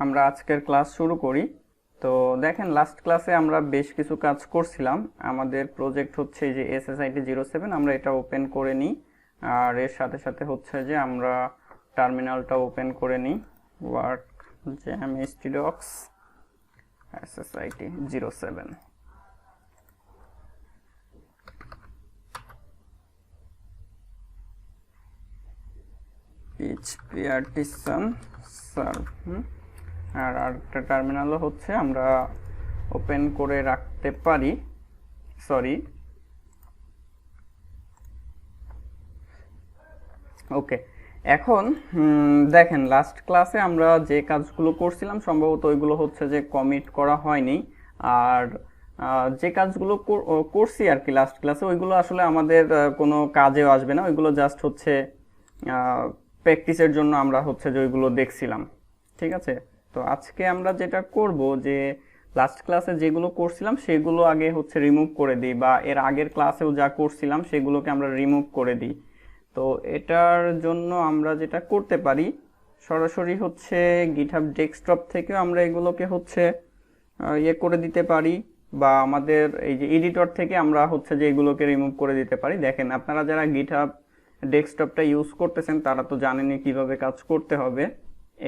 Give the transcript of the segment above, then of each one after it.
আমরা আজকের ক্লাস শুরু করি। তো দেখেন লাস্ট ক্লাসে আমরা বেশ কিছু কাজ করছিলাম। আমাদের প্রজেক্ট হচ্ছে এই যে SSIT07, আমরা এটা ওপেন করে নিই। আর এর সাথে সাথে হচ্ছে যে আমরা টার্মিনালটা ওপেন করে নিই। Work jam htdocs SSIT07। PHP artisan serve আর আরেকটা টার্মিনালও হচ্ছে আমরা ওপেন করে রাখতে পারি। ওকে, এখন দেখেন লাস্ট ক্লাসে আমরা যে কাজগুলো করছিলাম সম্ভবত ওইগুলো হচ্ছে যে কমিট করা হয়নি। আর যে কাজগুলো করছি আর কি লাস্ট ক্লাসে, ওইগুলো আসলে আমাদের কোনো কাজেও আসবে না। ওইগুলো জাস্ট হচ্ছে প্র্যাকটিসের জন্য আমরা হচ্ছে যে ওইগুলো দেখছিলাম। ঠিক আছে, তো আজকে আমরা যেটা করব যে লাস্ট ক্লাসে যেগুলো করছিলাম সেগুলো আগে হচ্ছে রিমুভ করে দিই, বা এর আগের ক্লাসেও যা করছিলাম সেগুলোকে আমরা রিমুভ করে দিই। তো এটার জন্য আমরা যেটা করতে পারি, সরাসরি হচ্ছে গিটহাব ডেস্কটপ থেকেও আমরা এগুলোকে হচ্ছে ইয়ে করে দিতে পারি, বা আমাদের এই যে এডিটর থেকে আমরা হচ্ছে যে এগুলোকে রিমুভ করে দিতে পারি। দেখেন আপনারা যারা গিটহাব ডেস্কটপটা ইউজ করতেছেন তারা তো জানেনই কিভাবে কাজ করতে হবে।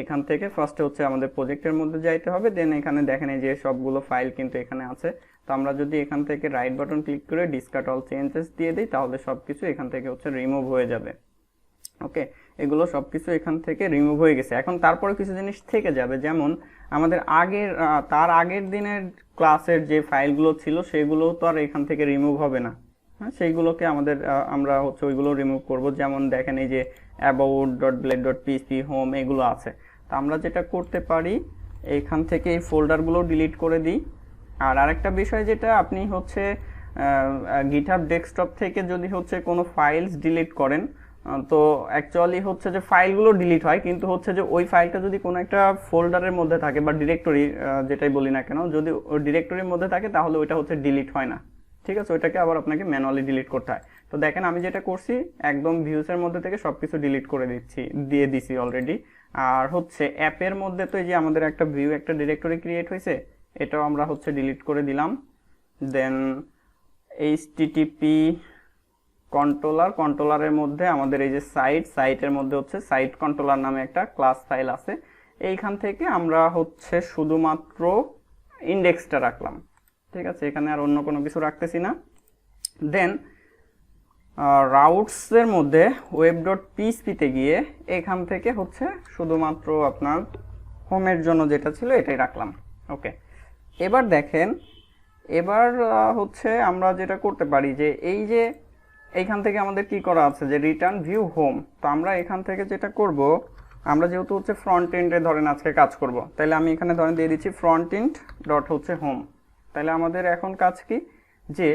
এখান থেকে ফার্স্টে হচ্ছে আমাদের প্রজেক্টের মধ্যে যাইতে হবে, দেন এখানে দেখেন এই যে সবগুলো ফাইল কিন্তু এখানে আছে। তো আমরা যদি এখান থেকে রাইট বাটন ক্লিক করে ডিসকার্ড অল চেঞ্জেস দিয়ে দিই তাহলে সবকিছু এখান থেকে হচ্ছে রিমুভ হয়ে যাবে। ওকে, এগুলো সবকিছু এখান থেকে রিমুভ হয়ে গেছে। এখন তারপরে কিছু জিনিস থেকে যাবে, যেমন আমাদের তার আগের দিনের ক্লাসের যে ফাইলগুলো ছিল সেগুলো তো আর এখান থেকে রিমুভ হবে না। হ্যাঁ, সেইগুলোকে আমরা হচ্ছে ওইগুলো রিমুভ করব। যেমন দেখেন এই যে about.blade.php হোম এগুলো আছে। তো আমরা যেটা করতে পারি এইখান থেকে এই ফোল্ডারগুলো ডিলিট করে দিই। আর আরেকটা বিষয় যেটা, আপনি হচ্ছে গিটহাব ডেস্কটপ থেকে যদি হচ্ছে কোনো ফাইলস ডিলিট করেন, তো অ্যাকচুয়ালি হচ্ছে যে ফাইলগুলো ডিলিট হয়, কিন্তু হচ্ছে যে ওই ফাইলটা যদি কোনো একটা ফোল্ডারের মধ্যে থাকে বা ডিরেক্টরি যেটাই বলি না কেন, যদি ওই ডিরেক্টরির মধ্যে থাকে তাহলে ওইটা হচ্ছে ডিলিট হয় না। ঠিক আছে, ওইটাকে আবার আপনাকে ম্যানুয়ালি ডিলিট করতে হয়। তো দেখেন আমি যেটা করছি একদম ভিউসের মধ্যে থেকে সবকিছু ডিলিট করে দিয়ে দিছি অলরেডি। আর হচ্ছে অ্যাপের মধ্যে তো এই যে আমাদের একটা ভিউ একটা ডিরেক্টরি ক্রিয়েট হয়েছে, এটাও আমরা হচ্ছে ডিলিট করে দিলাম। দেন http কন্ট্রোলারের মধ্যে আমাদের এই যে সাইটের মধ্যে হচ্ছে সাইট কন্ট্রোলার নামে একটা ক্লাস ফাইল আছে। এইখান থেকে আমরা হচ্ছে শুধুমাত্র ইন্ডেক্সটা রাখলাম। ঠিক আছে, এখানে আর অন্য কোনো কিছু রাখতেছি না। দেন রাউটসের মধ্যে web.php তে গিয়ে এখান থেকে হচ্ছে শুধুমাত্র আপনার হোমের জন্য যেটা ছিল এটাই রাখলাম। ওকে, এবার দেখেন এবার হচ্ছে আমরা যেটা করতে পারি যে এই যে এইখান থেকে আমাদের কি করা আছে যে রিটার্ন ভিউ হোম। তো আমরা এখান থেকে যেটা করব, আমরা যেহেতু হচ্ছে ফ্রন্ট এন্ডে ধরেন আজকে কাজ করব, তাহলে আমি এখানে ধরেন দিয়ে দিচ্ছি ফ্রন্ট এন্ড ডট হচ্ছে হোম। তাহলে আমাদের এখন কাজ কি যে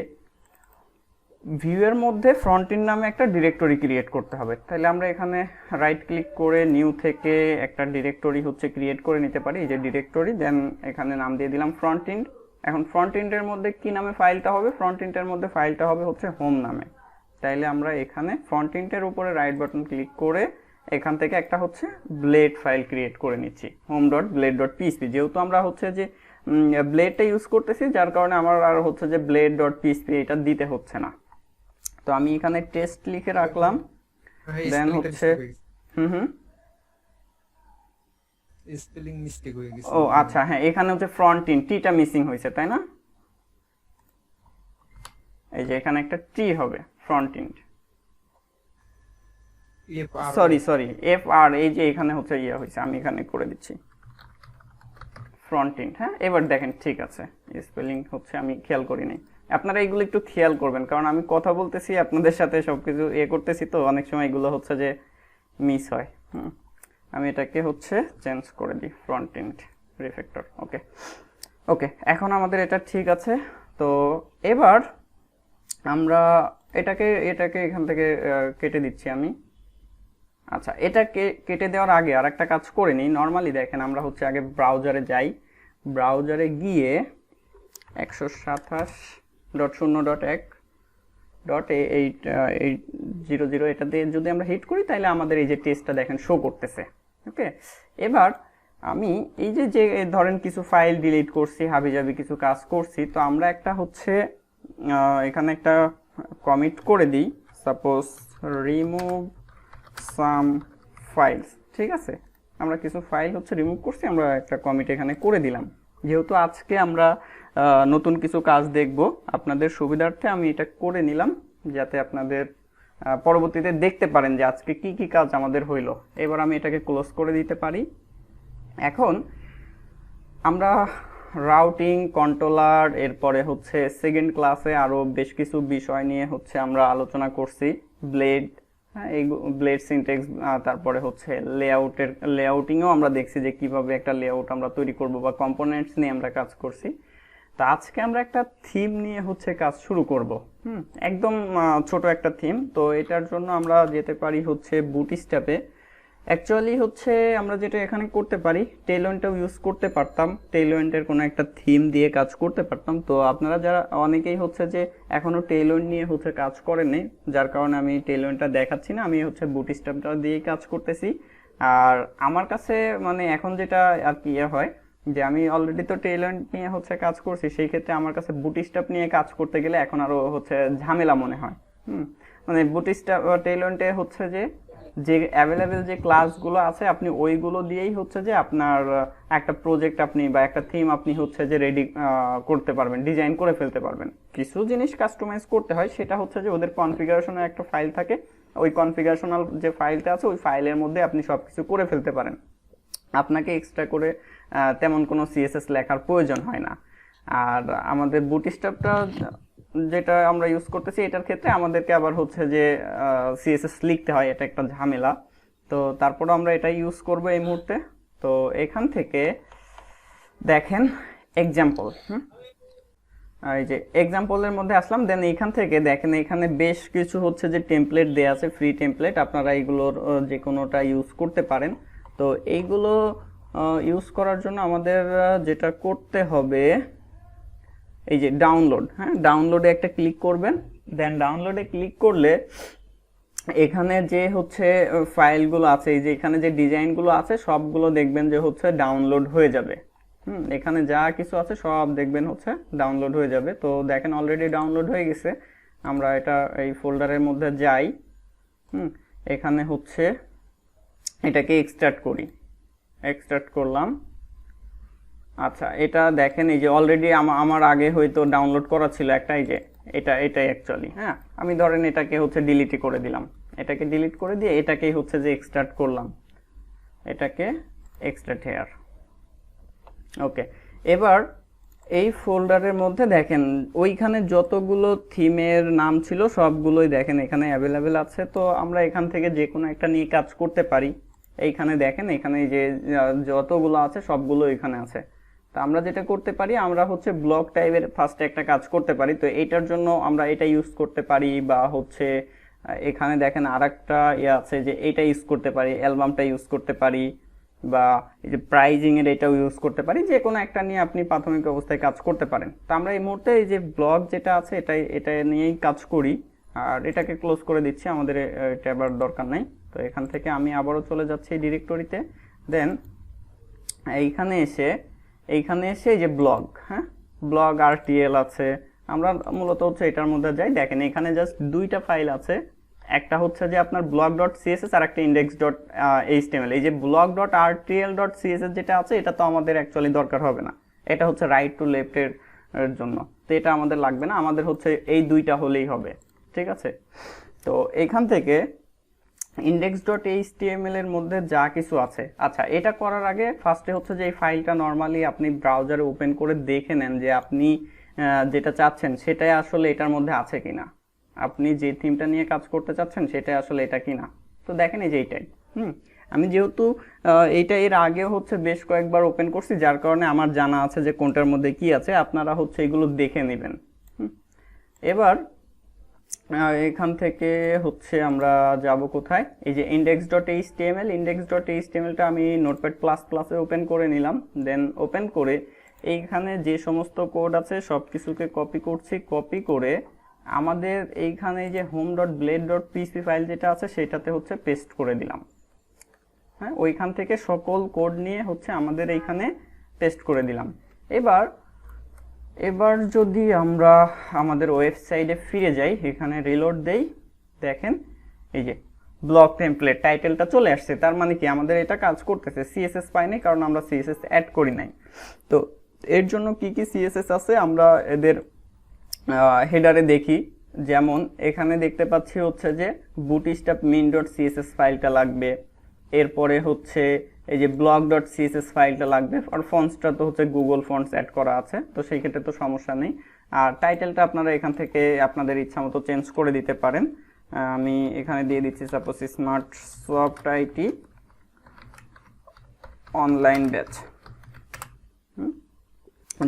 ভিউয়ের মধ্যে ফ্রন্ট এন্ড নামে একটা ডিরেক্টরি ক্রিয়েট করতে হবে। তাহলে আমরা এখানে রাইট ক্লিক করে নিউ থেকে একটা ডিরেক্টরি হচ্ছে ক্রিয়েট করে নিতে পারি, এই যে ডিরেক্টরি। দেন এখানে নাম দিয়ে দিলাম ফ্রন্ট এন্ড। এখন ফ্রন্ট এন্ডের মধ্যে কি নামে ফাইলটা হবে, ফ্রন্ট এন্ডের মধ্যে ফাইলটা হবে হচ্ছে হোম নামে। তাইলে আমরা এখানে ফ্রন্ট এন্ডের উপরে রাইট বাটন ক্লিক করে এখান থেকে একটা হচ্ছে ব্লেড ফাইল ক্রিয়েট করে নিচ্ছি, home.blade.php। যেহেতু আমরা হচ্ছে যে ব্লেডটা ইউজ করতেছি, যার কারণে আমার আর হচ্ছে যে blade.php এটা দিতে হচ্ছে না। তো আমি এখানে টেস্ট লিখে রাখলাম। দেন হচ্ছে স্পেলিং মিস্টেক হয়ে গেছে। ও আচ্ছা, হ্যাঁ, এখানে হচ্ছে ফ্রন্ট এন্ড টিটা মিসিং হয়েছে, তাই না? এই যে এখানে একটা টি হবে front end, sorry F R, এই যে এখানে হচ্ছে ইয়া হয়েছে, আমি এখানে করে দিচ্ছি ফ্রন্ট এন্ড। হ্যাঁ, এবার দেখেন ঠিক আছে, স্পেলিং হচ্ছে আমি খেয়াল করি নাই। আপনারা এগুলো একটু খেয়াল করবেন, কারণ আমি কথা বলতেছি আপনাদের সাথে সবকিছু করতেছি, তো অনেক সময় এগুলো হচ্ছে যে মিস হয়। আমি এটাকে হচ্ছে চেঞ্জ করে দিই ফ্রন্ট এন্ড রিফ্যাক্টর। ওকে, এখন আমাদের এটা ঠিক আছে। তো এবার আমরা এটাকে এখান থেকে কেটে দিচ্ছি আমি। আচ্ছা, এটাকে কেটে দেওয়ার আগে আর একটা কাজ করে নিই। নর্মালি দেখেন আমরা হচ্ছে আগে ব্রাউজারে যাই, ব্রাউজারে গিয়ে 127.1.8.800 এটা দিয়ে যদি আমরা হিট করি তাহলে আমাদের এই যে টেস্টটা দেখেন শো করতেছে। ওকে, এবার আমি এই যে যে ধরেন কিছু ফাইল ডিলিট করছি, হাবিজাবি কিছু কাজ করছি, তো আমরা একটা হচ্ছে এখানে একটা কমিট করে দিই, সাপোজ রিমুভ সাম ফাইলস। ঠিক আছে, আমরা কিছু ফাইল হচ্ছে রিমুভ করছি, আমরা একটা কমিট এখানে করে দিলাম। যেহেতু আজকে আমরা নতুন কিছু কাজ দেখব, আপনাদের সুবিধার্থে আমি এটা করে নিলাম, যাতে আপনাদের পরবর্তীতে দেখতে পারেন যে আজকে কি কি কাজ আমাদের হইলো। এবার আমি এটাকে ক্লোজ করে দিতে পারি। এখন আমরা রাউটিং, কন্ট্রোলার, এরপরে হচ্ছে সেকেন্ড ক্লাসে আরও বেশ কিছু বিষয় নিয়ে হচ্ছে আমরা আলোচনা করছি। ব্লেড, এই ব্লেড সিনট্যাক্স, তারপরে হচ্ছে লেআউটিংও আমরা দেখছি যে কিভাবে একটা লেআউট আমরা তৈরি করব, বা কম্পোনেন্টস নিয়ে আমরা কাজ করছি। তো আজকে আমরা একটা থিম নিয়ে হচ্ছে কাজ শুরু করব। একদম ছোট একটা থিম। তো এটার জন্য আমরা যেতে পারি হচ্ছে বুটস্ট্র্যাপে। অ্যাকচুয়ালি হচ্ছে আমরা যেটা এখানে করতে পারি, টেইলউইন্ডটাও ইউজ করতে পারতাম, টেইলউইন্ডের কোনো একটা থিম দিয়ে কাজ করতে পারতাম। তো আপনারা যারা অনেকেই হচ্ছে যে এখনো টেইলউইন্ড নিয়ে হচ্ছে কাজ করেননি, যার কারণে আমি টেইলউইন্ডটা দেখাচ্ছি না, আমি হচ্ছে বুটস্ট্র্যাপটা দিয়েই কাজ করতেছি। আর আমার কাছে মানে এখন যেটা আর কি হয় যে আমি অলরেডি তো টেইলউইন্ড নিয়ে হচ্ছে কাজ করছি, সেই ক্ষেত্রে আমার কাছে বুটস্ট্র্যাপ নিয়ে কাজ করতে গেলে এখন আরো হচ্ছে ঝামেলা মনে হয়। মানে বুটস্ট্র্যাপ টেইলউইন্ডে হচ্ছে যে যে অ্যাভেলেবেল যে ক্লাসগুলো আছে আপনি ওইগুলো দিয়েই হচ্ছে যে আপনার একটা প্রজেক্ট আপনি বা একটা থিম আপনি হচ্ছে যে রেডি করতে পারবেন, ডিজাইন করে ফেলতে পারবেন। কিছু জিনিস কাস্টমাইজ করতে হয়, সেটা হচ্ছে যে ওদের কনফিগারেশনের একটা ফাইল থাকে, ওই কনফিগারেশনাল যে ফাইলটা আছে ওই ফাইলের মধ্যে আপনি সব কিছু করে ফেলতে পারেন। আপনাকে এক্সট্রা করে তেমন কোনো সিএসএস লেখার প্রয়োজন হয় না। আর আমাদের বুটস্ট্র্যাপটা যেটা আমরা ইউজ করতেছি, এটার ক্ষেত্রে আমাদেরকে আবার হচ্ছে যে সিএসএস লিখতে হয়, এটা একটা ঝামেলা। তো তারপরে আমরা এটা ইউজ করব এই মুহূর্তে। তো এখান থেকে দেখেন এক্সাম্পল, এই যে এক্সাম্পলের মধ্যে আসলাম। দেন এইখান থেকে দেখেন এখানে বেশ কিছু হচ্ছে যে টেমপ্লেট দেওয়া আছে, ফ্রি টেমপ্লেট, আপনারা এইগুলোর যে কোনোটা ইউজ করতে পারেন। তো এইগুলো ইউজ করার জন্য আমাদের যেটা করতে হবে, এই যে ডাউনলোড, ডাউনলোডে একটা ক্লিক করবেন। দেন ডাউনলোডে ক্লিক করলে এখানে যে হচ্ছে ফাইলগুলো আছে, এই যে এখানে যে ডিজাইনগুলো আছে সবগুলো দেখবেন যে হচ্ছে ডাউনলোড হয়ে যাবে। এখানে যা কিছু আছে সব দেখবেন হচ্ছে ডাউনলোড হয়ে যাবে। তো দেখেন অলরেডি ডাউনলোড হয়ে গেছে। আমরা এটা এই ফোল্ডারের মধ্যে যাই, এখানে হচ্ছে এটাকে এক্সট্রাক্ট করি, এক্সট্রাক্ট করলাম। আচ্ছা, এটা দেখেন এই যে অলরেডি আমার আগে হয়তো ডাউনলোড করা ছিল একটা, এই যে এটাই অ্যাকচুয়ালি। আমি ধরেন এটাকে হচ্ছে ডিলিটই করে দিলাম, এটাকে ডিলিট করে দিয়ে এটাকেই হচ্ছে যে এক্সট্রাক্ট করলাম, এটাকে এক্সট্রাক্ট হেয়ার। ওকে, এবার এই ফোল্ডারের মধ্যে দেখেন ওইখানে যতগুলো থিমের নাম ছিল সবগুলোই দেখেন এখানে অ্যাভেলেবেল আছে। তো আমরা এখান থেকে যে কোনো একটা নিয়ে কাজ করতে পারি। এইখানে দেখেন এখানে যে যতগুলো আছে সবগুলো এখানে আছে। তো আমরা যেটা করতে পারি, আমরা হচ্ছে ব্লক টাইপের ফার্স্টে একটা কাজ করতে পারি। তো এটার জন্য আমরা এটা ইউজ করতে পারি, বা হচ্ছে এখানে দেখেন আর একটা আছে যে এটা ইউজ করতে পারি, অ্যালবামটা ইউজ করতে পারি, বা এই যে প্রাইজিং এর এটাও ইউজ করতে পারি। যে কোনো একটা নিয়ে আপনি প্রাথমিক অবস্থায় কাজ করতে পারেন। তো আমরা এই মুহূর্তে এই যে ব্লগ যেটা আছে এটা নিয়েই কাজ করি, আর এটাকে ক্লোজ করে দিচ্ছি, আমাদের এটা আবার দরকার নাই। তো এখান থেকে আমি আবারও চলে যাচ্ছি ডিরেক্টরিতে। দেন এইখানে এসে এই যে ব্লগ, ব্লগ আরটিএল আছে, আমরা মূলত হচ্ছে এটার মধ্যে যাই। দেখেন এখানে জাস্ট দুইটা ফাইল আছে, একটা হচ্ছে যে আপনার ব্লগ ডট সিএসএস আর একটা ইন্ডেক্স ডট এইচটিএমএল। এই যে blog dot RTL dot CSS যেটা আছে এটা তো আমাদের অ্যাকচুয়ালি দরকার হবে না, এটা হচ্ছে রাইট টু লেফটের জন্য, তো এটা আমাদের লাগবে না, আমাদের হচ্ছে এই দুইটা হলেই হবে। ঠিক আছে, তো এখান থেকে ইন্ডেক্স ডট এইচটিএমএল এর মধ্যে যা কিছু আছে, আচ্ছা এটা করার আগে ফার্স্টে হচ্ছে যে এই ফাইলটা নর্মালি আপনি ব্রাউজারে ওপেন করে দেখে নেন যে আপনি যেটা চাচ্ছেন সেটাই আসলে এটার মধ্যে আছে কিনা, আপনি যে থিমটা নিয়ে কাজ করতে চাচ্ছেন সেটাই আসলে এটা কিনা। তো দেখেন এই যে এইটাই। আমি যেহেতু এইটা এর আগেও হচ্ছে বেশ কয়েকবার ওপেন করছি, যার কারণে আমার জানা আছে যে কোনটার মধ্যে কি আছে, আপনারা হচ্ছে এগুলো দেখে নেবেন। এবার এখান থেকে হচ্ছে আমরা যাব কোথায়, এই যে index dot HTML, index dot এইচটিএমএলটা আমি নোটপ্যাড প্লাস প্লাসে ওপেন করে নিলাম। দেন ওপেন করে এইখানে যে সমস্ত কোড আছে সব কিছুকে কপি করছি, কপি করে আমাদের এইখানে যে হোম ডট ব্লেড ডট পিসি ফাইল যেটা আছে সেটাতে হচ্ছে পেস্ট করে দিলাম। হ্যাঁ, ওইখান থেকে সকল কোড নিয়ে হচ্ছে আমাদের এইখানে পেস্ট করে দিলাম। এবার এবার যদি আমরা আমাদের ওয়েবসাইটে ফিরে যাই, এখানে রিলোড দেই, দেখেন এই যে ব্লক টেমপ্লেট টাইটেলটা চলে আসছে। তার মানে কি আমাদের এটা কাজ করতেছে। সিএসএস পাইনি কারণ আমরা সিএসএস অ্যাড করি নাই। তো এর জন্য কি কি সিএসএস আছে আমরা এদের হেডারে দেখি। যেমন এখানে দেখতে পাচ্ছি হচ্ছে যে বুটস্ট্র্যাপ min.css ফাইলটা লাগবে, এরপরে হচ্ছে এই যে blog.css ফাইলটা লাগবে, আর ফন্টসটা তো হচ্ছে গুগল ফন্টস অ্যাড করা আছে, তো সেই ক্ষেত্রে তো সমস্যা নেই। আর টাইটেলটা আপনারা এখান থেকে আপনাদের ইচ্ছা মতো চেঞ্জ করে দিতে পারেন। আমি এখানে দিয়ে দিচ্ছি suppose smart soft IT online batch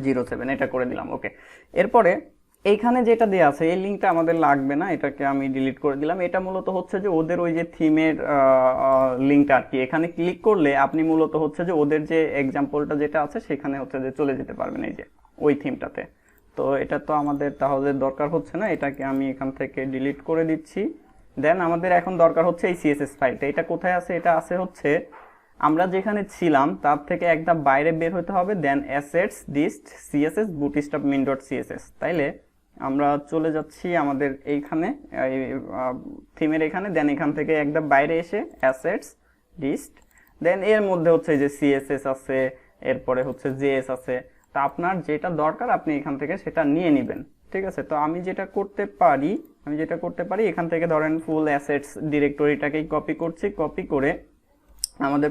07 এটা করে দিলাম। ওকে, এরপরে এইখানে যেটা দেওয়া আছে এই লিঙ্কটা আমাদের লাগবে না, এটাকে আমি ডিলিট করে দিলাম। এটা মূলত হচ্ছে যে ওদের ওই যে থিমের লিঙ্কটা আর কি। এখানে ক্লিক করলে আপনি মূলত হচ্ছে যে ওদের যে এক্সাম্পলটা যেটা আছে সেখানে হচ্ছে যে চলে যেতে পারবেন এই যে ওই থিমটাতে। তো এটা তো আমাদের তাহলে দরকার হচ্ছে না, এটাকে আমি এখান থেকে ডিলিট করে দিচ্ছি। দেন আমাদের এখন দরকার হচ্ছে এই সিএসএস ফাইলটা। এটা কোথায় আছে? এটা আছে হচ্ছে আমরা যেখানে ছিলাম তার থেকে একদম বাইরে বের হতে হবে, then assets dist CSS bootstrap min.css। তাইলে আমরা চলে যাচ্ছি আমাদের এইখানে থিমের এখানে, দেন এখান থেকে একদম বাইরে এসে অ্যাসেটস ডিস্ট, দেন এর মধ্যে হচ্ছে যে সিএসএস আছে, এরপরে হচ্ছে জেএস আছে। তো আপনার যেটা দরকার আপনি এখান থেকে সেটা নিয়ে নেবেন, ঠিক আছে? তো আমি যেটা করতে পারি এখান থেকে ধরেন ফুল অ্যাসেটস ডিরেক্টরিটাকেই কপি করছি। কপি করে আমাদের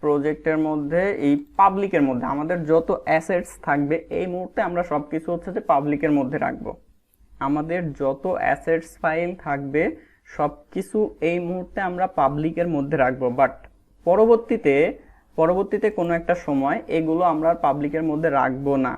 প্রজেক্টের মধ্যে এই পাবলিকের মধ্যে আমাদের যত অ্যাসেটস থাকবে এই মুহূর্তে আমরা সবকিছু হচ্ছে যে পাবলিকের মধ্যে রাখবো। আমাদের যত অ্যাসেটস ফাইল থাকবে সবকিছু এই মুহূর্তে আমরা পাবলিকের মধ্যে রাখবো। বাট পরবর্তীতে কোনো একটা সময় এগুলো আমরা পাবলিকের মধ্যে রাখবো না,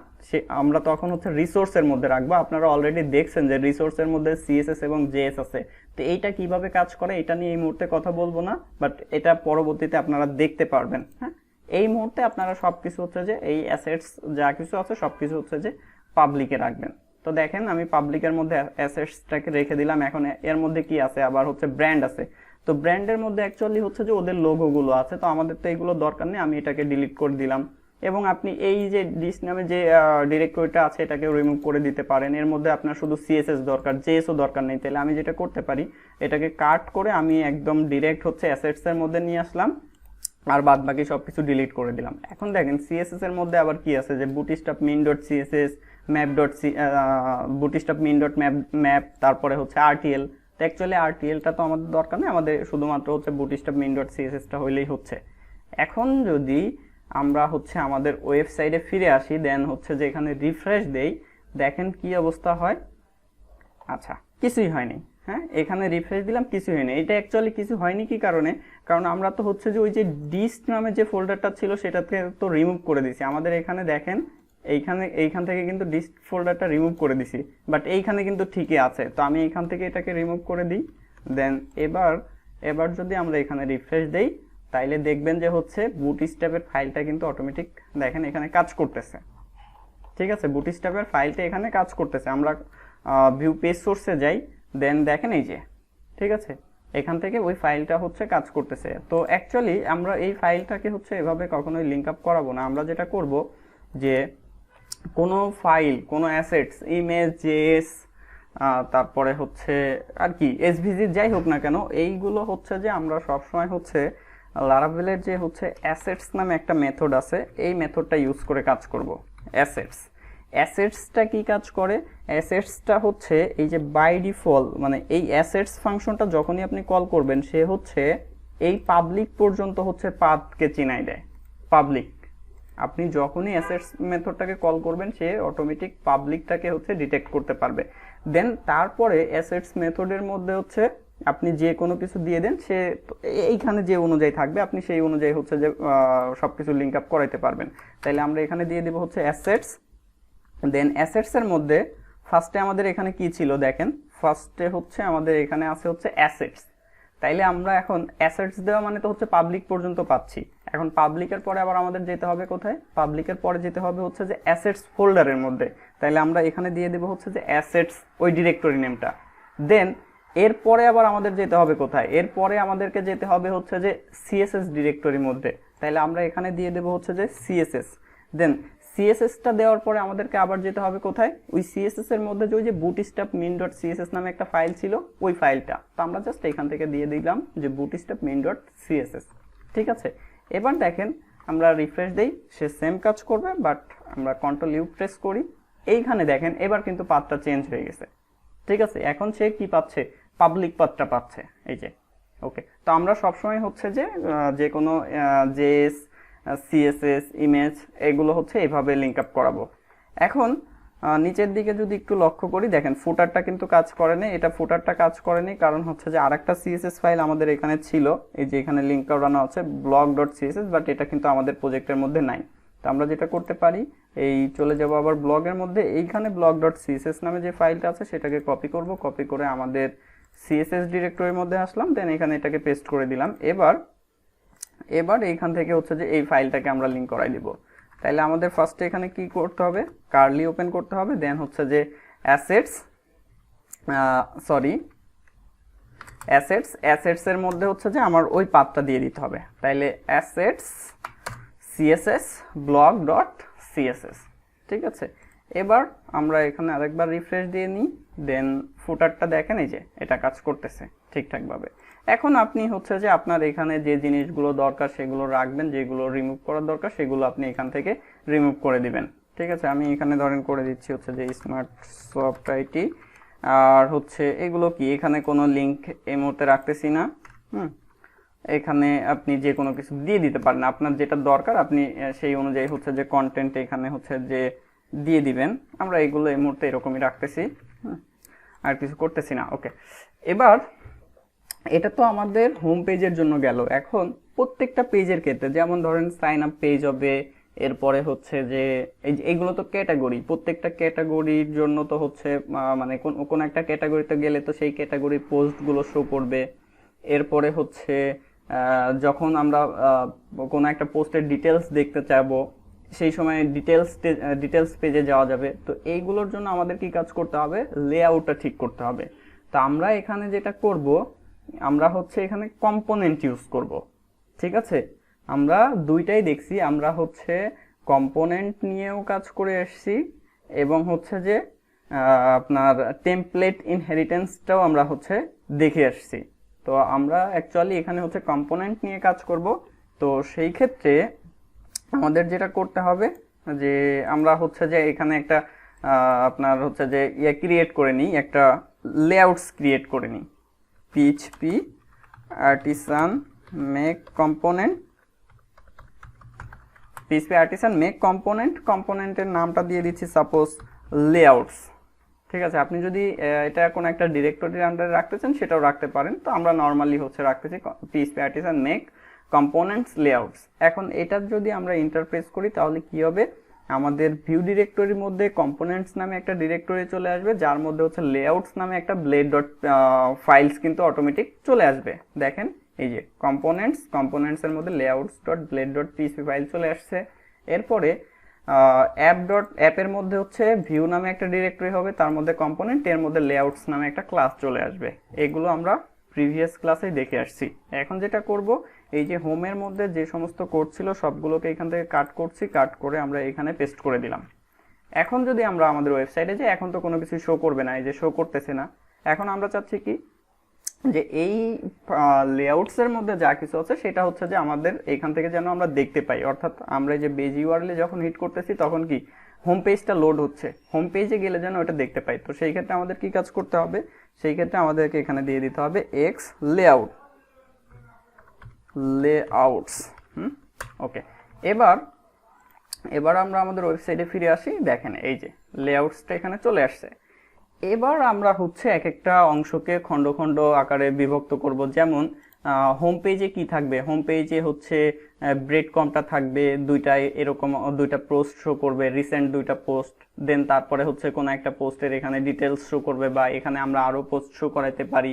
আমরা তখন হচ্ছে রিসোর্সের মধ্যে রাখবো। আপনারা অলরেডি দেখছেন যে রিসোর্সের মধ্যে সিএসএস এবং জেএস আছে। তো এইটা কিভাবে কাজ করে এটা নিয়ে এই মুহূর্তে কথা বলবো না, বাট এটা পরবর্তীতে আপনারা দেখতে পারবেন। হ্যাঁ, এই মুহূর্তে আপনারা সবকিছু হচ্ছে যে এই অ্যাসেটস যা কিছু আছে সবকিছু হচ্ছে যে পাবলিকে রাখবেন। তো দেখেন আমি পাবলিকের মধ্যে অ্যাসেটসটাকে রেখে দিলাম। এখন এর মধ্যে কি আছে? আবার হচ্ছে ব্র্যান্ড আছে। তো ব্র্যান্ডের মধ্যে অ্যাকচুয়ালি হচ্ছে যে ওদের লোগোগুলো আছে, তো আমাদের তো এইগুলো দরকার নেই, আমি এটাকে ডিলিট করে দিলাম। এবং আপনি এই যে ডিস্ট নামে যে ডিরেক্টরিটা আছে এটাকে রিমুভ করে দিতে পারেন। এর মধ্যে আপনার শুধু সিএসএস দরকার, জেএসও দরকার নেই। তাহলে আমি যেটা করতে পারি এটাকে কাট করে আমি একদম ডিরেক্ট হচ্ছে অ্যাসেটস এর মধ্যে নিয়ে আসলাম, আর বাদ বাকি সবকিছু ডিলিট করে দিলাম। এখন দেখেন সিএসএস এর মধ্যে আবার কি আছে যে বুটস্ট্র্যাপ min.css বুটস্ট্র্যাপ min.map, তারপরে হচ্ছে আরটিএল। তো অ্যাকচুয়ালি আরটিএলটা তো আমাদের দরকার নেই, আমাদের শুধুমাত্র হচ্ছে বুটস্ট্র্যাপ min.css টা হইলেই হচ্ছে। এখন যদি আমরা হচ্ছে আমাদের ওয়েবসাইটে ফিরে আসি, দেন হচ্ছে যে এখানে রিফ্রেশ দেই, দেখেন কি অবস্থা হয়। আচ্ছা, কিছুই হয়নি। হ্যাঁ, এখানে রিফ্রেশ দিলাম, কিছু হয়নি। এটা অ্যাকচুয়ালি কিছু হয়নি কি কারণে? কারণ আমরা তো হচ্ছে যে ওই যে ডিস্ট নামে যে ফোল্ডারটা ছিল সেটাকে তো রিমুভ করে দিছি। আমাদের এখানে দেখেন এইখান থেকে কিন্তু ডিস্ট ফোল্ডারটা রিমুভ করে দিছি, বাট এইখানে কিন্তু ঠিকই আছে। তো আমি এইখান থেকে এটাকে রিমুভ করে দিই। দেন এবার যদি আমরা এখানে রিফ্রেশ দেই তাইলে দেখবেন যে হচ্ছে বুটস্ট্র্যাপের ফাইলটা কিন্তু অটোমেটিক দেখেন এখানে কাজ করতেছে। ঠিক আছে, বুটস্ট্র্যাপের ফাইলটা এখানে কাজ করতেছে। আমরা ভিউ পেজ সোর্সে যাই, দেন দেখেন এই যে, ঠিক আছে, এখান থেকে ওই ফাইলটা হচ্ছে কাজ করতেছে। তো অ্যাকচুয়ালি আমরা এই ফাইলটাকে হচ্ছে এভাবে কখনোই লিঙ্ক আপ করাবো না। আমরা যেটা করব যে কোনো ফাইল, কোনো অ্যাসেটস, ইমেজ, জেএস, তারপরে হচ্ছে আর কি এসভিজি যাই হোক না কেন, এইগুলো হচ্ছে যে আমরা সবসময় হচ্ছে লারাভেলের যে হচ্ছে অ্যাসেটস নামে একটা মেথড আছে, এই মেথডটা ইউজ করে কাজ করব। অ্যাসেটসটা কি কাজ করে? অ্যাসেটসটা হচ্ছে এই যে বাই ডিফল্ট, মানে এই অ্যাসেটস ফাংশনটা যখনই আপনি কল করবেন সে হচ্ছে এই পাবলিক পর্যন্ত হচ্ছে পাথকে চিনাই দেয়। পাবলিক, আপনি যখনই অ্যাসেটস মেথডটাকে কল করবেন সে অটোমেটিক পাবলিকটাকে হচ্ছে ডিটেক্ট করতে পারবে। দেন তারপরে অ্যাসেটস মেথডের মধ্যে হচ্ছে আপনি যে কোনো কিছু দিয়ে দেন, সে এইখানে যে অনুযায়ী থাকবে আপনি সেই অনুযায়ী হচ্ছে যে সবকিছু লিঙ্ক আপ করাইতে পারবেন। তাইলে আমরা এখানে দিয়ে দেব হচ্ছে অ্যাসেটস। দেন অ্যাসেটসের মধ্যে ফার্স্টে আমাদের এখানে কি ছিল দেখেন, ফার্স্টে হচ্ছে আমাদের এখানে আছে হচ্ছে অ্যাসেটস। তাইলে আমরা এখন অ্যাসেটস দেওয়া মানে তো হচ্ছে পাবলিক পর্যন্ত পাচ্ছি। এখন পাবলিকের পরে আবার আমাদের যেতে হবে কোথায়? পাবলিকের পরে যেতে হবে হচ্ছে যে অ্যাসেটস ফোল্ডারের মধ্যে। তাইলে আমরা এখানে দিয়ে দেব হচ্ছে যে অ্যাসেটস ওই ডিরেক্টরি নেমটা। দেন এরপরে আবার আমাদের যেতে হবে কোথায়, এরপরে আমাদেরকে যেতে হবে হচ্ছে যে সিএসএস ডিরেক্টরির মধ্যে। তাহলে আমরা এখানে দিয়ে দেবো হচ্ছে যে সিএসএস। দেন সিএসএসটা দেওয়ার পরে আমাদেরকে আবার যেতে হবে কোথায়, ওই সিএসএস এর মধ্যে যে ওই যে বুটস্ট্র্যাপ min ডট সিএসএস নামে একটা ফাইল ছিল, ওই ফাইলটা। তো আমরা জাস্ট এখান থেকে দিয়ে দিলাম যে বুটস্ট্র্যাপ min ডট সিএসএস। ঠিক আছে, এবার দেখেন আমরা রিফ্রেশ দেই, সে সেম কাজ করবে, বাট আমরা কন্ট্রোল ইউ প্রেস করি। এইখানে দেখেন এবার কিন্তু পাথটা চেঞ্জ হয়ে গেছে। ঠিক আছে, এখন সে কি পাচ্ছে, পাবলিক পাথটা পাচ্ছে, এই যে। ওকে, তো আমরা সবসময় হচ্ছে যে যে কোনো জেএস, সিএসএস, ইমেজ এগুলো হচ্ছে এইভাবে লিঙ্ক আপ করাবো। এখন নিচের দিকে যদি একটু লক্ষ্য করি, দেখেন ফুটারটা কিন্তু কাজ করেনি, এটা ফুটারটা কাজ করেনি, কারণ হচ্ছে যে আরেকটা সিএসএস ফাইল আমাদের এখানে ছিল, এই যে এখানে লিঙ্ক করানো আছে ব্লগ ডট সিএসএস, বাট এটা কিন্তু আমাদের প্রজেক্টের মধ্যে নাই। তো আমরা যেটা করতে পারি, এই চলে যাব আবার ব্লগের মধ্যে, এইখানে ব্লগ ডট সিএসএস নামে যে ফাইলটা আছে সেটাকে কপি করব, কপি করে আমাদের সিএসএস ডিরেক্টরির মধ্যে আসলাম, দেন এখানে এটাকে পেস্ট করে দিলাম। এবার এইখান থেকে হচ্ছে যে এই ফাইলটাকে আমরা লিঙ্ক করাই দিব। তাইলে আমাদের ফার্স্টে এখানে কি করতে হবে, কার্লি ওপেন করতে হবে, দেন হচ্ছে যে অ্যাসেটস এর মধ্যে হচ্ছে যে আমার ওই পাথটা দিয়ে দিতে হবে। তাইলে assets CSS blog dot CSS. ঠিক আছে, এবার আমরা এখানে আরেকবার রিফ্রেশ দিয়ে নিই, দেন ফুটারটা দেখেন এই যে এটা কাজ করতেছে ঠিকঠাকভাবে। এখন আপনি হচ্ছে যে আপনার এখানে যে জিনিসগুলো দরকার সেগুলো রাখবেন, যেগুলো রিমুভ করার দরকার সেগুলো আপনি এখান থেকে রিমুভ করে দিবেন। ঠিক আছে, আমি এখানে ধরেন করে দিচ্ছি হচ্ছে যে স্মার্ট সফট আইটি, আর হচ্ছে এগুলো কি, এখানে কোনো লিঙ্ক এই মুহূর্তে রাখতেছি না। এখানে আপনি যে কোনো কিছু দিয়ে দিতে পারেন, আপনার যেটা দরকার আপনি সেই অনুযায়ী হচ্ছে যে কন্টেন্ট এখানে হচ্ছে যে দিয়ে দিবেন। আমরা এগুলো এই মুহূর্তে এরকমই রাখতেছি, আর কিছু করতেছি না। ওকে, এবার এটা তো আমাদের হোম পেজের জন্য গেল। এখন প্রত্যেকটা পেজের ক্ষেত্রে, যেমন ধরেন সাইন আপ পেজ হবে, এরপরে হচ্ছে যে এইগুলো তো ক্যাটাগরি, প্রত্যেকটা ক্যাটাগরির জন্য তো হচ্ছে মানে কোন একটা ক্যাটাগরিতে গেলে তো সেই ক্যাটাগরির পোস্টগুলো শো করবে। এরপরে হচ্ছে যখন আমরা কোনো একটা পোস্টের ডিটেলস দেখতে চাইবো, সেই সময় ডিটেলস পেজে যাওয়া যাবে। তো এইগুলোর জন্য আমাদের কি কাজ করতে হবে, লেআউটটা ঠিক করতে হবে। তো আমরা এখানে যেটা করব, আমরা হচ্ছে এখানে কম্পোনেন্ট ইউজ করব। ঠিক আছে, আমরা দুইটাই দেখছি, আমরা হচ্ছে কম্পোনেন্ট নিয়েও কাজ করে আসছি, এবং হচ্ছে যে আপনার টেমপ্লেট ইনহেরিটেন্সটাও আমরা হচ্ছে দেখে আসছি। তো আমরা অ্যাকচুয়ালি এখানে হচ্ছে কম্পোনেন্ট নিয়ে কাজ করব। তো সেই ক্ষেত্রে আমাদের যেটা করতে হবে যে আমরা হচ্ছে যে এখানে একটা আপনার হচ্ছে যে ক্রিয়েট করে নিই, একটা লেআউটস ক্রিয়েট করে নিই, PHP artisan make component, PHP artisan make component, কম্পোনেন্টের নামটা দিয়ে দিচ্ছি সাপোজ লেআউটস। ঠিক আছে, আপনি যদি এটা কোনো একটা ডিরেক্টরির আন্ডারে রাখতে চান সেটাও রাখতে পারেন। তো আমরা নর্মালি হচ্ছে রাখতেছি PHP artisan make components layouts। এখন এটার যদি আমরা ইন্টারপ্রেস করি তাহলে কি হবে, আমাদের ভিউ ডিরেক্টরির মধ্যে কম্পোনেন্টস নামে একটা ডিরেক্টরি চলে আসবে, যার মধ্যে হচ্ছে লেআউটস নামে একটা ব্লেড ডট ফাইলস কিন্তু অটোমেটিক চলে আসবে। দেখেন এই যে কম্পোনেন্টসের মধ্যে layouts dot blade dot PSP file চলে আসছে। এরপরে অ্যাপের মধ্যে হচ্ছে ভিউ নামে একটা ডিরেক্টরি হবে, তার মধ্যে কম্পোনেন্ট, এর মধ্যে লেআউটস নামে একটা ক্লাস চলে আসবে। এগুলো আমরা প্রিভিয়াস ক্লাসেই দেখে আসছি। এখন যেটা করব, এই যে হোমের মধ্যে যে সমস্ত কোড ছিল সবগুলোকে এখান থেকে কাট করছি, কাট করে আমরা এখানে পেস্ট করে দিলাম। এখন যদি আমরা আমাদের ওয়েবসাইটে যাই, এখন তো কোনো কিছু শো করবে না, এই যে শো করতেছে না। এখন আমরা চাচ্ছি কি, যে এই লেআউটসের মধ্যে যা কিছু আছে সেটা হচ্ছে যে আমাদের এখান থেকে যেন আমরা দেখতে পাই। অর্থাৎ আমরা যে বেজ ইউআরএল যখন হিট করতেছি তখন কি হোম পেজটা লোড হচ্ছে, হোম পেজে গেলে যেন ওটা দেখতে পাই। তো সেই ক্ষেত্রে আমাদের কি কাজ করতে হবে, সেই ক্ষেত্রে আমাদেরকে এখানে দিয়ে দিতে হবে এক্স লেআউটস। ওকে, এবার আমরা আমাদের ওয়েবসাইটে ফিরে আসি। দেখেন এই যে লেআউটসটা এখানে চলে আসছে। এবার আমরা হচ্ছে এক একটা অংশকে খণ্ড খণ্ড আকারে বিভক্ত করব। যেমন হোম পেজে কি থাকবে, হোম পেজে হচ্ছে ব্রেড কমটা থাকবে, দুইটাই এরকম দুইটা পোস্ট শো করবে, রিসেন্ট দুইটা পোস্ট। দেন তারপরে হচ্ছে কোনো একটা পোস্টের এখানে ডিটেলস শো করবে, বা এখানে আমরা আরো পোস্ট শো করাতে পারি।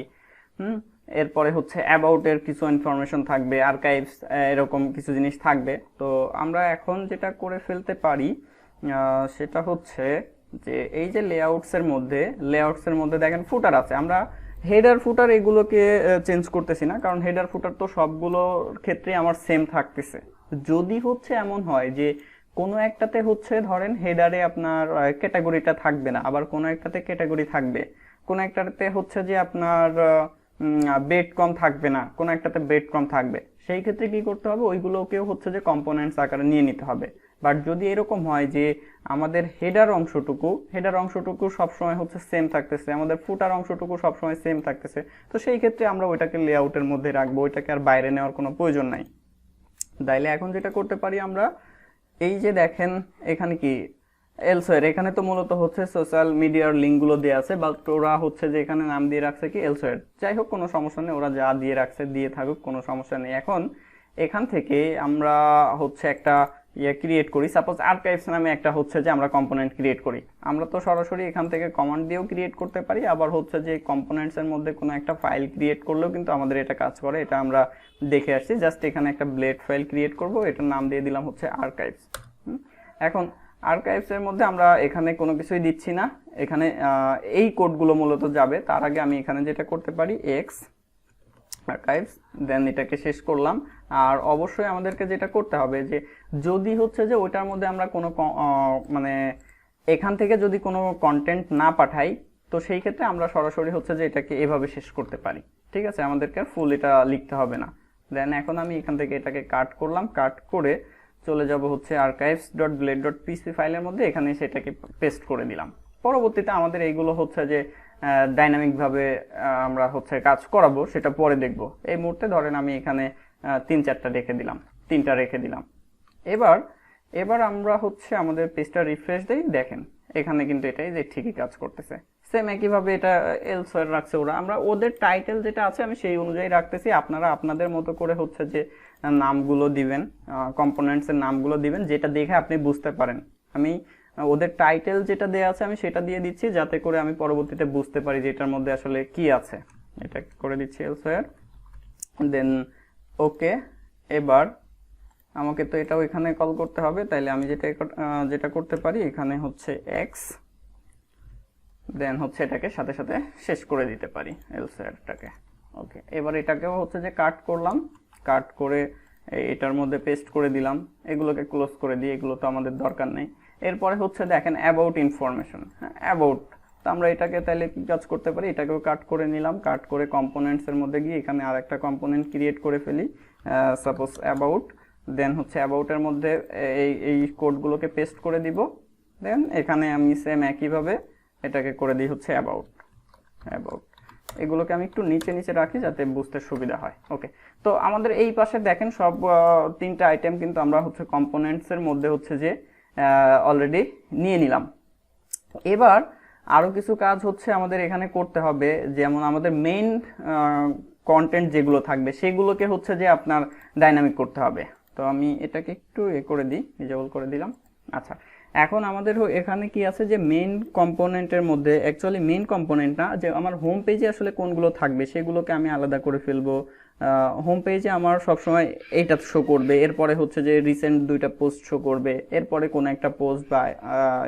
এরপরে হচ্ছে অ্যাবাউটের কিছু ইনফরমেশন থাকবে, আর্কাইভস এরকম কিছু জিনিস থাকবে। তো আমরা এখন যেটা করে ফেলতে পারি সেটা হচ্ছে যে এই যে লেআউটসের মধ্যে দেখেন ফুটার আছে। আমরা হেডার ফুটার এগুলোকে চেঞ্জ করতেছি না, কারণ হেডার ফুটার তো সবগুলোর ক্ষেত্রে আমার সেম থাকতেছে। যদি হচ্ছে এমন হয় যে কোনো একটাতে হচ্ছে ধরেন হেডারে আপনার ক্যাটাগরিটা থাকবে না, আবার কোনো একটাতে ক্যাটাগরি থাকবে, কোনো একটাতে হচ্ছে যে আপনার বেড কম থাকবে না, কোনো একটাতে বেড কম থাকবে, সেই ক্ষেত্রে কি করতে হবে, ওইগুলোকেও হচ্ছে যে কম্পোনেন্টস আকারে নিয়ে নিতে হবে। বাট যদি এরকম হয় যে আমাদের হেডার অংশটুকু সবসময় হচ্ছে সেম থাকতেছে, আমাদের ফুটার অংশটুকু সবসময় সেম থাকতেছে, তো সেই ক্ষেত্রে আমরা ওইটাকে লেআউটের মধ্যে রাখবো, ওইটাকে আর বাইরে নেওয়ার কোনো প্রয়োজন নাই। তাইলে এখন যেটা করতে পারি আমরা, এই যে দেখেন এখানে কি এলসওয়্যার, এখানে তো মূলত হচ্ছে সোশ্যাল মিডিয়ার লিঙ্কগুলো দেওয়া আছে, বাট ওরা হচ্ছে যে এখানে নাম দিয়ে রাখছে কি এলসওয়্যার। যাই হোক, কোনো সমস্যা নেই, ওরা যা দিয়ে রাখছে দিয়ে থাকুক, কোনো সমস্যা নেই। এখন এখান থেকে আমরা হচ্ছে একটা ক্রিয়েট করি, সাপোজ আর্কাইভস নামে একটা হচ্ছে যে আমরা কম্পোনেন্ট ক্রিয়েট করি। আমরা তো সরাসরি এখান থেকে কমান্ড দিয়েও ক্রিয়েট করতে পারি, আবার হচ্ছে যে কম্পোনেন্টস এর মধ্যে কোনো একটা ফাইল ক্রিয়েট করলেও কিন্তু আমাদের এটা কাজ করে, এটা আমরা দেখে আসছি। জাস্ট এখানে একটা ব্লেড ফাইল ক্রিয়েট করব, এটার নাম দিয়ে দিলাম হচ্ছে আর্কাইভস। এখন আর্কাইভস এর মধ্যে আমরা এখানে কোনো কিছুই দিচ্ছি না, এখানে এই কোডগুলো মূলত যাবে। তার আগে আমি এখানে যেটা করতে পারি, এক্স আর্কাইভস, দেন এটাকে শেষ করলাম। আর অবশ্যই আমাদেরকে যেটা করতে হবে যে যদি হচ্ছে যে ওইটার মধ্যে আমরা কোনো মানে এখান থেকে যদি কোনো কন্টেন্ট না পাঠাই, তো সেই ক্ষেত্রে আমরা সরাসরি হচ্ছে যে এটাকে এভাবে শেষ করতে পারি। ঠিক আছে, আমাদেরকে ফুল এটা লিখতে হবে না। দেন এখন আমি এখান থেকে এটাকে কাট করলাম, কাট করে চলে যাব হচ্ছে archives.blade.pc ফাইলের মধ্যে, এখানে সেটাকে পেস্ট করে দিলাম। পরবর্তীতে আমাদের এইগুলো হচ্ছে যে ডাইনামিক ভাবে আমরা হচ্ছে কাজ করাবো, সেটা পরে দেখব। এই মুহূর্তে ধরেন আমি এখানে 3-4টা রেখে দিলাম, 3টা রেখে দিলাম। এবার আমরা হচ্ছে আমাদের পেজটা রিফ্রেশ দেই, দেখেন এখানে কিন্তু এটাই যে ঠিকই কাজ করতেছে। সেম একইভাবে এটা এলসওয়্যার রাখছে ওরা, আমরা ওদের টাইটেল যেটা আছে আমি সেই অনুযায়ী রাখতেছি। আপনারা আপনাদের মতো করে হচ্ছে যে নামগুলো দিবেন, কম্পোনেন্টস এর নামগুলো দিবেন, যেটা দেখে আপনি বুঝতে পারেন। আমি ওদের টাইটেল যেটা দেয়া আছে আমি সেটা দিয়ে দিচ্ছি, যাতে করে আমি পরবর্তীতে বুঝতে পারি যে এটার মধ্যে আসলে কি আছে। এটা করে দিচ্ছি এলসওয়্যার, দেন ওকে। এবার আমাকে তো এটাও এখানে কল করতে হবে, তাইলে আমি যেটা করতে পারি, এখানে হচ্ছে এক্স, দেন হচ্ছে এটাকে সাথে সাথে শেষ করে দিতে পারি এলসওয়্যারটাকে। ওকে, এবার এটাকেও হচ্ছে যে কাট করলাম, কাট করে এটার মধ্যে পেস্ট করে দিলাম, এগুলোকে ক্লোজ করে দিই, এগুলো তো আমাদের দরকার নেই। এরপরে হচ্ছে দেখেন অ্যাবাউট ইনফরমেশন, হ্যাঁ অ্যাবাউট, তো আমরা এটাকে তাহলে কি কাজ করতে পারি, এটাকেও কাট করে নিলাম, কাট করে কম্পোনেন্টস এর মধ্যে গিয়ে এখানে আর একটা কম্পোনেন্ট ক্রিয়েট করে ফেলি, সাপোজ অ্যাবাউট। দেন হচ্ছে অ্যাবাউটের মধ্যে এই কোডগুলোকে পেস্ট করে দিব। দেন এখানে আমি সেম একইভাবে এটাকে করে দিই হচ্ছে অ্যাবাউট। এগুলোকে আমি একটু নিচে নিচে রাখি যাতে বুঝতে সুবিধা হয়। ওকে, তো আমাদের এই পাশে দেখেন সব 3টা আইটেম কিন্তু আমরা হচ্ছে কম্পোনেন্টস এর মধ্যে হচ্ছে যে অলরেডি নিয়ে নিলাম। এবার আরো কিছু কাজ হচ্ছে আমাদের এখানে করতে হবে, যেমন আমাদের মেইন কন্টেন্ট যেগুলো থাকবে সেগুলোকে হচ্ছে যে আপনার ডাইনামিক করতে হবে। তো আমি এটাকে একটু করে দিই, ডিজেবল করে দিলাম। আচ্ছা, এখন আমাদের এখানে কি আছে যে মেইন কম্পোনেন্টের মধ্যে, অ্যাকচুয়ালি মেইন কম্পোনেন্ট না, যে আমার হোম পেজে আসলে কোনগুলো থাকবে সেগুলোকে আমি আলাদা করে ফেলবো। হোম পেজে আমার সবসময় এইটা শো করবে, এরপরে হচ্ছে যে রিসেন্ট 2টা পোস্ট শো করবে, এরপরে কোনো একটা পোস্ট বা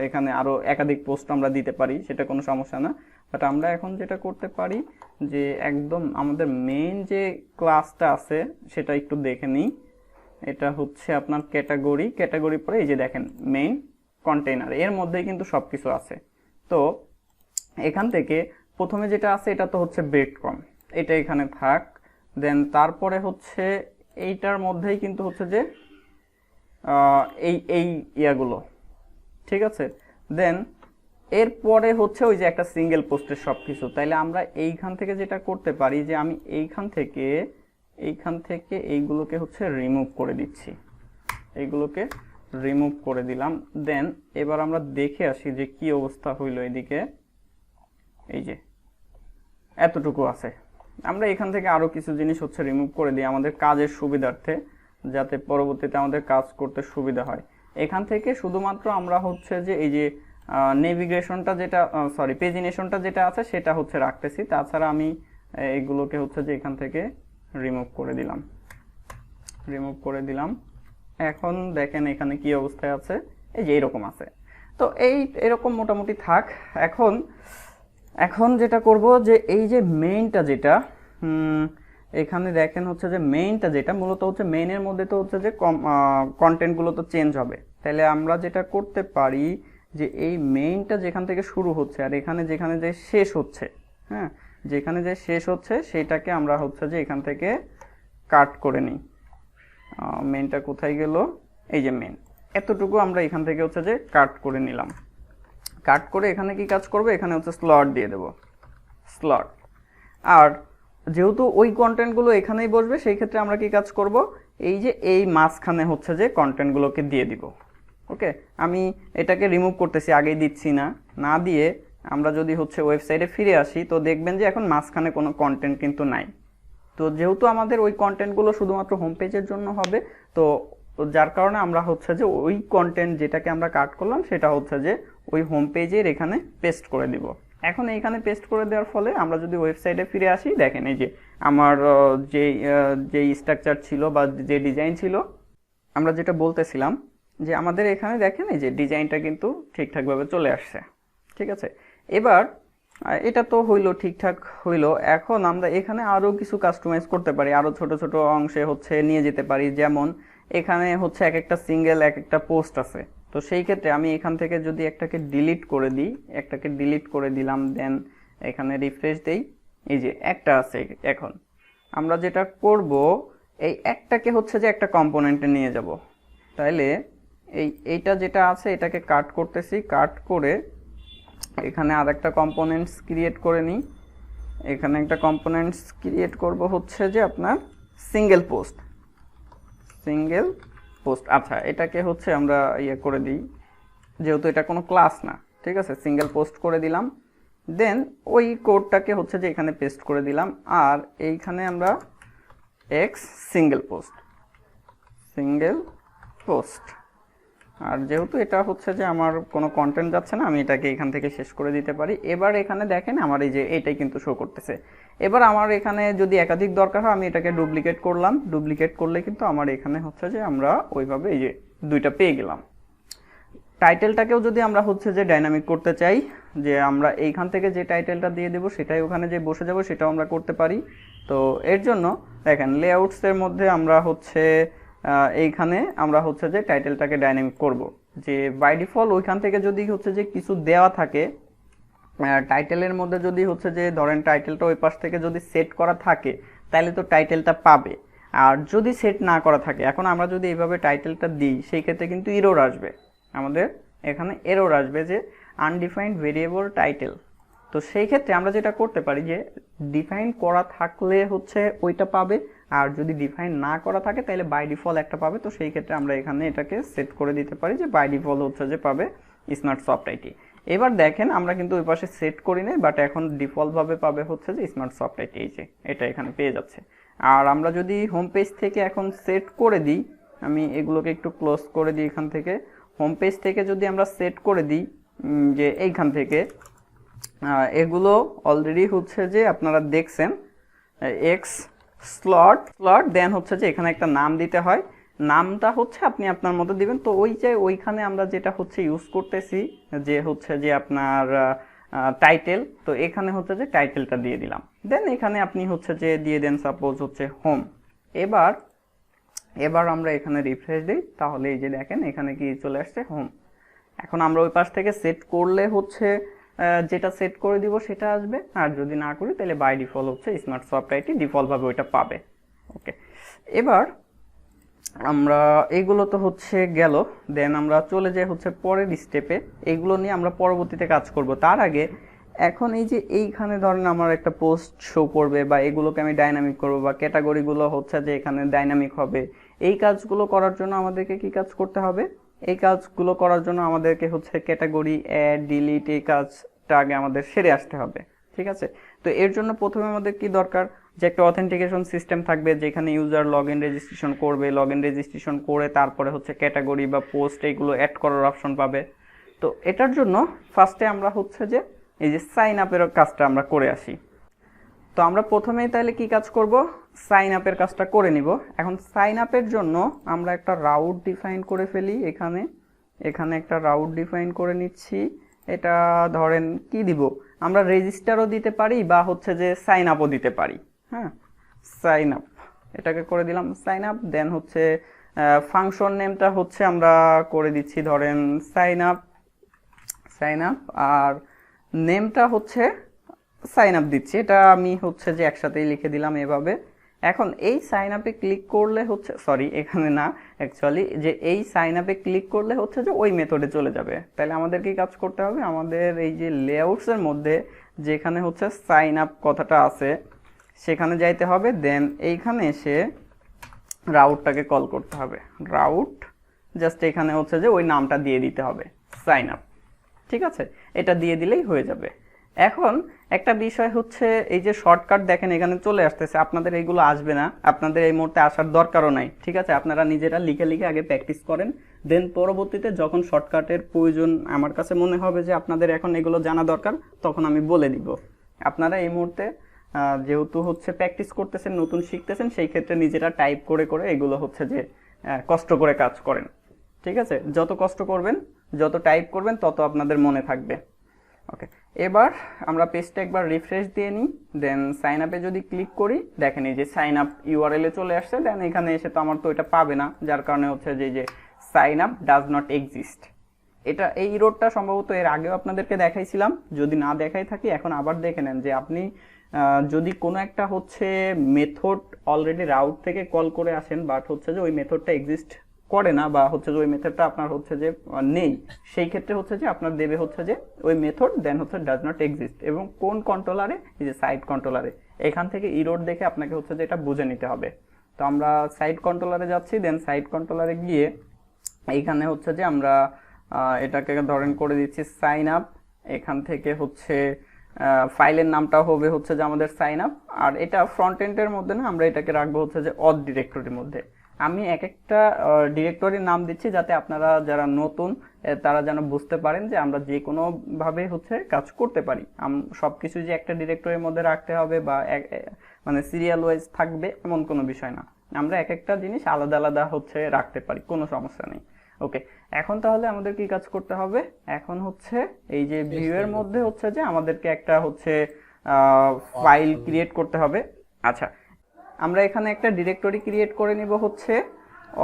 এখানে আরো একাধিক পোস্ট আমরা দিতে পারি, সেটা কোনো সমস্যা না। বাট আমরা এখন যেটা করতে পারি যে একদম আমাদের মেইন যে ক্লাসটা আছে সেটা একটু দেখে নিই। এটা হচ্ছে আপনার ক্যাটাগরি পরে এই যে দেখেন মেইন কন্টেইনার, এর মধ্যেই কিন্তু সবকিছু আছে। তো এখান থেকে প্রথমে যেটা আছে এটা তো হচ্ছে ব্রেডক্রাম্ব, এটা এখানে থাক। দেন তারপরে হচ্ছে এইটার মধ্যেই কিন্তু হচ্ছে যে এই ইয়াগুলো, ঠিক আছে। দেন এরপরে হচ্ছে ওই যে একটা সিঙ্গেল পোস্টের সবকিছু। তাইলে আমরা এইখান থেকে যেটা করতে পারি যে আমি এইখান থেকে এইগুলোকে হচ্ছে রিমুভ করে দিচ্ছি, এইগুলোকে রিমুভ করে দিলাম। দেন এবার আমরা দেখে আসি যে কি অবস্থা হইলো। এদিকে এই যে এতটুকু আছে, আমরা এখান থেকে আরো কিছু জিনিস হচ্ছে রিমুভ করে দিই আমাদের কাজের সুবিধার্থে, যাতে পরবর্তীতে আমাদের কাজ করতে সুবিধা হয়। এখান থেকে শুধুমাত্র আমরা হচ্ছে যে এই যে নেভিগেশনটা যেটা পেজিনেশনটা যেটা আছে সেটা হচ্ছে রাখতেছি। তাছাড়া আমি এগুলোকে হচ্ছে যে এখান থেকে রিমুভ করে দিলাম। এখন দেখেন এখানে কি অবস্থায় আছে, এই যে এরকম আছে। তো এরকম মোটামুটি থাক। এখন এখন যেটা করব যে এই যে মেইনটা যেটা এখানে দেখেন হচ্ছে যে মেইনটা যেটা মূলত হচ্ছে মেইনের মধ্যে তো হচ্ছে যে কন্টেন্টগুলো তো চেঞ্জ হবে, তাহলে আমরা যেটা করতে পারি যে এই মেইনটা যেখান থেকে শুরু হচ্ছে আর এখানে যেখানে যে শেষ হচ্ছে, হ্যাঁ, যেখানে যে শেষ হচ্ছে সেটাকে আমরা হচ্ছে যে এখান থেকে কাট করে নিই। মেইনটা কোথায় গেল, এই যে মেইন, এতটুকু আমরা এখান থেকে হচ্ছে যে কাট করে নিলাম। কাট করে এখানে কি কাজ করব, এখানে হচ্ছে স্লট দিয়ে দেব, স্লট। আর যেহেতু ওই কন্টেন্টগুলো এখানেই বসবে সেই ক্ষেত্রে আমরা কি কাজ করব, এই যে এই মাঝখানে হচ্ছে যে কন্টেন্টগুলোকে দিয়ে দিব। ওকে, আমি এটাকে রিমুভ করতেছি, আগেই দিচ্ছি না, না দিয়ে আমরা যদি হচ্ছে ওয়েবসাইটে ফিরে আসি তো দেখবেন যে এখন মাঝখানে কোনো কন্টেন্ট কিন্তু নাই। তো যেহেতু আমাদের ওই কন্টেন্টগুলো শুধুমাত্র হোম পেজের জন্য হবে, তো যার কারণে আমরা হচ্ছে যে ওই কন্টেন্ট যেটাকে আমরা কাট করলাম সেটা হচ্ছে যে ওই হোম পেজের এখানে পেস্ট করে দিব। এখন এইখানে পেস্ট করে দেওয়ার ফলে আমরা যদি ওয়েবসাইটে ফিরে আসি, দেখেন এই যে আমার যে স্ট্রাকচার ছিল বা যে ডিজাইন ছিল, আমরা যেটা বলতেছিলাম যে আমাদের এখানে দেখেন এই যে ডিজাইনটা কিন্তু ঠিকঠাকভাবে চলে আসছে। ঠিক আছে, এবার এটা তো হইলো, ঠিকঠাক হইলো। এখন আমরা এখানে আরও কিছু কাস্টমাইজ করতে পারি, আরও ছোট ছোট অংশে হচ্ছে নিয়ে যেতে পারি। যেমন এখানে হচ্ছে এক একটা সিঙ্গেল এক একটা পোস্ট আছে, তো সেই ক্ষেত্রে আমি এখান থেকে যদি একটাকে ডিলিট করে দিই, একটাকে ডিলিট করে দিলাম, দেন এখানে রিফ্রেশ দেই, এই যে একটা আছে। এখন আমরা যেটা করব এই একটাকে হচ্ছে যে একটা কম্পোনেন্টে নিয়ে যাব, তাইলে এইটা যেটা আছে এটাকে কাট করতেছি, কাট করে এখানে আর একটা কম্পোনেন্টস ক্রিয়েট করে নিই। এখানে একটা কম্পোনেন্টস ক্রিয়েট করব হচ্ছে যে আপনার সিঙ্গেল পোস্ট, সিঙ্গেল পোস্ট। আচ্ছা, এটাকে হচ্ছে আমরা করে দিই, যেহেতু এটা কোনো ক্লাস না, ঠিক আছে, সিঙ্গেল পোস্ট করে দিলাম। দেন ওই কোডটাকে হচ্ছে যে এখানে পেস্ট করে দিলাম, আর এইখানে আমরা X single post, single post. আর যেহেতু এটা হচ্ছে যে আমার কোনো কন্টেন্ট যাচ্ছে না, আমি এটাকে এখান থেকে শেষ করে দিতে পারি। এবার এখানে দেখেন আমার এই যে এটাই কিন্তু শো করতেছে। এবার আমার এখানে যদি একাধিক দরকার হয় আমি এটাকে ডুপ্লিকেট করলাম, ডুপ্লিকেট করলে কিন্তু আমার এখানে হচ্ছে যে আমরা ওইভাবে এই যে দুইটা পেয়ে গেলাম। টাইটেলটাকেও যদি আমরা হচ্ছে যে ডাইনামিক করতে চাই, যে আমরা এইখান থেকে যে টাইটেলটা দিয়ে দেবো সেটাই ওখানে যে বসে যাব, সেটাও আমরা করতে পারি। তো এর জন্য দেখেন লেআউটসের মধ্যে আমরা হচ্ছে এইখানে আমরা হচ্ছে যে টাইটেলটাকে ডাইনামিক করব, যে বাই ডিফল্ট ওইখান থেকে যদি হচ্ছে যে কিছু দেওয়া থাকে টাইটেলের মধ্যে, যদি হচ্ছে যে ধরেন টাইটেলটা ওই পাশ থেকে যদি সেট করা থাকে তাহলে তো টাইটেলটা পাবে। আর যদি সেট না করা থাকে, এখন আমরা যদি এইভাবে টাইটেলটা দিই সেই ক্ষেত্রে কিন্তু এরর আসবে, আমাদের এখানে এরর আসবে যে আনডিফাইন্ড ভেরিয়েবল টাইটেল। তো সেই ক্ষেত্রে আমরা যেটা করতে পারি যে ডিফাইন করা থাকলে হচ্ছে ওইটা পাবে, আর যদি ডিফাইন না করা থাকে তাহলে বাই ডিফল্ট একটা পাবে। তো সেই ক্ষেত্রে আমরা এখানে এটাকে সেট করে দিতে পারি যে বাই ডিফল্ট হচ্ছে যে পাবে স্মার্ট সফট আইটি। এবার দেখেন আমরা কিন্তু ওই পাশে সেট করি নাই, বাট এখন ডিফল্টভাবে পাবে হচ্ছে যে স্মার্ট সফট আইটি, এই যে এটা এখানে পেয়ে যাচ্ছে। আর আমরা যদি হোম পেজ থেকে এখন সেট করে দিই, আমি এগুলোকে একটু ক্লোজ করে দিই, এখান থেকে হোম পেজ থেকে যদি আমরা সেট করে দিই যে এইখান থেকে এগুলো অলরেডি হচ্ছে যে আপনারা দেখছেন এক্স স্লট স্লট, দেন হচ্ছে যে এখানে একটা নাম দিতে হয়, নামটা হচ্ছে আপনি আপনার মতো দিবেন। তো ওই যে ওইখানে আমরা যেটা হচ্ছে ইউজ করতেছি যে হচ্ছে যে আপনার টাইটেল, তো এখানে হচ্ছে যে টাইটেলটা দিয়ে দিলাম, দেন এখানে আপনি হচ্ছে যে দিয়ে দেন সাপোজ হচ্ছে হোম। এবার আমরা এখানে রিফ্রেশ দিই, তাহলে এই যে দেখেন এখানে কি চলে আসছে হোম। এখন আমরা ওই পাশ থেকে সেট করলে হচ্ছে যেটা সেট করে দিব সেটা আসবে, আর যদি না করি তাহলে বাই ডিফল্ট হচ্ছে স্মার্ট সফট আইটি ডিফল্টভাবে ওইটা পাবে। ওকে, এবার আমরা এইগুলো তো হচ্ছে গেল, দেন আমরা চলে যাই হচ্ছে পরের স্টেপে। এইগুলো নিয়ে আমরা পরবর্তীতে কাজ করব। তার আগে এখন এই যে এইখানে ধরেন আমার একটা পোস্ট শো করবে, বা এগুলোকে আমি ডাইনামিক করব, বা ক্যাটাগরিগুলো হচ্ছে যে এখানে ডাইনামিক হবে, এই কাজগুলো করার জন্য আমাদেরকে কি কাজ করতে হবে? এই কাজগুলো করার জন্য আমাদেরকে হচ্ছে ক্যাটাগরি অ্যাড ডিলিট এই কাজটা আগে আমাদের সেরে আসতে হবে। ঠিক আছে, তো এর জন্য প্রথমে আমাদের কি দরকার, যে একটা অথেন্টিকেশন সিস্টেম থাকবে যেখানে ইউজার লগ ইন রেজিস্ট্রেশন করবে, লগ ইন রেজিস্ট্রেশন করে তারপরে হচ্ছে ক্যাটাগরি বা পোস্ট এইগুলো অ্যাড করার অপশন পাবে। তো এটার জন্য ফার্স্টে আমরা হচ্ছে যে এই যে সাইন আপের কাজটা আমরা করে আসি। তো আমরা প্রথমেই তাহলে কি কাজ করব, সাইন আপের কাজটা করে নিব। এখন সাইন আপের জন্য আমরা একটা রাউট ডিফাইন করে ফেলি, এখানে একটা রাউট ডিফাইন করে নিচ্ছি। এটা ধরেন কি দিব, আমরা রেজিস্টারও দিতে পারি বা হচ্ছে যে সাইন আপও দিতে পারি। হ্যাঁ, সাইন আপ এটাকে করে দিলাম সাইন আপ। দেন হচ্ছে ফাংশন নেমটা হচ্ছে আমরা করে দিচ্ছি ধরেন সাইন আপ, আর নেমটা হচ্ছে সাইন আপ দিচ্ছি, এটা আমি হচ্ছে যে একসাথেই লিখে দিলাম এভাবে। এখন এই সাইন আপে ক্লিক করলে হচ্ছে, সরি এখানে না, অ্যাকচুয়ালি যে এই সাইন আপে ক্লিক করলে হচ্ছে যে ওই মেথডে চলে যাবে। তাহলে আমাদের কি কাজ করতে হবে, আমাদের এই যে লেআউটসের মধ্যে যেখানে হচ্ছে সাইন আপ কথাটা আছে সেখানে যাইতে হবে। দেন এইখানে এসে রাউটটাকে কল করতে হবে, রাউট জাস্ট এখানে হচ্ছে যে ওই নামটা দিয়ে দিতে হবে সাইন আপ। ঠিক আছে, এটা দিয়ে দিলেই হয়ে যাবে। এখন একটা বিষয় হচ্ছে এই যে শর্টকাট দেখেন এখানে চলে আসতেছে, আপনাদের এইগুলো আসবে না, আপনাদের এই মুহূর্তে আসার দরকারও নাই। ঠিক আছে, আপনারা নিজেরা লিখে লিখে আগে প্র্যাকটিস করেন, দেন পরবর্তীতে যখন শর্টকাটের প্রয়োজন আমার কাছে মনে হবে যে আপনাদের এখন এগুলো জানা দরকার, তখন আমি বলে দিব। আপনারা এই মুহূর্তে যেহেতু হচ্ছে প্র্যাকটিস করতেছেন, নতুন শিখতেছেন, সেই ক্ষেত্রে নিজেরা টাইপ করে করে এগুলো হচ্ছে যে কষ্ট করে কাজ করেন। ঠিক আছে, যত কষ্ট করবেন, যত টাইপ করবেন, তত আপনাদের মনে থাকবে। ওকে, এবার আমরা পেজটা একবার রিফ্রেশ দিয়ে নিই। দেন সাইন আপে যদি ক্লিক করি, দেখেন এই যে সাইন আপ ইউআরএল এ চলে আসছে। দেন এখানে এসে তো আমার তো এটা পাবে না, যার কারণে হচ্ছে যে sign up does not exist. এটা এই ইরোরটা সম্ভবত এর আগেও আপনাদেরকে দেখাইছিলাম, যদি না দেখাই থাকি এখন আবার দেখে নেন যে আপনি যদি কোনো একটা হচ্ছে মেথড অলরেডি রাউট থেকে কল করে আসেন, বাট হচ্ছে যে ওই মেথডটা এক্সিস্ট করে না, বা হচ্ছে যে ওই মেথডটা আপনার হচ্ছে যে নেই, সেই ক্ষেত্রে হচ্ছে যে আপনার দেবে হচ্ছে যে ওই মেথড দেন হচ্ছে ডাজ নট এক্সিস্ট। এবং কোন কন্ট্রোলারে, এই যে সাইড কন্ট্রোলারে, এখান থেকে ইরোর দেখে আপনাকে হচ্ছে যে এটা বুঝে নিতে হবে। তো আমরা সাইড কন্ট্রোলারে যাচ্ছি। দেন সাইড কন্ট্রোলারে গিয়ে এইখানে হচ্ছে যে আমরা এটাকে ধরেন করে দিচ্ছি সাইন আপ। এখান থেকে হচ্ছে ফাইলের নামটা হবে হচ্ছে যে আমাদের সাইন আপ, আর এটা ফ্রন্ট এন্ডের মধ্যে না, আমরা এটাকে রাখবো হচ্ছে যে অথ ডিরেক্টরির মধ্যে। আমি এক একটা ডিরেক্টরির নাম দিচ্ছি যাতে আপনারা যারা নতুন তারা যেন বুঝতে পারেন যে আমরা যে কোনো ভাবে হচ্ছে কাজ করতে পারি। সবকিছু যে একটা ডিরেক্টরির মধ্যে রাখতে হবে বা মানে সিরিয়াল ওয়াইজ থাকবে এমন কোনো বিষয় না, আমরা এক একটা জিনিস আলাদা আলাদা হচ্ছে রাখতে পারি, কোনো সমস্যা নেই। ওকে, এখন তাহলে আমাদের কি কাজ করতে হবে, এখন হচ্ছে এই যে ভিউ এর মধ্যে হচ্ছে যে আমাদেরকে একটা হচ্ছে ফাইল ক্রিয়েট করতে হবে। আচ্ছা, আমরা এখানে একটা ডিরেক্টরি ক্রিয়েট করে নিব হচ্ছে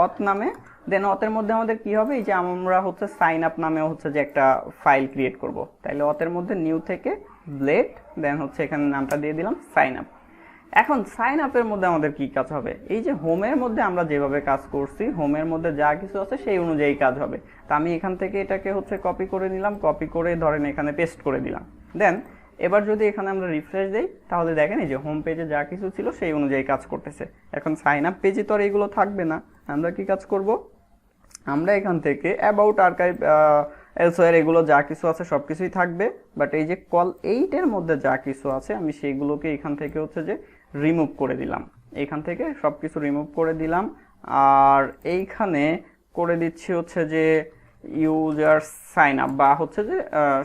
অথ নামে। দেন অথের মধ্যে আমাদের কি হবে, এই যে আমরা হচ্ছে সাইন আপ নামে হচ্ছে যে একটা ফাইল ক্রিয়েট করব। তাইলে অথের মধ্যে নিউ থেকে ব্লেড, দেন হচ্ছে এখানে নামটা দিয়ে দিলাম সাইন আপ। এখন সাইন আপের মধ্যে আমাদের কি কাজ হবে, এই যে হোমের মধ্যে আমরা যেভাবে কাজ করছি, হোমের মধ্যে যা কিছু আছে সেই অনুযায়ী কাজ হবে। তো আমি এখান থেকে এটাকে হচ্ছে কপি করে নিলাম, কপি করে ধরেন এখানে পেস্ট করে দিলাম। দেন এবার যদি এখানে আমরা রিফ্রেশ দেই, তাহলে দেখেন এই যে হোম পেজে যা কিছু ছিল সেই অনুযায়ী কাজ করতেছে। এখন সাইন আপ পেজে তো আর এগুলো থাকবে না, আমরা কি কাজ করব, আমরা এখান থেকে অ্যাবাউট আর্কাইভ এলসওয়্যার এগুলো যা কিছু আছে সব কিছুই থাকবে, বাট এই যে কল 8 এর মধ্যে যা কিছু আছে আমি সেইগুলোকে এখান থেকে হচ্ছে যে রিমুভ করে দিলাম। এইখান থেকে সব কিছু রিমুভ করে দিলাম, আর এইখানে করে দিচ্ছি হচ্ছে যে ইউজার সাইন আপ, বা হচ্ছে যে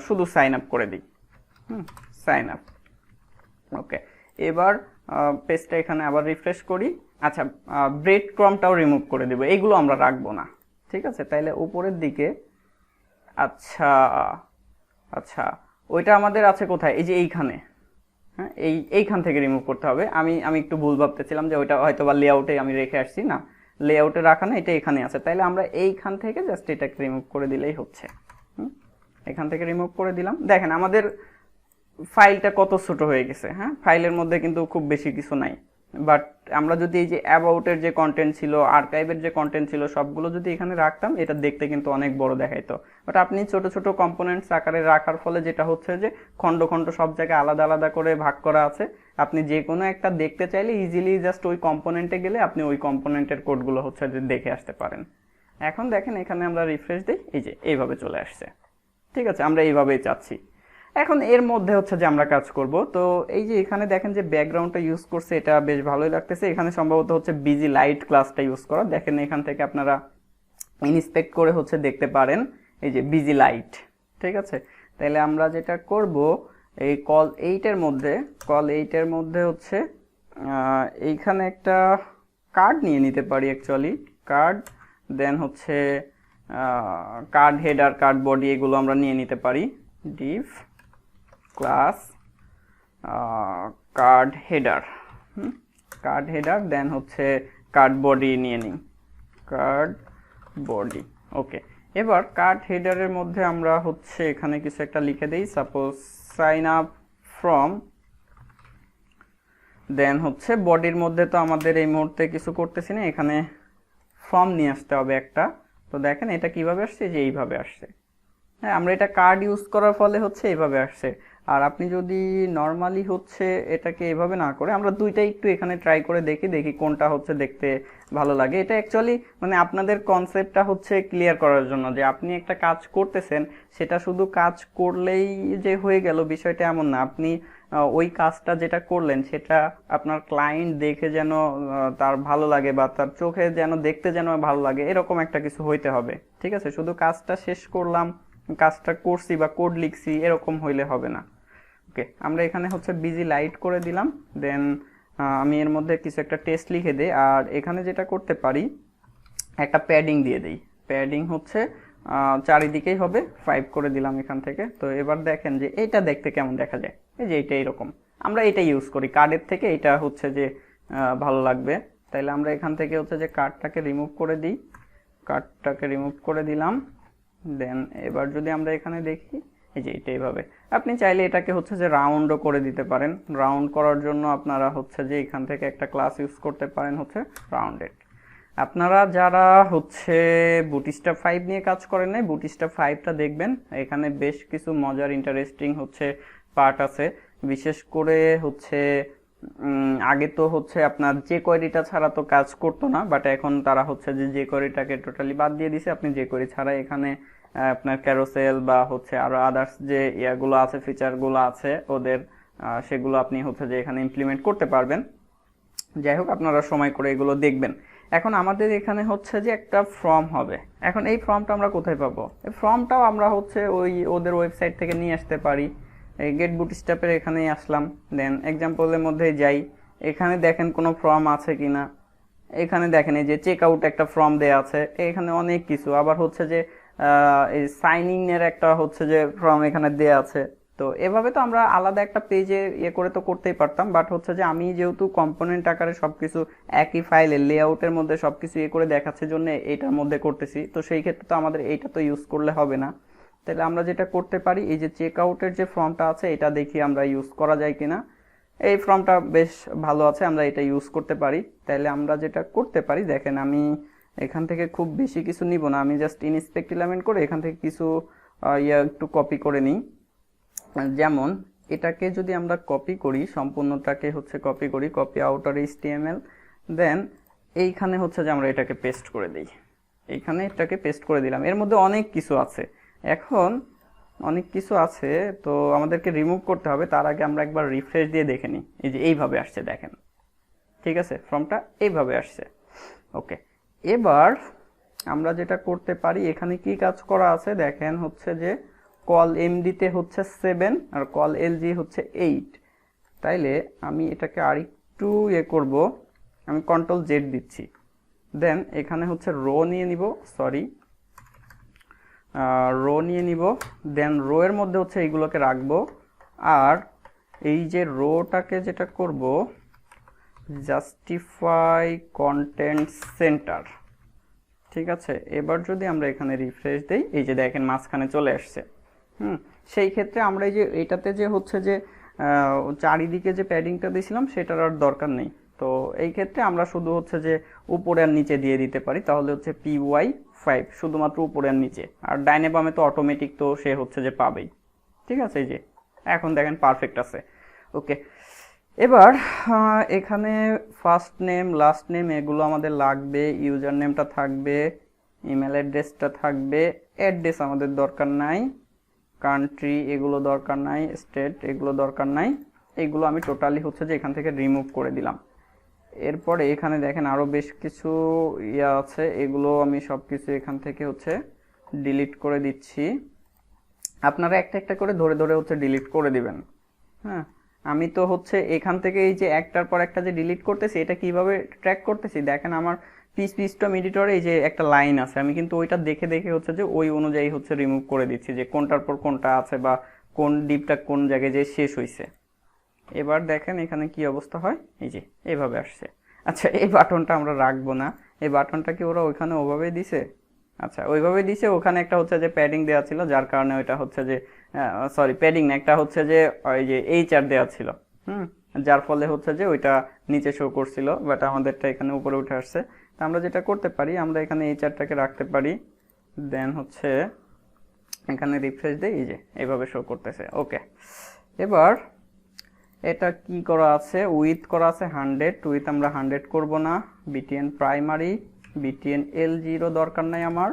শুধু সাইন আপ করে দিই, সাইন আপ। ওকে, এবার পেজটা এখানে আবার রিফ্রেশ করি। আচ্ছা, ব্রেড ক্রাম্বটাও রিমুভ করে দেব, এইগুলো আমরা রাখবো না। ঠিক আছে, তাইলে উপরের দিকে, আচ্ছা আচ্ছা ওইটা আমাদের আছে কোথায়, এই যে এইখানে, হ্যাঁ এইখান থেকে রিমুভ করতে হবে। আমি একটু ভুল ভাবতেছিলাম যে ওইটা হয়তো বা লেআউটে আমি রেখে আসছি, না লেআউটে রাখা না, এটা এখানে আছে। তাইলে আমরা এইখান থেকে জাস্ট এটাকে রিমুভ করে দিলেই হচ্ছে। এখান থেকে রিমুভ করে দিলাম। দেখেন আমাদের ফাইলটা কত ছোট হয়ে গেছে। হ্যাঁ, ফাইলের মধ্যে কিন্তু খুব বেশি কিছু নাই, বাট আমরা যদি এই যে অ্যাবাউটের যে কন্টেন্ট ছিল, আর্কাইভের যে কন্টেন্ট ছিল, সবগুলো যদি এখানে রাখতাম, এটা দেখতে কিন্তু অনেক বড় দেখাইতো। বাট আপনি ছোট ছোট কম্পোনেন্টস আকারে রাখার ফলে যেটা হচ্ছে যে খণ্ড খণ্ড সব জায়গায় আলাদা আলাদা করে ভাগ করা আছে, আপনি যে কোনো একটা দেখতে চাইলে ইজিলি জাস্ট ওই কম্পোনেন্টে গেলে আপনি ওই কম্পোনেন্টের কোডগুলো হচ্ছে যে দেখে আসতে পারেন। এখন দেখেন এখানে আমরা রিফ্রেশ দিই, এই যে এইভাবে চলে আসছে। ঠিক আছে, আমরা এইভাবেই চাচ্ছি। এখন এর মধ্যে হচ্ছে যে আমরা কাজ করব। তো এই যে এখানে দেখেন যে ব্যাকগ্রাউন্ডটা ইউজ করছে, এটা বেশ ভালোই লাগতেছে। এখানে সম্ভবত হচ্ছে বিজি লাইট ক্লাসটা ইউজ করা, দেখেন এখান থেকে আপনারা ইন্সপেক্ট করে হচ্ছে দেখতে পারেন এই যে বিজি লাইট। ঠিক আছে, তাহলে আমরা যেটা করব, এই কল 8 এর মধ্যে হচ্ছে এইখানে একটা কার্ড নিয়ে নিতে পারি, অ্যাকচুয়ালি কার্ড, দেন হচ্ছে কার্ড হেডার, কার্ড বডি, এগুলো আমরা নিয়ে নিতে পারি। Div class card header, card header, then হচ্ছে কার্ড বডি নিয়ে নিই, কার্ড বডি। ওকে, এবার কার্ড হেডারের মধ্যে আমরা হচ্ছে এখানে কিছু একটা লিখে দিই, সাপোজ সাইন আপ ফ্রম, দেন হচ্ছে বডির মধ্যে তো আমাদের এই মুহূর্তে কিছু করতেছি না, এখানে ফর্ম নিয়ে আসতে হবে একটা। তো দেখেন এটা কিভাবে আসছে, যে এইভাবে আসছে। হ্যাঁ, আমরা এটা কার্ড ইউজ করার ফলে হচ্ছে এইভাবে আসছে। আর আপনি যদি নর্মালি হচ্ছে এটাকে এভাবে না করে, আমরা দুইটাই একটু এখানে ট্রাই করে দেখি কোনটা হচ্ছে দেখতে ভালো লাগে। এটা অ্যাকচুয়ালি মানে আপনাদের কনসেপ্টটা হচ্ছে ক্লিয়ার করার জন্য, যে আপনি একটা কাজ করতেছেন, সেটা শুধু কাজ করলেই যে হয়ে গেল বিষয়টা এমন না। আপনি ওই কাজটা যেটা করলেন সেটা আপনার ক্লায়েন্ট দেখে যেন তার ভালো লাগে, বা তার চোখে যেন দেখতে যেন ভালো লাগে, এরকম একটা কিছু হইতে হবে। ঠিক আছে, শুধু কাজটা শেষ করলাম, কাজটা করছি বা কোড লিখছি এরকম হইলে হবে না। ওকে, আমরা এখানে হচ্ছে বিজি লাইট করে দিলাম, দেন আমি এর মধ্যে কিছু একটা টেক্সট লিখে দিই। আর এখানে যেটা করতে পারি, একটা প্যাডিং দিয়ে দিই, প্যাডিং হচ্ছে চারিদিকেই হবে 5 করে দিলাম এখান থেকে। তো এবার দেখেন যে এটা দেখতে কেমন দেখা যায়, এই যে এটা এরকম। আমরা এটা ইউজ করি, কার্ডের থেকে এটা হচ্ছে যে ভালো লাগবে। তাইলে আমরা এখান থেকে হচ্ছে যে কার্ডটাকে রিমুভ করে দিই, কার্ডটাকে রিমুভ করে দিলাম। দেন এবার যদি আমরা এখানে দেখি, এই যে এটা এইভাবে। আপনি চাইলে এটাকে হচ্ছে যে রাউন্ডও করে দিতে পারেন। রাউন্ড করার জন্য আপনারা হচ্ছে যে এখান থেকে একটা ক্লাস ইউজ করতে পারেন হচ্ছে রাউন্ডেড। আপনারা যারা হচ্ছে বুটস্ট্র্যাপ 5 নিয়ে কাজ করেন নাই, বুটস্ট্র্যাপ 5টা দেখবেন, এখানে বেশ কিছু মজার ইন্টারেস্টিং হচ্ছে পার্ট আছে। বিশেষ করে হচ্ছে আগে তো হচ্ছে আপনার যে কোয়েরিটা ছাড়া তো কাজ করতো না, বাট এখন তারা হচ্ছে যে কোয়েরিটাকে টোটালি বাদ দিয়ে দিছে। আপনি যে কোয়েরি ছাড়া এখানে আপনার ক্যারোসেল বা হচ্ছে আরো আদার্স যে ইয়াগুলো আছে, ফিচারগুলো আছে ওদের, সেগুলো আপনি হচ্ছে যে এখানে ইমপ্লিমেন্ট করতে পারবেন। যাই হোক, আপনারা সময় করে এগুলো দেখবেন। এখন আমাদের এখানে হচ্ছে যে একটা ফর্ম হবে। এখন এই ফর্মটা আমরা কোথায় পাবো? এই ফর্মটাও আমরা হচ্ছে ওই ওদের ওয়েবসাইট থেকে নিয়ে আসতে পারি। এই গেট বুটস্ট্র্যাপের এখানেই আসলাম, দেন এক্সাম্পলের মধ্যে যাই, এখানে দেখেন কোনো ফর্ম আছে কিনা। এখানে দেখেন এই যে চেক আউট একটা ফর্ম দেয়া আছে, এখানে অনেক কিছু। আবার হচ্ছে যে এই সাইনিং এর একটা হচ্ছে যে ফর্ম এখানে দেয়া আছে। তো এভাবে তো আমরা আলাদা একটা পেজে ইয়ে করে তো করতেই পারতাম, বাট হচ্ছে যে আমি যেহেতু কম্পোনেন্ট আকারে সবকিছু একই ফাইলে লেআউটের মধ্যে সবকিছু ইয়ে করে দেখাচ্ছে জন্য এটার মধ্যে করতেছি, তো সেই ক্ষেত্রে তো আমাদের এইটা তো ইউজ করলে হবে না। তাহলে আমরা যেটা করতে পারি, এই যে চেক আউটের যে ফর্মটা আছে এটা দেখি আমরা ইউজ করা যায় কিনা। এই ফর্মটা বেশ ভালো আছে, আমরা এটা ইউজ করতে পারি। তাহলে আমরা যেটা করতে পারি, দেখেন আমি এখান থেকে খুব বেশি কিছু নিব না, আমি জাস্ট ইনস্পেক্ট এলিমেন্ট করে এখান থেকে কিছু একটু কপি করে নিই। যেমন এটাকে যদি আমরা কপি করি, সম্পূর্ণটাকে হচ্ছে কপি করি, কপি আউটার HTML, দেন এইখানে হচ্ছে যে আমরা এটাকে পেস্ট করে দিই, এইখানে এটাকে পেস্ট করে দিলাম। এর মধ্যে অনেক কিছু আছে, এখন অনেক কিছু আছে, তো আমাদেরকে রিমুভ করতে হবে। তার আগে আমরা একবার রিফ্রেশ দিয়ে দেখে নিই। এই যে এইভাবে আসছে দেখেন, ঠিক আছে, ফর্মটা এইভাবে আসছে। ওকে, এবার আমরা যেটা করতে পারি, এখানে কি কাজ করা আছে দেখেন, হচ্ছে যে কল এমডিতে হচ্ছে 7 আর কল এলজি হচ্ছে 8। তাইলে আমি এটাকে আরেকটু ইয়ে করব, আমি কন্ট্রোল জেড দিচ্ছি, দেন এখানে হচ্ছে রো নিয়ে নিব, সরি রো নিয়ে নিব, দেন রো এর মধ্যে হচ্ছে এইগুলোকে রাখবো। আর এই যে রোটাকে যেটা করব, জাস্টিফাই কন্টেন্ট সেন্টার, ঠিক আছে। এবার যদি আমরা এখানে রিফ্রেশ দেই, এই যে দেখেন মাঝখানে চলে আসছে। সেই ক্ষেত্রে আমরা এই যে এটাতে যে হচ্ছে যে চারিদিকে যে প্যাডিংটা দিয়েছিলাম সেটার আর দরকার নেই। তো এই ক্ষেত্রে আমরা শুধু হচ্ছে যে উপরে আর নিচে দিয়ে দিতে পারি, তাহলে হচ্ছে PY5 শুধুমাত্র উপরে আর নিচে, আর ডাইনে বামে তো অটোমেটিক তো সে হচ্ছে যে পাবেই। ঠিক আছে, এই যে এখন দেখেন পারফেক্ট আছে। ওকে, এবার এখানে ফার্স্ট নেম লাস্ট নেম এগুলো আমাদের লাগবে, ইউজার নেমটা থাকবে, ইমেল অ্যাড্রেসটা থাকবে, অ্যাড্রেস আমাদের দরকার নাই, কান্ট্রি এগুলো দরকার নাই, স্টেট এগুলো দরকার নাই, এগুলো আমি টোটালি হচ্ছে যে এখান থেকে রিমুভ করে দিলাম। এরপরে এখানে দেখেন আরও বেশ কিছু ইয়া আছে, এগুলো আমি সব কিছু এখান থেকে হচ্ছে ডিলিট করে দিচ্ছি। আপনারা একটা একটা করে ধরে ধরে হচ্ছে ডিলিট করে দিবেন। হ্যাঁ, আমি তো হচ্ছে এখান থেকে এই যে একটার পর একটা যে ডিলিট করতেছি, এটা কিভাবে ট্র্যাক করতেছি দেখেন, আমার পিস্টম এডিটরে এই যে একটা লাইন আছে, আমি কিন্তু ওইটা দেখে দেখে হচ্ছে যে ওই অনুযায়ী হচ্ছে রিমুভ করে দিচ্ছি, যে কোনটার পর কোনটা আছে বা কোন ডিপটা কোন জায়গায় যে শেষ হয়েছে। এবার দেখেন এখানে কি অবস্থা হয়, এই যে এইভাবে আসছে। আচ্ছা, এই বাটনটা আমরা রাখবো না, এই বাটনটা কি ওরা ওইখানে ওভাবেই দিছে? আচ্ছা, ওইভাবেই দিছে। ওখানে একটা হচ্ছে যে প্যাডিং দেওয়া ছিল, যার কারণে ওইটা হচ্ছে যে সরি প্যাডিং না, একটা হচ্ছে যে ওই যে এইচআর দেওয়া ছিল, যার ফলে হচ্ছে যে ওইটা নিচে শো করছিল, বাট আমাদেরটা এখানে উপরে উঠে আসছে। তা আমরা যেটা করতে পারি, আমরা এখানে এইচআরটাকে রাখতে পারি, দেন হচ্ছে এখানে রিফ্রেশ দেই, এই যে এইভাবে শো করতেছে। ওকে, এবার এটা কি করা আছে, উইথ করা আছে 100, উইথ আমরা 100 করব না, বিটিএন প্রাইমারি, বিটিএন L0 দরকার নাই আমার।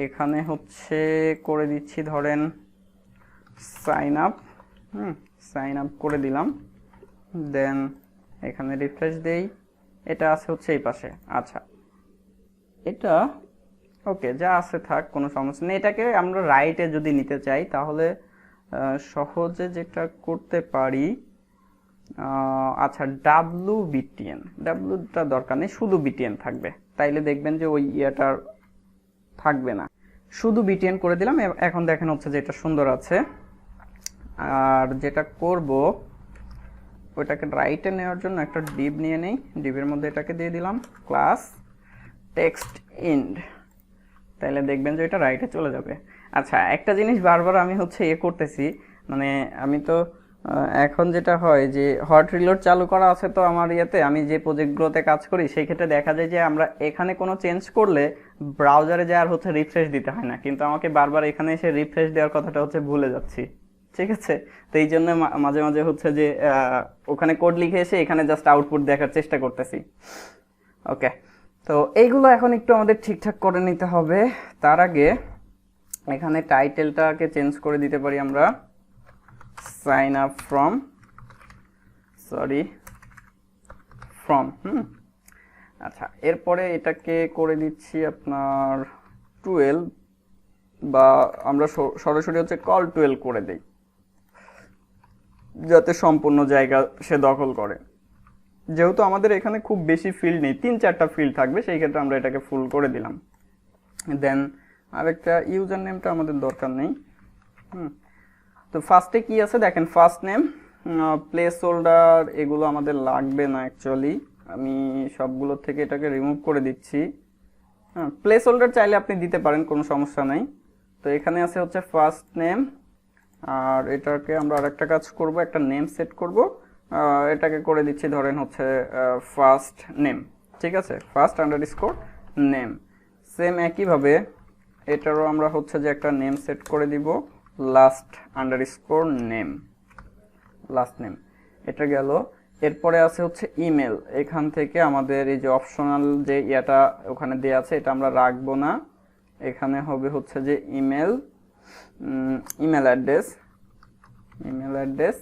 এখানে হচ্ছে করে দিচ্ছি ধরেন সাইন আপ, সাইন আপ করে দিলাম, দেন এখানে রিফ্রেশ দেই, এটা আছে হচ্ছে এই পাশে। আচ্ছা, এটা ওকে, যা আছে থাক, কোনো সমস্যা নেই। এটাকে আমরা রাইটে যদি নিতে চাই তাহলে সহজে যেটা করতে পারি, আচ্ছা ডাব্লু বিটিএন, ডাব্লুটা দরকার নেই, শুধু বিটিএন থাকবে, তাইলে দেখবেন যে ওই ইয়েটার থাকবে না, শুধু বিটিএন করে দিলাম। এখন দেখেন হচ্ছে যে এটা সুন্দর আছে। আর যেটা করব, ওইটাকে রাইটে নেওয়ার জন্য একটা ডিভ নিয়ে নেই, ডিভের মধ্যে এটাকে দিয়ে দিলাম ক্লাস টেক্সট ইন্ড, তাইলে দেখবেন যে এটা রাইটে চলে যাবে। আচ্ছা, একটা জিনিস বারবার আমি হচ্ছে করতেছি, মানে আমি তো এখন যেটা হয় যে হট রিলোড চালু করা আছে, তো আমার ইয়েতে আমি যে প্রজেক্টগুলোতে কাজ করি সেই ক্ষেত্রে দেখা যায় যে আমরা এখানে কোনো চেঞ্জ করলে ব্রাউজারে যায় আর হচ্ছে রিফ্রেশ দিতে হয় না, কিন্তু আমাকে বারবার এখানে এসে রিফ্রেশ দেওয়ার কথাটা হচ্ছে ভুলে যাচ্ছি। ঠিক আছে, তো এই জন্য মাঝে মাঝে হচ্ছে যে ওখানে কোড লিখে এসে এখানে জাস্ট আউটপুট দেখার চেষ্টা করতেছি। ওকে, তো এইগুলো এখন একটু আমাদের ঠিকঠাক করে নিতে হবে। তার আগে এখানে টাইটেলটাকে চেঞ্জ করে দিতে পারি আমরা, sign up from, sorry from, আচ্ছা, এরপরে এটাকে করে দিচ্ছি আপনার 12, বা আমরা সরাসরি হচ্ছে কল 12 করে দেই, যাতে সম্পূর্ণ জায়গা সে দখল করে। যেহেতু আমাদের এখানে খুব বেশি ফিল্ড নেই, 3-4টা ফিল্ড থাকবে, সেই ক্ষেত্রে আমরা এটাকে ফুল করে দিলাম। দেন আরেকটা ইউজার নেমটা আমাদের দরকার নেই। তো ফার্স্টে কি আছে দেখেন, ফার্স্ট নেম, প্লেস হোল্ডার, এগুলো আমাদের লাগবে না অ্যাকচুয়ালি, আমি সবগুলো থেকে এটাকে রিমুভ করে দিচ্ছি। প্লেস হোল্ডার চাইলে আপনি দিতে পারেন, কোনো সমস্যা নাই। তো এখানে আছে হচ্ছে ফার্স্ট নেম, আর এটাকে আমরা আরেকটা কাজ করব, একটা নেম সেট করব, এটাকে করে দিচ্ছি ধরেন হচ্ছে ফার্স্ট নেম, ঠিক আছে, ফার্স্ট আন্ডারস্কোর নেম। সেম একইভাবে এটারও আমরা হচ্ছে যে একটা নেম সেট করে দিব, last underscore name, last name, এটা গেল। এরপরে আছে হচ্ছে ইমেল, এখান থেকে আমাদের এই যে অপশনাল যে ইয়াটা ওখানে দেওয়া আছে এটা আমরা রাখবো না, এখানে হবে হচ্ছে যে email, email address, email address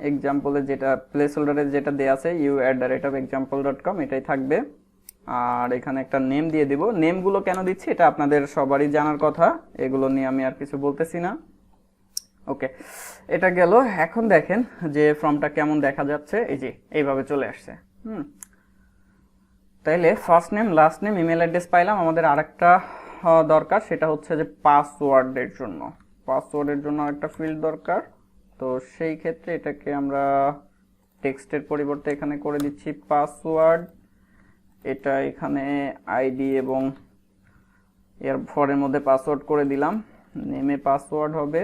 এক্সাম্পলে যেটা প্লেস হোল্ডারে যেটা দেওয়া আছে u@example.com, এটাই থাকবে। আর এখানে একটা নেম দিয়ে দিব। নেমগুলো কেন দিচ্ছি এটা আপনাদের সবারই জানার কথা, এগুলো নিয়ে আমি আর কিছু বলতেছি না। ওকে, এটা গেল। এখন দেখেন যে ফর্মটা কেমন দেখা যাচ্ছে, এই যে এইভাবে চলে আসছে। তাইলে first name, last name, email address পাইলাম। আমাদের আরেকটা দরকার, সেটা হচ্ছে যে পাসওয়ার্ডের জন্য, পাসওয়ার্ডের জন্য আরেকটা ফিল্ড দরকার। তো সেই ক্ষেত্রে এটাকে আমরা টেক্সটের পরিবর্তে এখানে করে দিচ্ছি পাসওয়ার্ড, এটা এখানে আইডি এবং এর ফরের মধ্যে পাসওয়ার্ড করে দিলাম, নেমে পাসওয়ার্ড হবে,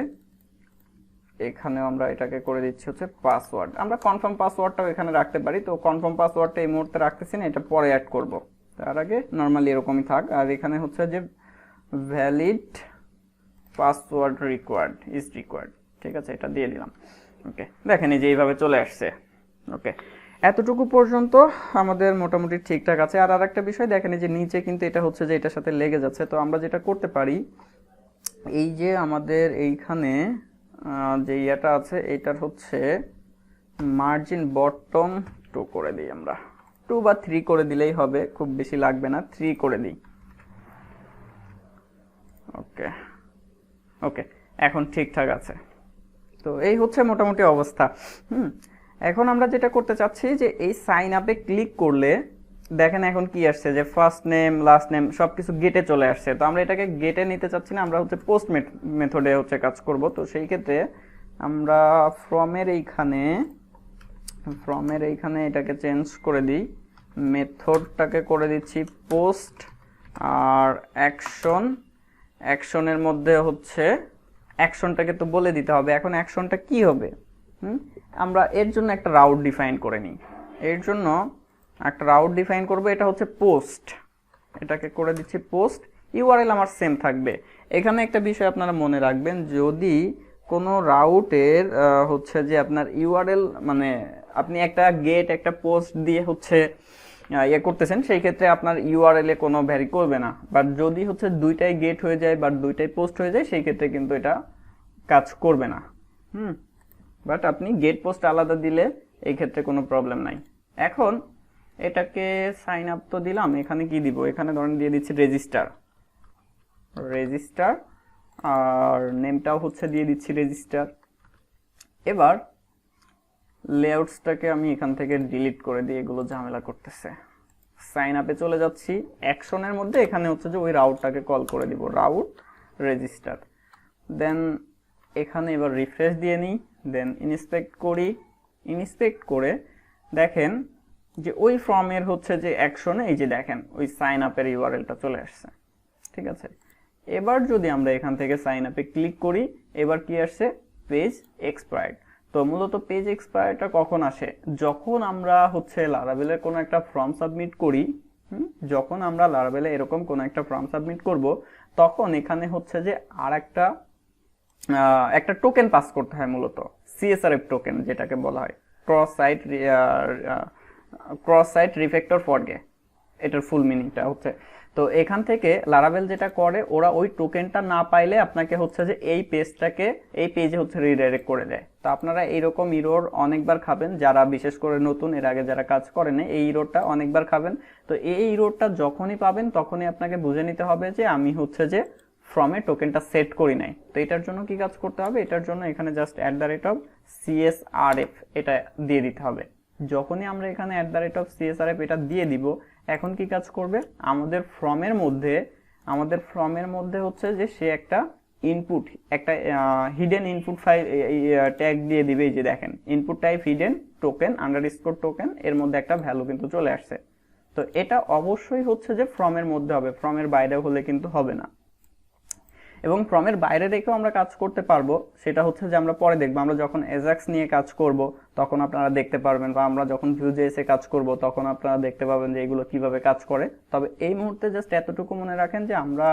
এখানেও আমরা এটাকে করে দিচ্ছি হচ্ছে পাসওয়ার্ড। আমরা কনফার্ম পাসওয়ার্ডটাও এখানে রাখতে পারি, তো কনফার্ম পাসওয়ার্ডটা এই মুহূর্তে রাখতেছি না, এটা পরে অ্যাড করব, তার আগে নর্মালি এরকমই থাক। আর এখানে হচ্ছে যে valid password required is required, ঠিক আছে, এটা দিয়ে দিলাম। ওকে, দেখেন এই যে এইভাবে চলে আসছে। ওকে, এতটুকু পর্যন্ত আমাদের মোটামুটি ঠিকঠাক আছে। আর আরেকটা বিষয় দেখেন, এই যে নিচে কিন্তু এটা হচ্ছে যে এটার সাথে লেগে যাচ্ছে, তো আমরা যেটা করতে পারি, এই যে আমাদের এইখানে যে ইয়াটা আছে এটার হচ্ছে মার্জিন বটম 2 করে দিই আমরা, 2 বা 3 করে দিলেই হবে, খুব বেশি লাগবে না, 3 করে দিই। ওকে ওকে, এখন ঠিকঠাক আছে। তো এই হচ্ছে মোটামুটি অবস্থা। এখন আমরা যেটা করতে চাচ্ছি যে এই সাইন আপে ক্লিক করলে দেখেন এখন কি আসছে যে ফার্স্ট নেম লাস্ট নেম সবকিছু গেটে চলে আসছে। তো আমরা এটাকে গেটে নিতে চাচ্ছি না, আমরা হচ্ছে পোস্ট মেথডে হচ্ছে কাজ করব। তো সেই ক্ষেত্রে আমরা ফ্রমের এইখানে এটাকে চেঞ্জ করে দিই, মেথডটাকে করে দিচ্ছি পোস্ট, আর অ্যাকশনের মধ্যে হচ্ছে অ্যাকশনটাকে তো বলে দিতে হবে। এখন অ্যাকশনটা কি হবে, আমরা এর জন্য একটা রাউট ডিফাইন করে নিই। এর জন্য একটা রাউট ডিফাইন করব, এটা হচ্ছে পোস্ট, এটাকে করে দিচ্ছি পোস্ট। ইউআরএল আমার সেম থাকবে। এখানে একটা বিষয় আপনারা মনে রাখবেন, যদি কোনো রাউটের হচ্ছে যে আপনার ইউআরএল মানে আপনি একটা গেট একটা পোস্ট দিয়ে হচ্ছে ইয়ে করতেছেন, সেই ক্ষেত্রে আপনার ইউআরএল এ কোনো ভ্যারি করবে না। বাট যদি হচ্ছে দুইটাই গেট হয়ে যায় বা দুইটাই পোস্ট হয়ে যায়, সেই ক্ষেত্রে কিন্তু এটা কাজ করবে না। বাট আপনি গেট পোস্ট আলাদা দিলে এই ক্ষেত্রে কোনো প্রবলেম নাই। এখন এটাকে সাইন আপ তো দিলাম, এখানে কি দিব, এখানে ধরেন দিয়ে দিচ্ছি রেজিস্টার, আর নেমটাও হচ্ছে দিয়ে দিচ্ছি রেজিস্টার। এবার লেআউটসটাকে আমি এখান থেকে ডিলিট করে দিই, এগুলো ঝামেলা করতেছে। সাইন আপে চলে যাচ্ছি, অ্যাকশনের মধ্যে এখানে হচ্ছে যে ওই রাউটটাকে কল করে দিব, রাউট রেজিস্টার। দেন এখানে এবার রিফ্রেশ দিয়ে নিই, দেন ইন্সপেক্ট করে দেখেন যে ওই ফর্মের হচ্ছে যে অ্যাকশনে এই যে দেখেন ওই সাইন আপের ইউআরএলটা চলে আসছে। ঠিক আছে, এবার যদি আমরা এখান থেকে সাইন আপে ক্লিক করি, এবার কি আসছে, পেজ এক্সপায়ার্ড। তো মূলত পেজ এক্সপায়ারটা কখন আসে, যখন আমরা হচ্ছে লারাভেলের কোনো একটা ফর্ম সাবমিট করি। যখন আমরা লারাভেলে এরকম কোনো একটা ফর্ম সাবমিট করব, তখন এখানে হচ্ছে যে আর একটা টোকেন পাস করতে হয়, মূলত সিএসআরএফ টোকেন যেটাকে বলা হয়, ক্রস সাইট রিফ্যাক্টর ফরগে, এটার ফুল মিনিংটা হচ্ছে। তো এখান থেকে লারাভেল যেটা করে, ওরা ওই টোকেনটা না পাইলে আপনাকে হচ্ছে যে এই পেজে হচ্ছে রিডাইরেক্ট করে দেয়। তো আপনারা এইরকম ইরোর অনেকবার খাবেন, যারা বিশেষ করে নতুন, এর আগে যারা কাজ করেন এই ইরোরটা অনেকবার খাবেন। তো এই ইরোরটা যখনই পাবেন তখনই আপনাকে বুঝে নিতে হবে যে আমি হচ্ছে যে ফ্রমে টোকেনটা সেট করি নাই। তো এটার জন্য কি কাজ করতে হবে, এটার জন্য এখানে জাস্ট @CSRF এটা দিয়ে দিতে হবে। যখনই আমরা এখানে @CSRF এটা দিয়ে দিব, এখন কি কাজ করবে, আমাদের ফর্মের মধ্যে হচ্ছে যে সে একটা হিডেন ইনপুট ফাইল ট্যাগ দিয়ে দিবে। এই যে দেখেন input type hidden token _token, এর মধ্যে একটা ভ্যালু কিন্তু চলে আসছে। তো এটা অবশ্যই হচ্ছে যে ফর্মের মধ্যে হবে, ফর্মের বাইরে হলে কিন্তু হবে না। এবং ফর্মের বাইরে রেখেও আমরা কাজ করতে পারবো, সেটা হচ্ছে যে আমরা পরে দেখবো। আমরা যখন এজাক্স নিয়ে কাজ করব তখন আপনারা দেখতে পারবেন, বা আমরা যখন ভিউজেস এ কাজ করব তখন আপনারা দেখতে পাবেন যে এগুলো কিভাবে কাজ করে। তবে এই মুহূর্তে জাস্ট এতটুকু মনে রাখেন যে আমরা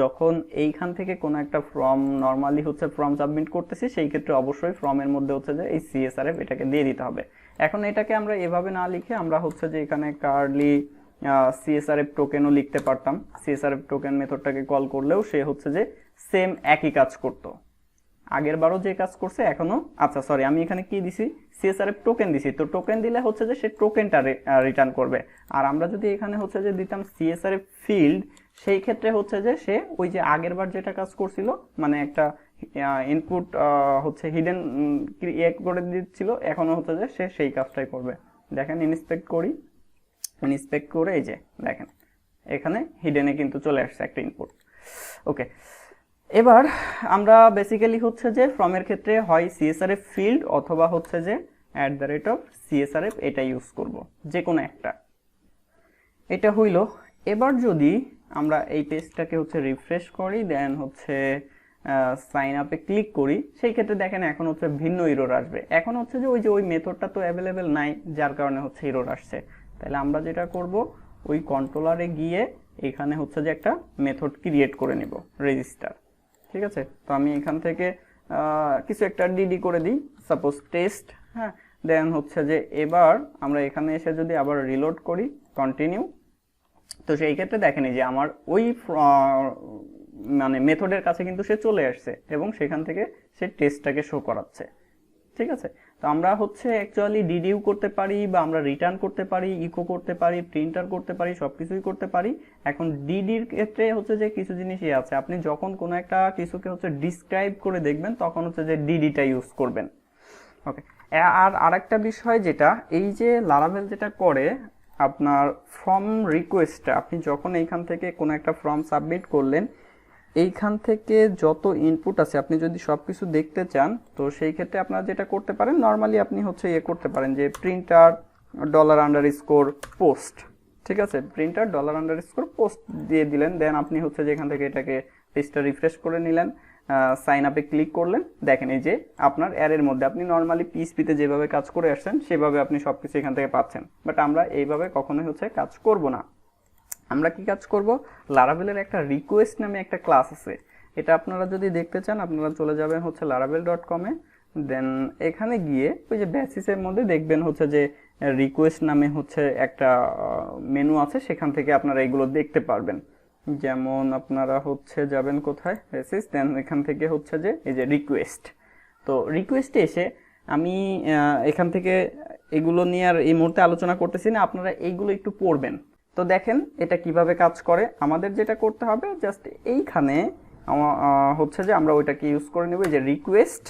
যখন এইখান থেকে কোনো একটা ফর্ম নর্মালি হচ্ছে ফর্ম সাবমিট করতেছি, সেই ক্ষেত্রে অবশ্যই ফর্মের মধ্যে হচ্ছে যে এই সিএসআরএফ এটাকে দিয়ে দিতে হবে। এখন এটাকে আমরা এভাবে না লিখে আমরা হচ্ছে যে এখানে কার্লি সিএসআরএফ টোকেনও লিখতে পারতাম। সিএসআরএফ টোকেন মেথডটাকে কল করলেও সে হচ্ছে যে সেম একই কাজ করতো, আগের বারও যে কাজ করছে এখনো। আচ্ছা সরি, আমি এখানে কি দিছি, সিএসআরএফ টোকেন দিছি। তো টোকেন দিলে হচ্ছে যে সে টোকেনটা রিটার্ন করবে। আর আমরা যদি এখানে হচ্ছে যে দিতাম সিএসআরএফ ফিল্ড, সেই ক্ষেত্রে হচ্ছে যে সে ওই যে আগের বার যেটা কাজ করছিল, মানে একটা ইনপুট হচ্ছে হিডেন ক্রিয়েট করে দিচ্ছিল, এখনো হচ্ছে যে সে সেই কাজটাই করবে। দেখেন ইন্সপেক্ট করে এই যে দেখেন এখানে হিডেনে কিন্তু চলে আসছে একটা ইনপুট। ওকে, এবার আমরা বেসিক্যালি হচ্ছে যে ফর্মের ক্ষেত্রে হয় সিএসআরএফ ফিল্ড অথবা হচ্ছে যে @CSRF এটা ইউজ করব, যে কোনো একটা। এটা হইল। এবার যদি আমরা এই পেজটাকে হচ্ছে রিফ্রেশ করি, দেন হচ্ছে সাইন আপে ক্লিক করি, সেই ক্ষেত্রে দেখেন এখন হচ্ছে ভিন্ন ইরর আসবে। এখন হচ্ছে যে ওই মেথডটা তো অ্যাভেলেবেল নাই, যার কারণে হচ্ছে ইরর আসছে। তাহলে আমরা যেটা করব, ওই কন্ট্রোলারে গিয়ে এখানে হচ্ছে যে একটা মেথড ক্রিয়েট করে নেব, রেজিস্টার। ঠিক আছে, তো আমি এখান থেকে কিছু একটা ডিডি করে দিই, সাপোজ টেস্ট। হ্যাঁ, দেন হচ্ছে যে এবার আমরা এখানে এসে যদি আবার রিলোড করি, কন্টিনিউ, তো সেই ক্ষেত্রে দেখেনি যে আমার ওই মানে মেথডের কাছে কিন্তু সে চলে আসছে এবং সেখান থেকে সে টেস্টটাকে শো করাচ্ছে। ঠিক আছে, তো আমরা হচ্ছে অ্যাকচুয়ালি ডিডিউ করতে পারি, বা আমরা রিটার্ন করতে পারি, ইকো করতে পারি, প্রিন্টার করতে পারি, সবকিছুই করতে পারি। এখন ডিডির ক্ষেত্রে হচ্ছে যে কিছু জিনিসই আছে, আপনি যখন কোনো একটা কিছুকে হচ্ছে ডিসক্রাইব করে দেখবেন তখন হচ্ছে যে ডিডিটা ইউজ করবেন। ওকে, আর আরেকটা বিষয় যেটা, এই যে লারাভেল যেটা করে, আপনার ফর্ম রিকোয়েস্টটা আপনি যখন এইখান থেকে কোনো একটা ফর্ম সাবমিট করলেন, এইখান থেকে যত ইনপুট আছে আপনি যদি সব কিছু দেখতে চান, তো সেই ক্ষেত্রে আপনারা যেটা করতে পারেন, নর্মালি আপনি হচ্ছে করতে পারেন যে প্রিন্টার $_পোস্ট, ঠিক আছে, প্রিন্টার $_পোস্ট দিয়ে দিলেন। দেন আপনি হচ্ছে যে এখান থেকে এটাকে পেজটা রিফ্রেশ করে নিলেন, সাইন আপে ক্লিক করলেন। দেখেন এই যে আপনার অ্যারের মধ্যে আপনি নর্মালি পিএইচপিতে যেভাবে কাজ করে আসছেন সেভাবে আপনি সব কিছু এখান থেকে পাচ্ছেন। বাট আমরা এইভাবে কখনোই হচ্ছে কাজ করব না। আমরা কি কাজ করব, লারাভেলের একটা রিকোয়েস্ট নামে একটা ক্লাস আছে। এটা আপনারা যদি দেখতে চান আপনারা চলে যাবেন হচ্ছে laravel.com-এ। দেন এখানে গিয়ে ওই যে বেসিসের মধ্যে দেখবেন হচ্ছে যে রিকোয়েস্ট নামে হচ্ছে একটা মেনু আছে, সেখান থেকে আপনারা এগুলো দেখতে পারবেন। যেমন আপনারা হচ্ছে যাবেন কোথায়, বেসিস, দেন এখান থেকে হচ্ছে যে এই যে রিকোয়েস্ট। তো রিকোয়েস্টে এসে আমি এখান থেকে এগুলো নিয়ে আর এই মুহূর্তে আলোচনা করতেছি না, আপনারা এইগুলো একটু পড়বেন। তো দেখেন এটা কিভাবে কাজ করে। আমাদের যেটা করতে হবে জাস্ট এইখানে হচ্ছে যে আমরা ওইটাকে ইউজ করে নেব, যে রিকোয়েস্ট।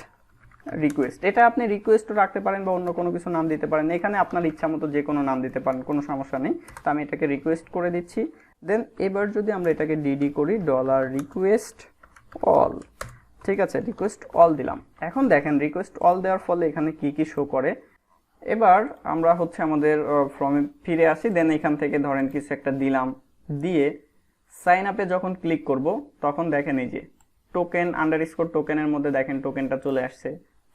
এটা আপনি রিকোয়েস্টও রাখতে পারেন বা অন্য কোনো কিছু নাম দিতে পারেন, এখানে আপনার ইচ্ছা মতো যে কোনো নাম দিতে পারেন, কোনো সমস্যা নেই। তো আমি এটাকে রিকোয়েস্ট করে দিচ্ছি। দেন এবার যদি আমরা এটাকে ডিডি করি $request all, ঠিক আছে, রিকোয়েস্ট অল দিলাম। এখন দেখেন রিকোয়েস্ট অল দেওয়ার ফলে এখানে কি কি শো করে। এবার আমরা হচ্ছে আমাদের ফর্মে ফিরে আসি। দেন এখান থেকে ধরেন কিছু একটা দিলাম, দিয়ে সাইন আপে যখন ক্লিক করব তখন দেখেন এই যে টোকেনের মধ্যে দেখেন টোকেনটা চলে আসছে।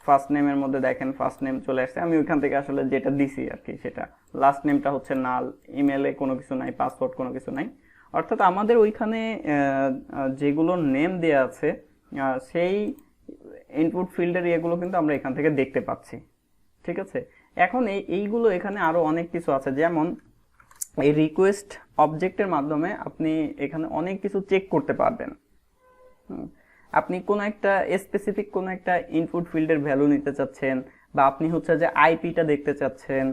ফার্স্ট নেমের মধ্যে দেখেন ফার্স্ট নেম চলে আসছে। আমি ওইখান থেকে আসলে যেটা দিছি আর কি সেটা, লাস্ট নেমটা হচ্ছে নাল, ইমেলে কোনো কিছু নাই, পাসওয়ার্ড কোনো কিছু নাই। অর্থাৎ আমাদের ওইখানে যেগুলো নেম দেওয়া আছে সেই ইনপুট ফিল্ডের এগুলো কিন্তু আমরা এখান থেকে দেখতে পাচ্ছি, ঠিক আছে। এখন এইগুলো এখানে আরো অনেক কিছু আছে, যেমন এই রিকোয়েস্ট অবজেক্টের মাধ্যমে আপনি এখানে অনেক কিছু চেক করতে পারবেন। আপনি কোনো একটা স্পেসিফিক কোনো একটা ইনপুট ফিল্ডের ভ্যালু নিতে চাচ্ছেন, বা আপনি হচ্ছে যে আইপিটা দেখতে চাচ্ছেন,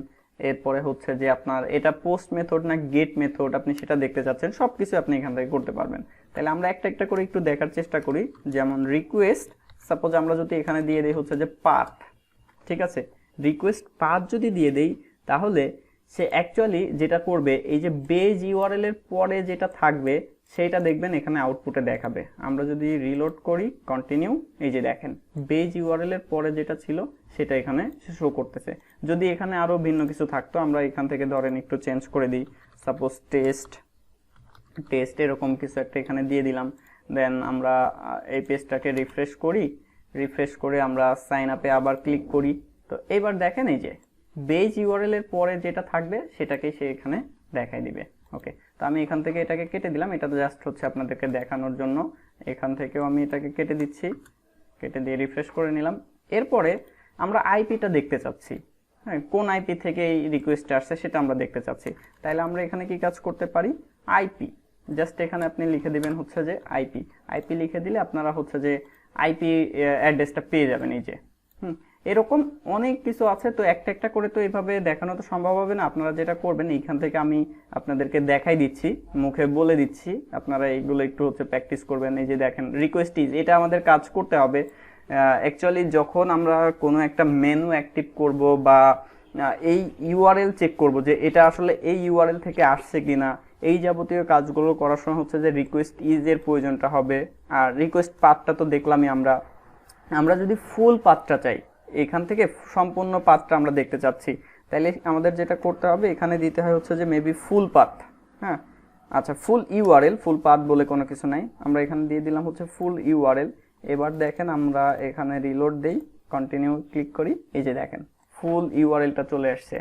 এরপরে হচ্ছে যে আপনার এটা পোস্ট মেথড না গেট মেথড আপনি সেটা দেখতে চাচ্ছেন, সব কিছু আপনি এখান থেকে করতে পারবেন। তাহলে আমরা একটা একটা করে একটু দেখার চেষ্টা করি। যেমন রিকোয়েস্ট, সাপোজ আমরা যদি এখানে দিয়ে দিই হচ্ছে যে পাথ, ঠিক আছে, রিকোয়েস্ট পাথ যদি দিয়ে দেই তাহলে সে অ্যাকচুয়ালি যেটা করবে, এই যে বেজ ইউআরএল এর পরে যেটা থাকবে সেইটা দেখবেন এখানে আউটপুটে দেখাবে। আমরা যদি রিলোড করি, কন্টিনিউ, এই যে দেখেন বেজ ইউআরএল এর পরে যেটা ছিল সেটা এখানে শো করতেছে। যদি এখানে আরো ভিন্ন কিছু থাকতো আমরা এখান থেকে ধরেন একটু চেঞ্জ করে দিই, সাপোজ টেস্ট এরকম কিছু একটা এখানে দিয়ে দিলাম। দেন আমরা এই পেজটাকে রিফ্রেশ করে আমরা সাইন আপে আবার ক্লিক করি। তো এবার দেখেন এই যে বেজ ইউআরএল এর পরে যেটা থাকবে সেটাকে সে এখানে দেখাই দিবে। ওকে, তো আমি এখান থেকে এটাকে কেটে দিলাম, এটা তো জাস্ট হচ্ছে আপনাদেরকে দেখানোর জন্য। এখান থেকেও আমি এটাকে কেটে দিচ্ছি, কেটে দিয়ে রিফ্রেশ করে নিলাম। এরপরে আমরা আইপিটা দেখতে চাচ্ছি, হ্যাঁ, কোন আইপি থেকে এই রিকোয়েস্ট আসছে সেটা আমরা দেখতে চাচ্ছি। তাহলে আমরা এখানে কি কাজ করতে পারি, আইপি, জাস্ট এখানে আপনি লিখে দিবেন হচ্ছে যে আইপি লিখে দিলে আপনারা হচ্ছে যে আইপি অ্যাড্রেসটা পেয়ে যাবেন। এই যে এরকম অনেক কিছু আছে। তো একটা একটা করে তো এইভাবে দেখানো তো সম্ভব হবে না। আপনারা যেটা করবেন এইখান থেকে আমি আপনাদেরকে দেখাই দিচ্ছি, মুখে বলে দিচ্ছি, আপনারা এইগুলো একটু হচ্ছে প্র্যাকটিস করবেন। এই যে দেখেন রিকোয়েস্ট ইজ, এটা আমাদের কাজ করতে হবে। অ্যাকচুয়ালি যখন আমরা কোনো একটা মেনু অ্যাক্টিভ করব বা এই ইউআরএল চেক করব যে এটা আসলে এই ইউআরএল থেকে আসছে কিনা, এই যাবতীয় কাজগুলো করার সময় হচ্ছে যে রিকোয়েস্ট ইজ এর প্রয়োজনটা হবে। আর রিকোয়েস্ট পাথটা তো দেখলামই আমরা যদি ফুল পাথটা চাই, এখান থেকে সম্পূর্ণ পাথটা আমরা দেখতে চাচ্ছি, তাহলে আমাদের যেটা করতে হবে এখানে দিতে হয় হচ্ছে যে মেবি ফুল পাথ। হ্যাঁ, আচ্ছা, ফুল ইউআরএল, ফুল পাথ বলে কোনো কিছু নাই, আমরা এখানে দিয়ে দিলাম হচ্ছে ফুল ইউআরএল। এবার দেখেন আমরা এখানে রিলোড দেই, কন্টিনিউ ক্লিক করি, এই যে দেখেন ফুল ইউআরএলটা চলে আসছে।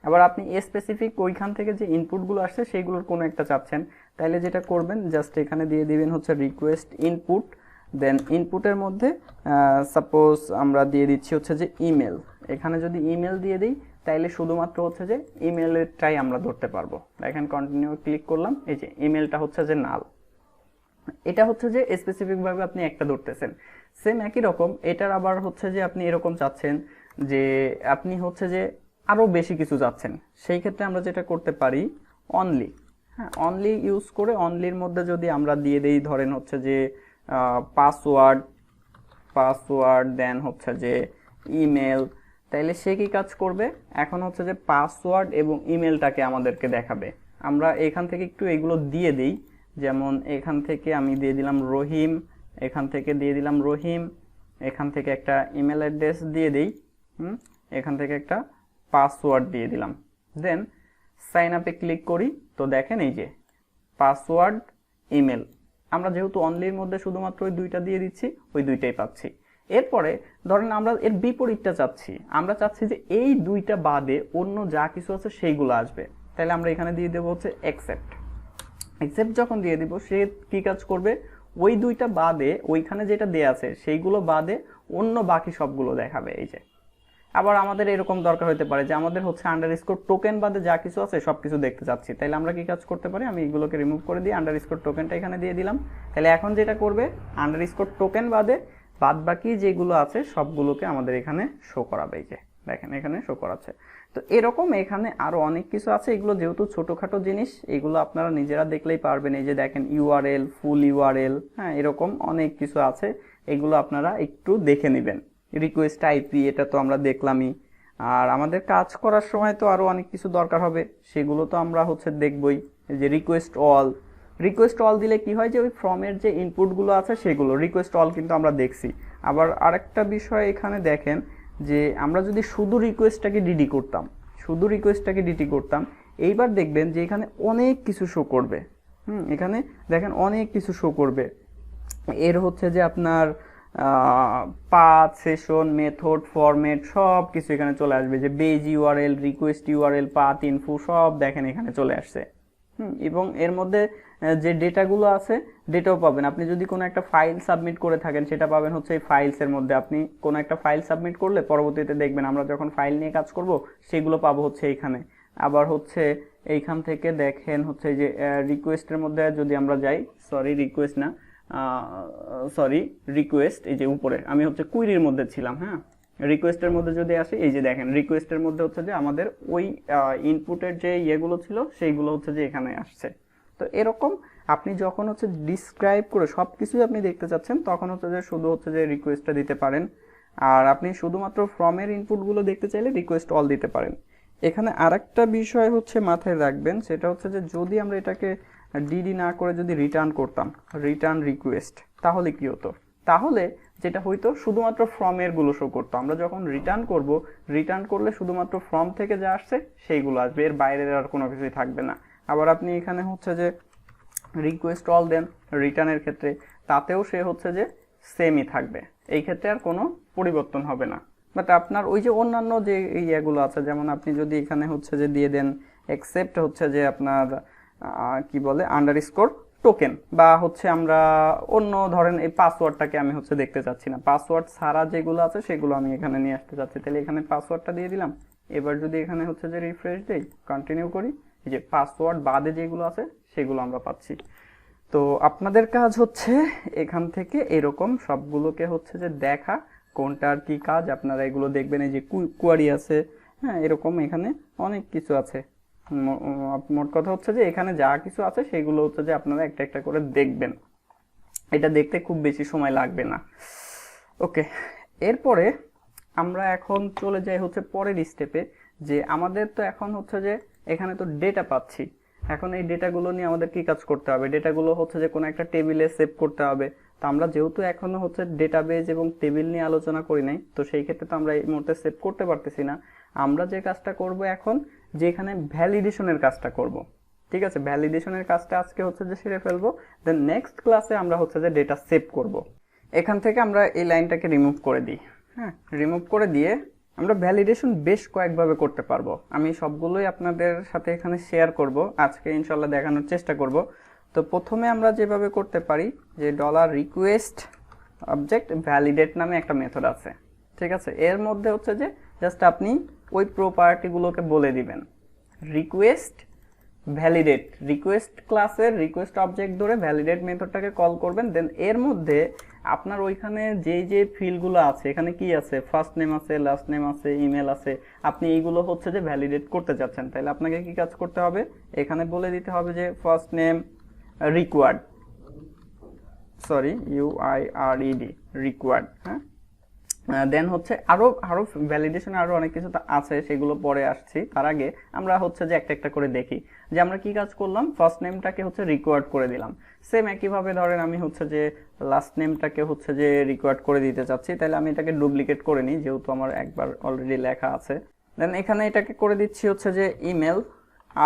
আবার আপনি স্পেসিফিক ওইখান থেকে যে ইনপুটগুলো আসছে সেইগুলোর কোনো একটা চাচ্ছেন, তাহলে যেটা করবেন জাস্ট এখানে দিয়ে দিবেন হচ্ছে রিকোয়েস্ট ইনপুট। দেন ইনপুটের মধ্যে সাপোজ আমরা দিয়ে দিচ্ছি হচ্ছে যে ইমেল। এখানে যদি ইমেল দিয়ে দিই তাইলে শুধুমাত্র হচ্ছে যে ইমেলেরটাই আমরা ধরতে পারবো। দেখেন কন্টিনিউ ক্লিক করলাম, এই যে ইমেলটা হচ্ছে যে নাল। এটা হচ্ছে যে স্পেসিফিক ভাবে আপনি একটা ধরতেছেন। সেম একই রকম এটার আবার হচ্ছে যে আপনি এরকম চাচ্ছেন যে আপনি হচ্ছে যে আরো বেশি কিছু চাচ্ছেন, সেই ক্ষেত্রে আমরা যেটা করতে পারি অনলি, হ্যাঁ, অনলি ইউজ করে অনলির মধ্যে যদি আমরা দিয়ে দেই ধরেন হচ্ছে যে পাসওয়ার্ড, দেন হচ্ছে যে ইমেল, তাইলে সে কি কাজ করবে, এখন হচ্ছে যে পাসওয়ার্ড এবং ইমেলটাকে আমাদেরকে দেখাবে। আমরা এখান থেকে একটু এগুলো দিয়ে দিই, যেমন এখান থেকে আমি দিয়ে দিলাম রহিম, এখান থেকে দিয়ে দিলাম রহিম, এখান থেকে একটা ইমেল অ্যাড্রেস দিয়ে দিই, এখান থেকে একটা পাসওয়ার্ড দিয়ে দিলাম, দেন সাইন আপে ক্লিক করি। তো দেখেন এই যে পাসওয়ার্ড ইমেল, আমরা যেহেতু অনলির মধ্যে শুধুমাত্র ওই দুইটা দিয়ে দিচ্ছি, ওই দুইটাই পাচ্ছি। এরপরে ধরেন আমরা এর বিপরীতটা চাচ্ছি, আমরা চাচ্ছি যে এই দুইটা বাদে অন্য যা কিছু আছে সেইগুলো আসবে, তাহলে আমরা এখানে দিয়ে দেবো হচ্ছে অ্যাকসেপ্ট। অ্যাকসেপ্ট যখন দিয়ে দিব, সে কি কাজ করবে, ওই দুইটা বাদে ওইখানে যেটা দেয়া আছে সেইগুলো বাদে অন্য বাকি সবগুলো দেখাবে। এই যে আবার আমাদের এরকম দরকার হতে পারে যে আমাদের হচ্ছে আন্ডারস্কোর টোকেন বাদে যা কিছু আছে সবকিছু দেখতে চাচ্ছি, তাহলে আমরা কি কাজ করতে পারি, আমি এগুলোকে রিমুভ করে দিয়ে আন্ডারস্কোর টোকেনটা এখানে দিয়ে দিলাম। তাহলে এখন যেটা করবে, আন্ডারস্কোর টোকেন বাদে বাদ বাকি যেগুলো আছে সবগুলোকে আমাদের এখানে শো করাবে। এই যে দেখেন এখানে শো করাচ্ছে। তো এরকম এখানে আরো অনেক কিছু আছে, এগুলো যেহেতু ছোটখাটো জিনিস, এগুলো আপনারা নিজেরা দেখলেই পারবেন। এই যে দেখেন ইউআরএল, ফুল ইউআরএল, হ্যাঁ এরকম অনেক কিছু আছে, এগুলো আপনারা একটু দেখে নেবেন। রিকোয়েস্ট আইপি, এটা তো আমরা দেখলামই। আর আমাদের কাজ করার সময় তো আরো অনেক কিছু দরকার হবে, সেগুলো তো আমরা হচ্ছে দেখবই। এই যে রিকোয়েস্ট অল, রিকোয়েস্ট অল দিলে কি হয় যে ওই ফর্মের যে ইনপুটগুলো আছে সেগুলো রিকোয়েস্ট অল কিন্তু আমরা দেখছি। আবার আরেকটা বিষয় এখানে দেখেন যে আমরা যদি শুধু রিকোয়েস্টটাকে ডিডি করতাম, শুধু রিকোয়েস্টটাকে ডিডি করতাম, এইবার দেখবেন যে এখানে অনেক কিছু শো করবে। এখানে দেখেন অনেক কিছু শো করবে। এর হচ্ছে যে আপনার পাথ, সেশন, মেথড, ফরম্যাট সব কিছু এখানে চলে আসবে, যে base URL, request URL, path info সব দেখেন এখানে চলে আসছে। এবং এর মধ্যে যে ডেটাগুলো আছে ডেটাও পাবেন। আপনি যদি কোনো একটা ফাইল সাবমিট করে থাকেন সেটা পাবেন হচ্ছে এই ফাইলসের মধ্যে। আপনি কোনো একটা ফাইল সাবমিট করলে পরবর্তীতে দেখবেন আমরা যখন ফাইল নিয়ে কাজ করব সেগুলো পাবো হচ্ছে এইখানে। আবার হচ্ছে এইখান থেকে দেখেন হচ্ছে যে রিকোয়েস্টের মধ্যে যদি আমরা যাই, সরি রিকোয়েস্ট না, রিকোয়েস্ট, এই যে উপরে আমি হচ্ছে কুইরির মধ্যে ছিলাম, হ্যাঁ রিকোয়েস্টের মধ্যে যদি আসি, এই যে দেখেন রিকোয়েস্টের মধ্যে হচ্ছে যে আমাদের ওই ইনপুটের যে ইয়েগুলো ছিল সেইগুলো হচ্ছে যে এখানে আসছে। তো এরকম আপনি যখন হচ্ছে ডিসক্রাইব করে সব কিছুই আপনি দেখতে চাচ্ছেন তখন হচ্ছে যে শুধু হচ্ছে যে রিকোয়েস্টটা দিতে পারেন। আর আপনি শুধুমাত্র ফর্মের ইনপুটগুলো দেখতে চাইলে রিকোয়েস্ট অল দিতে পারেন। এখানে আরেকটা বিষয় হচ্ছে মাথায় রাখবেন, সেটা হচ্ছে যে যদি আমরা এটাকে ডিডি না করে যদি রিটার্ন করতাম, রিটার্ন রিকোয়েস্ট, তাহলে কি হতো, তাহলে যেটা হইতো শুধুমাত্র ফর্মের গুলো শো করতো। আমরা যখন রিটার্ন করব, রিটার্ন করলে শুধুমাত্র ফর্ম থেকে যা আসছে সেইগুলো আসবে, এর বাইরের আর কোনো কিছুই থাকবে না। আবার আপনি এখানে হচ্ছে যে রিকোয়েস্ট অল দেন রিটার্নের ক্ষেত্রে, তাতেও সে হচ্ছে যে সেমই থাকবে, এই ক্ষেত্রে আর কোনো পরিবর্তন হবে না। বাট আপনার ওই যে অন্যান্য যে ইয়েগুলো আছে, যেমন আপনি যদি এখানে হচ্ছে যে দিয়ে দেন এক্সেপ্ট হচ্ছে যে আপনার কি বলে আন্ডারস্কোর টোকেন, বা হচ্ছে আমরা অন্য ধরেন এই পাসওয়ার্ডটাকে আমি হচ্ছে দেখতে চাচ্ছি না, পাসওয়ার্ড ছাড়া যেগুলো আছে সেগুলো আমি এখানে নিয়ে আসতে চাচ্ছি, তাহলে এখানে পাসওয়ার্ডটা দিয়ে দিলাম। এবার যদি এখানে হচ্ছে যে রিফ্রেশ দেই, কন্টিনিউ করি, এই যে পাসওয়ার্ড বাদে যেগুলো আছে সেগুলো আমরা পাচ্ছি। তো আপনাদের কাজ হচ্ছে এখান থেকে এরকম সবগুলোকে হচ্ছে যে দেখা কোনটার কি কাজ, আপনারা এগুলো দেখবেন। এই যে কোয়ারি আছে, হ্যাঁ এরকম এখানে অনেক কিছু আছে। মোট কথা হচ্ছে যে এখানে যা কিছু আছে সেগুলো হচ্ছে যে আপনারা একটা একটা করে দেখবেন, এটা দেখতে খুব বেশি সময় লাগবে না। ওকে, এরপরে আমরা এখন চলে যাই হচ্ছে পরের স্টেপে, যে আমাদের তো এখন হচ্ছে যে এখানে তো ডেটা পাচ্ছি, এখন এই ডেটাগুলো নিয়ে আমাদের কি কাজ করতে হবে, ডেটাগুলো হচ্ছে যে কোনো একটা টেবিলে সেভ করতে হবে। তো আমরা যেহেতু এখনো হচ্ছে ডেটাবেজ এবং টেবিল নিয়ে আলোচনা করি নাই, তো সেই ক্ষেত্রে তো আমরা এই মুহূর্তে সেভ করতে পারতেছি না। আমরা যে কাজটা করব এখন, যে এখানে ভ্যালিডেশনের কাজটা করব, ঠিক আছে, ভ্যালিডেশনের কাজটা আজকে হচ্ছে যে সেরে ফেলবো, দেন নেক্সট ক্লাসে আমরা হচ্ছে যে ডেটা সেভ করব। এখান থেকে আমরা এই লাইনটাকে রিমুভ করে দিই, হ্যাঁ রিমুভ করে দিয়ে আমরা ভ্যালিডেশন বেশ কয়েকভাবে করতে পারবো, আমি সবগুলোই আপনাদের সাথে এখানে শেয়ার করব, আজকে ইনশাল্লাহ দেখানোর চেষ্টা করব। তো প্রথমে আমরা যেভাবে করতে পারি, যে $request অবজেক্ট ভ্যালিডেট নামে একটা মেথড আছে, ঠিক আছে, এর মধ্যে হচ্ছে যে জাস্ট আপনি ওই প্রপার্টিগুলোকে বলে দিবেন রিকোয়েস্ট ভ্যালিডেট, রিকোয়েস্ট ক্লাসের রিকোয়েস্ট অবজেক্ট ধরে ভ্যালিডেট মেথডটাকে কল করবেন। দেন এর মধ্যে আপনার ওইখানে যে ফিল্ডগুলো আছে, এখানে কি আছে, ফার্স্ট নেম আছে, লাস্ট নেম আছে, ইমেল আছে, আপনি এইগুলো হচ্ছে যে ভ্যালিডেট করতে চাচ্ছেন, তাহলে আপনাকে কি কাজ করতে হবে, এখানে বলে দিতে হবে যে first name required, sorry UIRED required, হ্যাঁ দেন হচ্ছে আরো আরো ভ্যালিডেশন আরো অনেক কিছু আছে, সেগুলো পরে আসছি। তার আগে আমরা হচ্ছে যে একটা একটা করে দেখি যে আমরা কি কাজ করলাম। ফার্স্ট নেমটাকে হচ্ছে রিকোয়ার্ড করে দিলাম, সেম একইভাবে ধরেন আমি হচ্ছে যে লাস্ট নেমটাকে হচ্ছে যে রিকোয়ার্ড করে দিতে চাচ্ছি, তাহলে আমি এটাকে ডুপ্লিকেট করে নিই যেহেতু আমার একবার অলরেডি লেখা আছে। দেন এখানে এটাকে করে দিচ্ছি হচ্ছে যে ইমেল।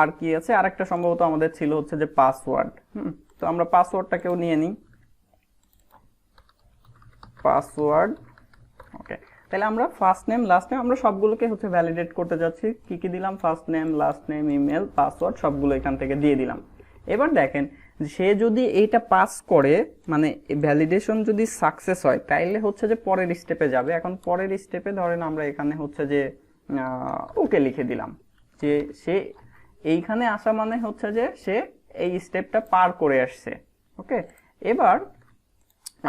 আর কি আছে, আর একটা সম্ভবত আমাদের ছিল হচ্ছে যে পাসওয়ার্ড। তো আমরা পাসওয়ার্ডটাকেও নিয়ে নিই, পাসওয়ার্ড। ওকে, তাহলে আমরা ফার্স্ট নেম লাস্ট নেম আমরা সবগুলোকে হচ্ছে ভ্যালিডেট করতে যাচ্ছি। কি কি দিলাম, first name last name email password সবগুলো এখান থেকে দিয়ে দিলাম। এবার দেখেন সে যদি এইটা পাস করে, মানে ভ্যালিডেশন যদি সাকসেস হয়, তাইলে হচ্ছে যে পরের স্টেপে যাবে। এখন পরের স্টেপে ধরেন আমরা এখানে হচ্ছে যে ওকে লিখে দিলাম, যে সে এইখানে আসা মানে হচ্ছে যে সে এই স্টেপটা পার করে আসছে। ওকে, এবার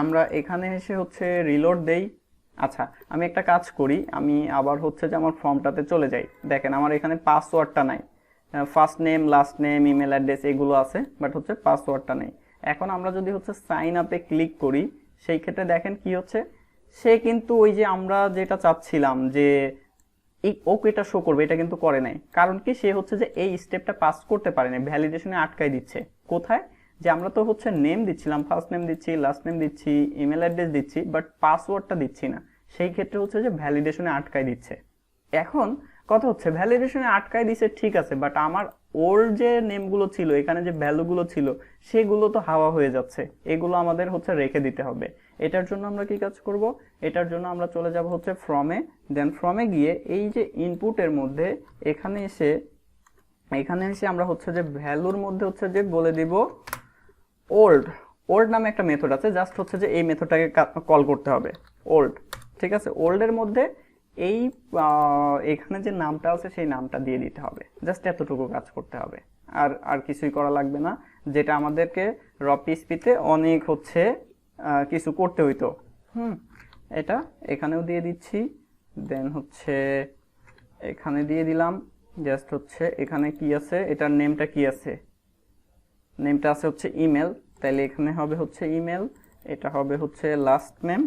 আমরা এখানে এসে হচ্ছে রিলোড দেই। আচ্ছা, আমি একটা কাজ করি, আমি আবার হচ্ছে যে আমার ফর্মটাতে চলে যাই। দেখেন আমার এখানে পাসওয়ার্ডটা নাই, first name last name email address এগুলো আছে, বাট হচ্ছে পাসওয়ার্ডটা নেই। এখন আমরা যদি হচ্ছে সাইন আপে ক্লিক করি, সেই ক্ষেত্রে দেখেন কি হচ্ছে, সে কিন্তু ওই যে আমরা যেটা চাচ্ছিলাম যে এই ওকেটা শো করবে, এটা কিন্তু করে নাই। কারণ কি, সে হচ্ছে যে এই স্টেপটা পাস করতে পারেনি, ভ্যালিডেশনে আটকাই দিচ্ছে। কোথায়, যে আমরা তো হচ্ছে নেম দিচ্ছিলাম, ফার্স্ট নেম দিচ্ছি লাস্ট নেম দিচ্ছি ইমেল অ্যাড্রেস দিচ্ছি, বাট পাসওয়ার্ডটা দিচ্ছি না। সেই ক্ষেত্রে হচ্ছে যে ভ্যালিডেশনে আটকাই দিচ্ছে। এখন কথা হচ্ছে ভ্যালিডেশনে আটকাই দিচ্ছে ঠিক আছে, বাট আমার ওর যে নেমগুলো ছিল, এখানে যে ভ্যালুগুলো ছিল, সেগুলো তো হাওয়া হয়ে যাচ্ছে। এগুলো আমাদের হচ্ছে রেখে দিতে হবে। এটার জন্য আমরা কি কাজ করব, এটার জন্য আমরা চলে যাব হচ্ছে ফর্মে। দেন ফর্মে গিয়ে এই যে ইনপুটের মধ্যে এখানে এসে আমরা হচ্ছে যে ভ্যালুর মধ্যে হচ্ছে যে বলে দিব ওল্ড। ওল্ড নামে একটা মেথড আছে, জাস্ট হচ্ছে যে এই মেথডটাকে কল করতে হবে, ওল্ড। ঠিক আছে, ওল্ডের মধ্যে এই এখানে যে নামটা আছে সেই নামটা দিয়ে দিতে হবে। জাস্ট এতটুকু কাজ করতে হবে, আর আর কিছুই করা লাগবে না, যেটা আমাদেরকে র পিএইচপিতে অনেক হচ্ছে কিছু করতে হইতো। এটা এখানেও দিয়ে দিচ্ছি। দেন হচ্ছে এখানে দিয়ে দিলাম। জাস্ট হচ্ছে এখানে কি আছে, এটার নেমটা কি আছে, নেমটা আছে হচ্ছে ইমেল, তাইলে এখানে হবে হচ্ছে ইমেল, এটা হবে হচ্ছে লাস্ট নেম।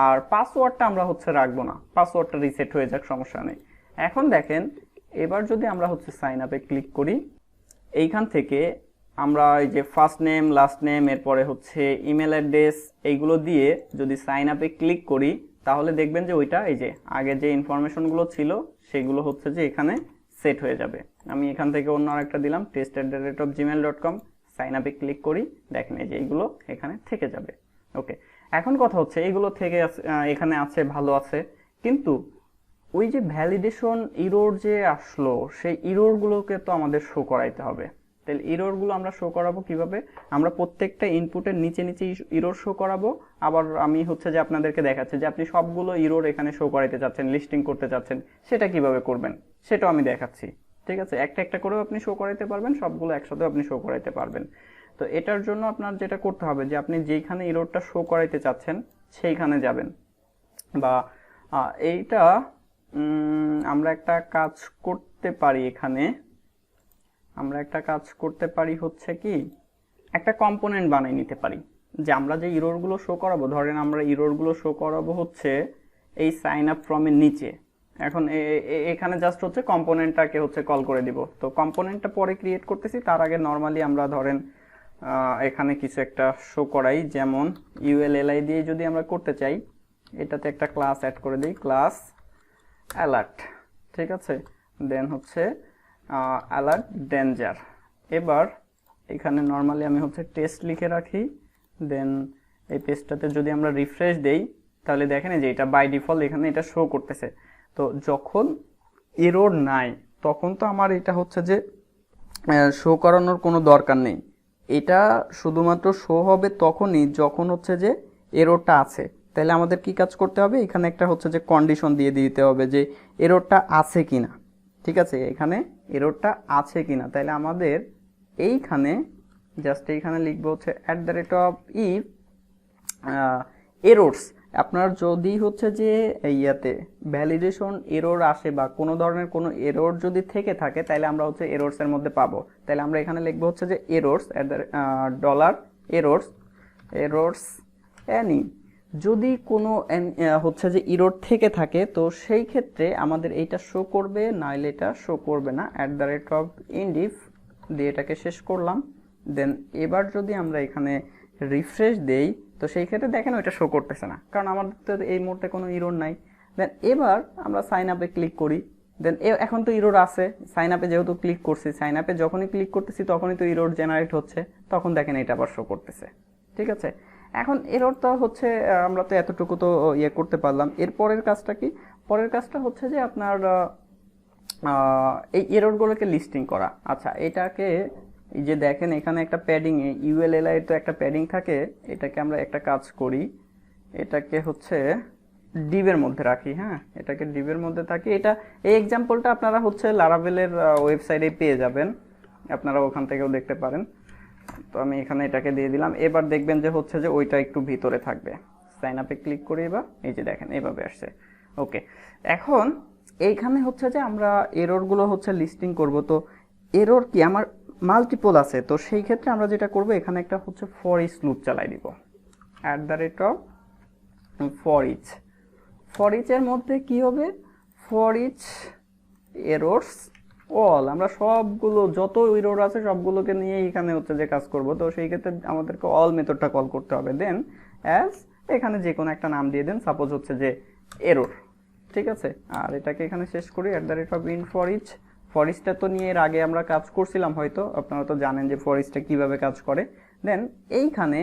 আর পাসওয়ার্ডটা আমরা হচ্ছে রাখবো না, পাসওয়ার্ডটা রিসেট হয়ে যাক, সমস্যা নেই। এখন দেখেন এবার যদি আমরা হচ্ছে সাইন আপে ক্লিক করি, এইখান থেকে আমরা এই যে ফার্স্ট নেম লাস্ট নেম এরপরে হচ্ছে ইমেল অ্যাড্রেস এইগুলো দিয়ে যদি সাইন আপে ক্লিক করি, তাহলে দেখবেন যে ওইটা এই যে আগে যে ইনফরমেশনগুলো ছিল সেগুলো হচ্ছে যে এখানে সেট হয়ে যাবে। আমি এখান থেকে অন্য আরেকটা দিলাম test@gmail.com, সাইন আপে ক্লিক করি, দেখেন এই যে এইগুলো এখানে থেকে যাবে। ওকে, এখন কথা হচ্ছে এইগুলো থেকে এখানে আছে, ভালো আছে, কিন্তু ওই যে ভ্যালিডেশন ইরোর যে আসলো, সেই ইরোরগুলোকে তো আমাদের শো করাইতে হবে। তাহলে ইরোরগুলো আমরা শো করাবো কিভাবে, আমরা প্রত্যেকটা ইনপুটের নিচে নিচে ইরোর শো করাবো। আবার আমি হচ্ছে যে আপনাদেরকে দেখাচ্ছি যে আপনি সবগুলো ইরোর এখানে শো করাইতে চাচ্ছেন, লিস্টিং করতে চাচ্ছেন, সেটা কিভাবে করবেন সেটাও আমি দেখাচ্ছি। ঠিক আছে, একটা একটা করেও আপনি শো করাইতে পারবেন, সবগুলো একসাথেও আপনি শো করাইতে পারবেন। তো এটার জন্য আপনার যেটা করতে হবে যে আপনি যেইখানে ইরোরটা শো করাইতে চাচ্ছেন সেইখানে যাবেন, বা এইটা আমরা একটা কাজ করতে পারি, এখানে আমরা একটা কাজ করতে পারি হচ্ছে কি, একটা কম্পোনেন্ট বানিয়ে নিতে পারি যে আমরা যে ইরোরগুলো শো করাবো, ধরেন আমরা ইরোরগুলো শো করাবো হচ্ছে এই সাইন আপ ফর্মের নিচে। এখন এখানে জাস্ট হচ্ছে কম্পোনেন্টটাকে হচ্ছে কল করে দিব। তো কম্পোনেন্টটা পরে ক্রিয়েট করতেছি, তার আগে নর্মালি আমরা ধরেন এখানে কিছু একটা শো করাই, যেমন ইউএলএলআই দিয়ে যদি আমরা করতে চাই, এটাতে একটা ক্লাস অ্যাড করে দিই, ক্লাস অ্যালার্ট। ঠিক আছে, দেন হচ্ছে অ্যালার্ট ডেঞ্জার। এবার এখানে নর্মালি আমি হচ্ছে টেস্ট লিখে রাখি। দেন এই পেজটাতে যদি আমরা রিফ্রেশ দেই, তাহলে দেখেন যে এটা বাই ডিফল্ট এখানে এটা শো করতেছে। তো যখন এরর নাই তখন তো আমার এটা হচ্ছে যে শো করানোর কোনো দরকার নেই, এটা শুধুমাত্র শো হবে তখনই যখন হচ্ছে যে এররটা আছে। তাহলে আমাদের কি কাজ করতে হবে, এখানে একটা হচ্ছে যে কন্ডিশন দিয়ে দিতে হবে যে এররটা আছে কিনা। ঠিক আছে, এখানে এররটা আছে কিনা, তাহলে আমাদের এইখানে জাস্ট এইখানে লিখবো হচ্ছে @if এররস। আপনার যদি হচ্ছে যে ইয়াতে ভ্যালিডেশন এরর আসে বা কোনো ধরনের কোনো এরর যদি থেকে থাকে, তাহলে আমরা হচ্ছে এররসের মধ্যে পাবো। তাহলে আমরা এখানে লিখবো হচ্ছে যে এররস $errors এররস এনি। যদি কোনো হচ্ছে যে ইরোড থেকে থাকে তো সেই ক্ষেত্রে আমাদের এইটা শো করবে, নাইলে এটা শো করবে না। @indif দিয়ে এটাকে শেষ করলাম। দেন এবার যদি আমরা এখানে রিফ্রেশ দেই তো সেই ক্ষেত্রে দেখেন ওইটা শো করতেছে না, কারণ আমাদের তো এই মুহূর্তে কোনো ইরোড নাই। দেন এবার আমরা সাইন আপে ক্লিক করি। দেন এখন তো ইরোড আছে, সাইন আপে যেহেতু ক্লিক করছি, সাইন আপে যখনই ক্লিক করতেছি তখনই তো ইরোড জেনারেট হচ্ছে, তখন দেখেন এটা আবার শো করতেছে। ঠিক আছে, এখন এররটা হচ্ছে আমরা তো এতটুকু তো ইয়ে করতে পারলাম। এর পরের কাজটা কি? পরের কাজটা হচ্ছে যে আপনার এই এররগুলোকে লিস্টিং করা। আচ্ছা, এটাকে এই যে দেখেন এখানে একটা প্যাডিং এ ইউএলএলআই তো একটা প্যাডিং থাকে, এটাকে আমরা একটা কাজ করি, এটাকে হচ্ছে ডিভের মধ্যে রাখি। হ্যাঁ, এটাকে ডিভের মধ্যে থাকি। এটা এই এক্সাম্পলটা আপনারা হচ্ছে লারাভেলের ওয়েবসাইটে পেয়ে যাবেন, আপনারা ওখান থেকেও দেখতে পারেন। তো আমি এখানে এটাকে দিয়ে দিলাম। এবার দেখবেন যে হচ্ছে যে ওইটা একটু ভিতরে থাকবে। সাইন আপে ক্লিক করি, এবার এই যে দেখেন এইভাবে আসছে। ওকে, এখন এইখানে হচ্ছে যে আমরা এররগুলো হচ্ছে লিস্টিং করব। তো এরর কি আমার মাল্টিপল আছে, তো সেই ক্ষেত্রে আমরা যেটা করব এখানে একটা হচ্ছে ফর ইচ লুপ চালাই দিব। @for each, ফর ইচ এর মধ্যে কি হবে, ফর ইচ এরর্স অল, আমরা সবগুলো যত এরর আছে সবগুলোকে নিয়ে এখানে হচ্ছে যে কাজ করব। তো সেই ক্ষেত্রে আমাদেরকে অল মেথডটা কল করতে হবে। দেন অ্যাজ এখানে যে কোনো একটা নাম দিয়ে দেন, সাপোজ হচ্ছে যে এরর। ঠিক আছে, আর এটাকে এখানে শেষ করি @in for each। ফর ইচটা তো নিয়ে এর আগে আমরা কাজ করছিলাম, হয়তো আপনারা তো জানেন যে ফর ইচটা কিভাবে কাজ করে। দেন এইখানে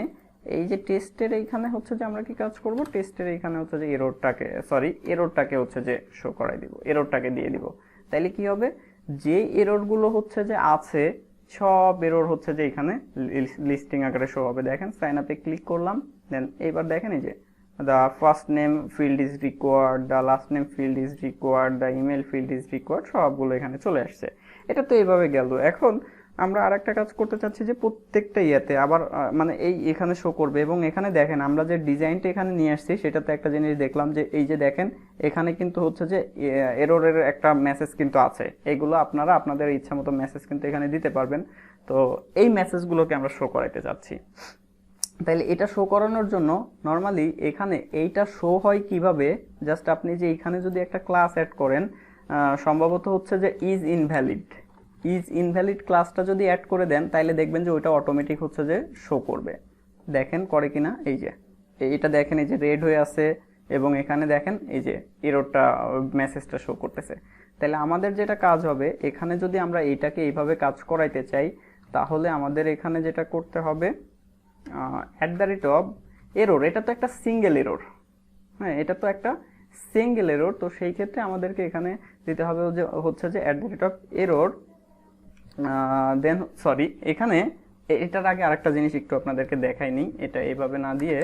এই যে টেস্টের এইখানে হচ্ছে যে আমরা কি কাজ করব, টেস্টের এইখানে হচ্ছে যে এররটাকে হচ্ছে যে শো করাই দিব, এররটাকে দিয়ে দিব। তাইলে কি হবে, যে এররগুলো হচ্ছে যে আছে সব এরর হচ্ছে যে এখানে লিস্টিং আকারে শো হবে। দেখেন সাইন আপে ক্লিক করলাম। দেন এইবার দেখেন এই যে the first name field is required, the last name field is required, the email field is required, সবগুলো এখানে চলে আসছে। এটা তো এইভাবে গেল। এখন আমরা আরেকটা কাজ করতে চাচ্ছি যে প্রত্যেকটা ইয়েতে আবার মানে এখানে শো করবে। এবং এখানে দেখেন আমরা যে ডিজাইনটা এখানে নিয়ে আসছি সেটাতে একটা জিনিস দেখলাম যে এই যে দেখেন এখানে কিন্তু হচ্ছে যে এররের একটা মেসেজ কিন্তু আছে। এইগুলো আপনারা আপনাদের ইচ্ছা মতো মেসেজ কিন্তু এখানে দিতে পারবেন। তো এই মেসেজগুলোকে আমরা শো করাইতে চাচ্ছি। তাইলে এটা শো করানোর জন্য নর্মালি এখানে এইটা শো হয় কিভাবে, জাস্ট আপনি যে এখানে যদি একটা ক্লাস অ্যাড করেন, সম্ভবত হচ্ছে যে ইজ ইনভ্যালিড ক্লাসটা যদি অ্যাড করে দেন তাইলে দেখবেন যে ওইটা অটোমেটিক হচ্ছে যে শো করবে। দেখেন করে কিনা, এই যে এটা দেখেন এই যে রেড হয়ে আছে, এবং এখানে দেখেন এই যে এররটা মেসেজটা শো করতেছে। তাহলে আমাদের যেটা কাজ হবে, এখানে যদি আমরা এইটাকে এইভাবে কাজ করাইতে চাই তাহলে আমাদের এখানে যেটা করতে হবে @error, এটা তো একটা সিঙ্গেল এরর। হ্যাঁ, এটা তো একটা সিঙ্গেল এরর। তো সেই ক্ষেত্রে আমাদেরকে এখানে দিতে হবে যে হচ্ছে যে @error। দেন এখানে এটার আগে আরেকটা জিনিস একটু আপনাদেরকে দেখাইনি, এটা এইভাবে না দিয়ে